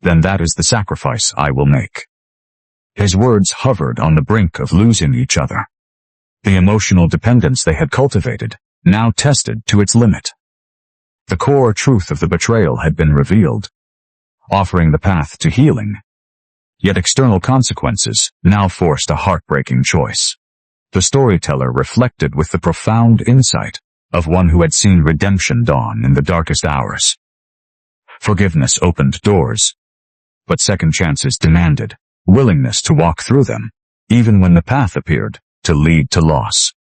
then that is the sacrifice I will make. His words hovered on the brink of losing each other. The emotional dependence they had cultivated, now tested to its limit. The core truth of the betrayal had been revealed, offering the path to healing. Yet external consequences now forced a heartbreaking choice. The storyteller reflected with the profound insight of one who had seen redemption dawn in the darkest hours. Forgiveness opened doors, but second chances demanded willingness to walk through them, even when the path appeared to lead to loss.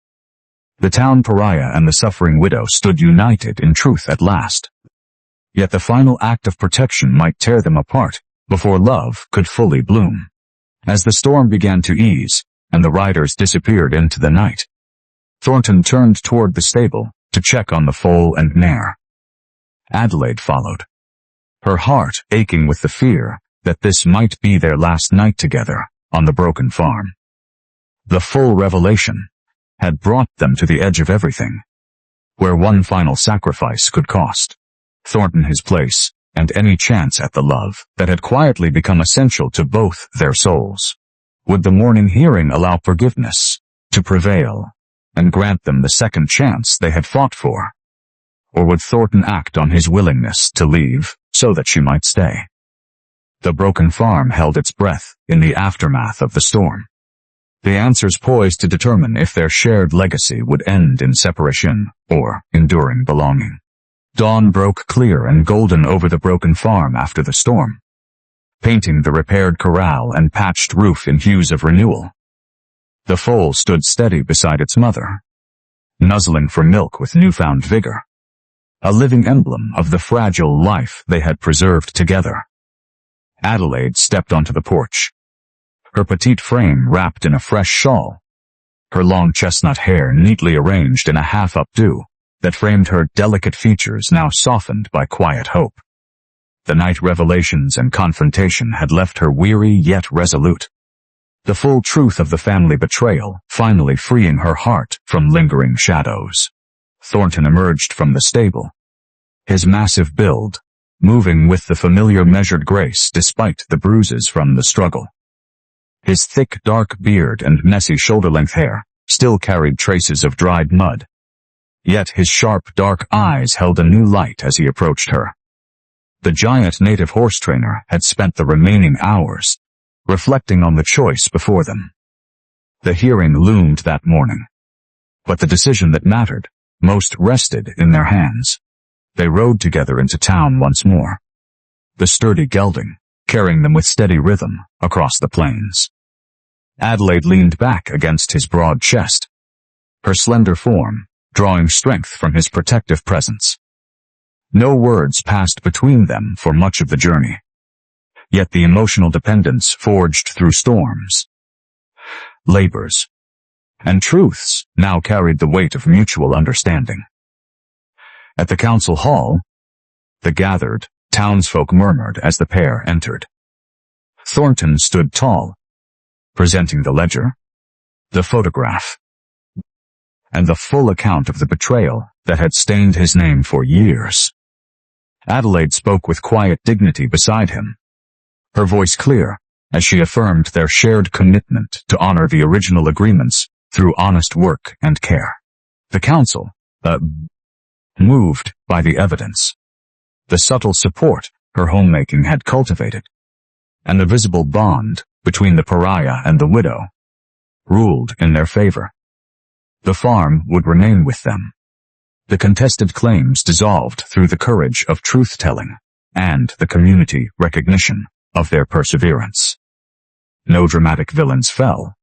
The town pariah and the suffering widow stood united in truth at last. Yet the final act of protection might tear them apart before love could fully bloom. As the storm began to ease and the riders disappeared into the night, Thornton turned toward the stable to check on the foal and mare. Adelaide followed, her heart aching with the fear that this might be their last night together on the broken farm. The full revelation had brought them to the edge of everything, where one final sacrifice could cost Thornton his place and any chance at the love that had quietly become essential to both their souls. Would the morning hearing allow forgiveness to prevail and grant them the second chance they had fought for? Or would Thornton act on his willingness to leave so that she might stay? The broken farm held its breath in the aftermath of the storm, the answers poised to determine if their shared legacy would end in separation or enduring belonging. Dawn broke clear and golden over the broken farm after the storm, painting the repaired corral and patched roof in hues of renewal. The foal stood steady beside its mother, nuzzling for milk with newfound vigor, a living emblem of the fragile life they had preserved together. Adelaide stepped onto the porch, her petite frame wrapped in a fresh shawl, her long chestnut hair neatly arranged in a half-updo that framed her delicate features now softened by quiet hope. The night revelations and confrontation had left her weary yet resolute, the full truth of the family betrayal finally freeing her heart from lingering shadows. Thornton emerged from the stable, his massive build moving with the familiar measured grace despite the bruises from the struggle. His thick dark beard and messy shoulder-length hair still carried traces of dried mud, yet his sharp dark eyes held a new light as he approached her. The giant native horse trainer had spent the remaining hours reflecting on the choice before them. The hearing loomed that morning, but the decision that mattered most rested in their hands. They rode together into town once more, the sturdy gelding carrying them with steady rhythm across the plains. Adelaide leaned back against his broad chest, her slender form drawing strength from his protective presence. No words passed between them for much of the journey, yet the emotional dependence forged through storms, labors, and truths now carried the weight of mutual understanding. At the council hall, the gathered townsfolk murmured as the pair entered. Thornton stood tall, presenting the ledger, the photograph, and the full account of the betrayal that had stained his name for years. Adelaide spoke with quiet dignity beside him, her voice clear as she affirmed their shared commitment to honor the original agreements through honest work and care. The council, moved by the evidence, the subtle support her homemaking had cultivated, and the visible bond between the pariah and the widow, ruled in their favor. The farm would remain with them. The contested claims dissolved through the courage of truth-telling and the community recognition of their perseverance. No dramatic villains fell.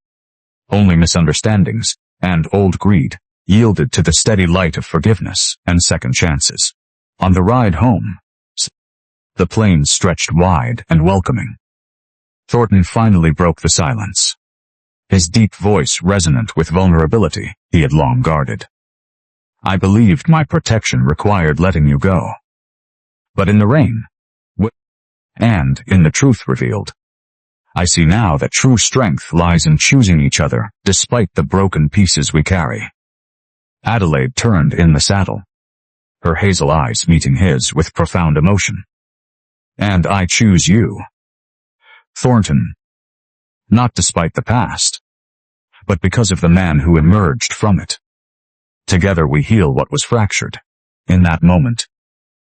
Only misunderstandings and old greed yielded to the steady light of forgiveness and second chances. On the ride home, the plains stretched wide and welcoming. Thornton finally broke the silence, his deep voice resonant with vulnerability he had long guarded. I believed my protection required letting you go. But in the rain, and in the truth revealed, I see now that true strength lies in choosing each other despite the broken pieces we carry. Adelaide turned in the saddle, her hazel eyes meeting his with profound emotion. And I choose you, Thornton, not despite the past, but because of the man who emerged from it. Together we heal what was fractured. In that moment,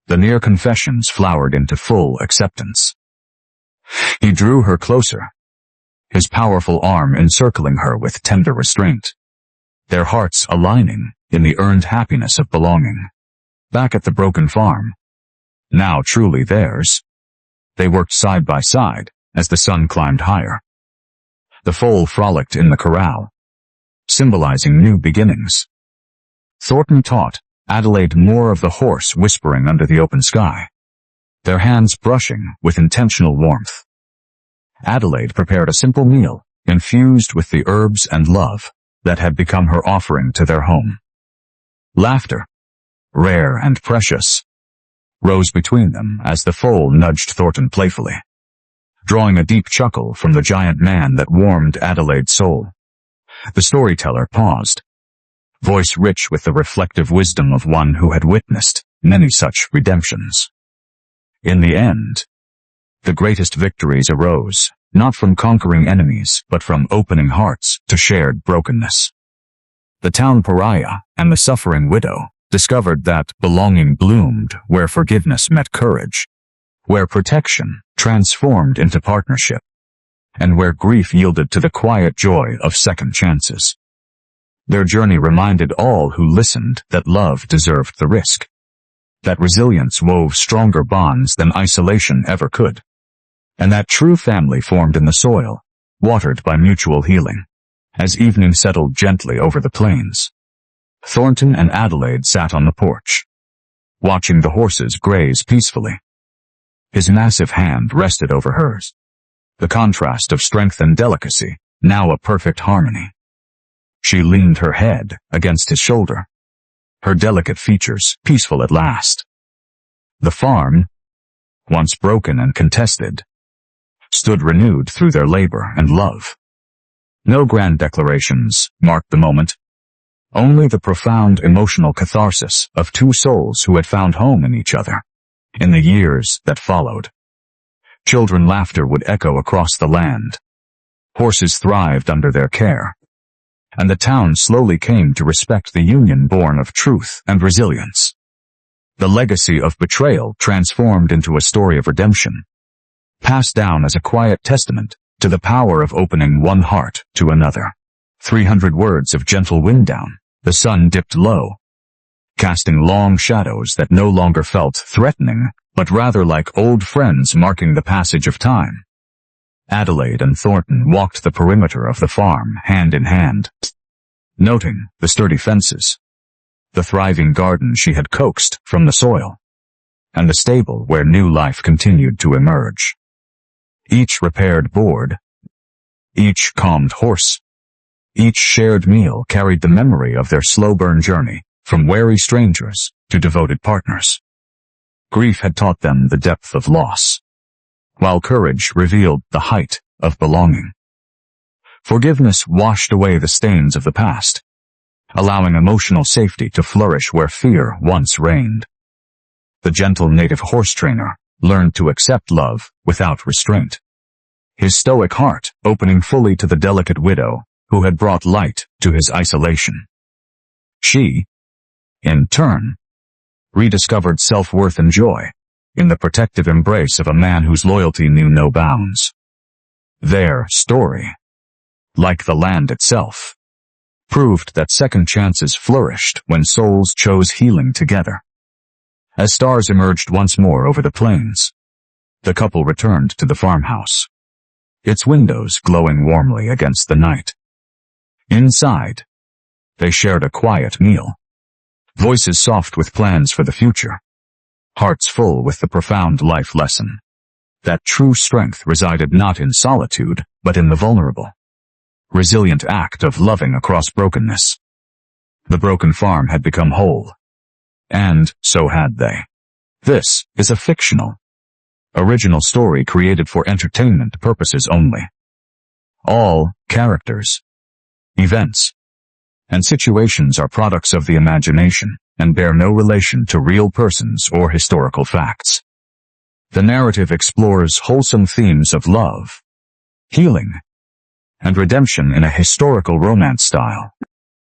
the near confessions flowered into full acceptance. He drew her closer, his powerful arm encircling her with tender restraint, their hearts aligning in the earned happiness of belonging. Back at the broken farm, now truly theirs, they worked side by side as the sun climbed higher. The foal frolicked in the corral, symbolizing new beginnings. Thornton taught Adelaide more of the horse whispering under the open sky, their hands brushing with intentional warmth. Adelaide prepared a simple meal, infused with the herbs and love that had become her offering to their home. Laughter, rare and precious, rose between them as the foal nudged Thornton playfully, drawing a deep chuckle from the giant man that warmed Adelaide's soul. The storyteller paused, voice rich with the reflective wisdom of one who had witnessed many such redemptions. In the end, the greatest victories arose, not from conquering enemies, but from opening hearts to shared brokenness. The town pariah and the suffering widow discovered that belonging bloomed where forgiveness met courage, where protection transformed into partnership, and where grief yielded to the quiet joy of second chances. Their journey reminded all who listened that love deserved the risk, that resilience wove stronger bonds than isolation ever could, and that true family formed in the soil, watered by mutual healing. As evening settled gently over the plains, Thornton and Adelaide sat on the porch, watching the horses graze peacefully. His massive hand rested over hers, the contrast of strength and delicacy, now a perfect harmony. She leaned her head against his shoulder, her delicate features peaceful at last. The farm, once broken and contested, stood renewed through their labor and love. No grand declarations marked the moment, only the profound emotional catharsis of two souls who had found home in each other. In the years that followed, children's laughter would echo across the land. Horses thrived under their care, and the town slowly came to respect the union born of truth and resilience. The legacy of betrayal transformed into a story of redemption, passed down as a quiet testament to the power of opening one heart to another. 300 words of gentle wind down, the sun dipped low, casting long shadows that no longer felt threatening, but rather like old friends marking the passage of time. Adelaide and Thornton walked the perimeter of the farm hand in hand, noting the sturdy fences, the thriving garden she had coaxed from the soil, and the stable where new life continued to emerge. Each repaired board, each calmed horse, each shared meal carried the memory of their slow-burn journey from wary strangers to devoted partners. Grief had taught them the depth of loss, while courage revealed the height of belonging. Forgiveness washed away the stains of the past, allowing emotional safety to flourish where fear once reigned. The gentle native horse trainer learned to accept love without restraint, his stoic heart opening fully to the delicate widow who had brought light to his isolation. She, in turn, rediscovered self-worth and joy in the protective embrace of a man whose loyalty knew no bounds. Their story, like the land itself, proved that second chances flourished when souls chose healing together. As stars emerged once more over the plains, the couple returned to the farmhouse, its windows glowing warmly against the night. Inside, they shared a quiet meal, voices soft with plans for the future, hearts full with the profound life lesson that true strength resided not in solitude, but in the vulnerable, resilient act of loving across brokenness. The broken farm had become whole, and so had they. This is a fictional, original story created for entertainment purposes only. All characters, events, and situations are products of the imagination and bear no relation to real persons or historical facts. The narrative explores wholesome themes of love, healing, and redemption in a historical romance style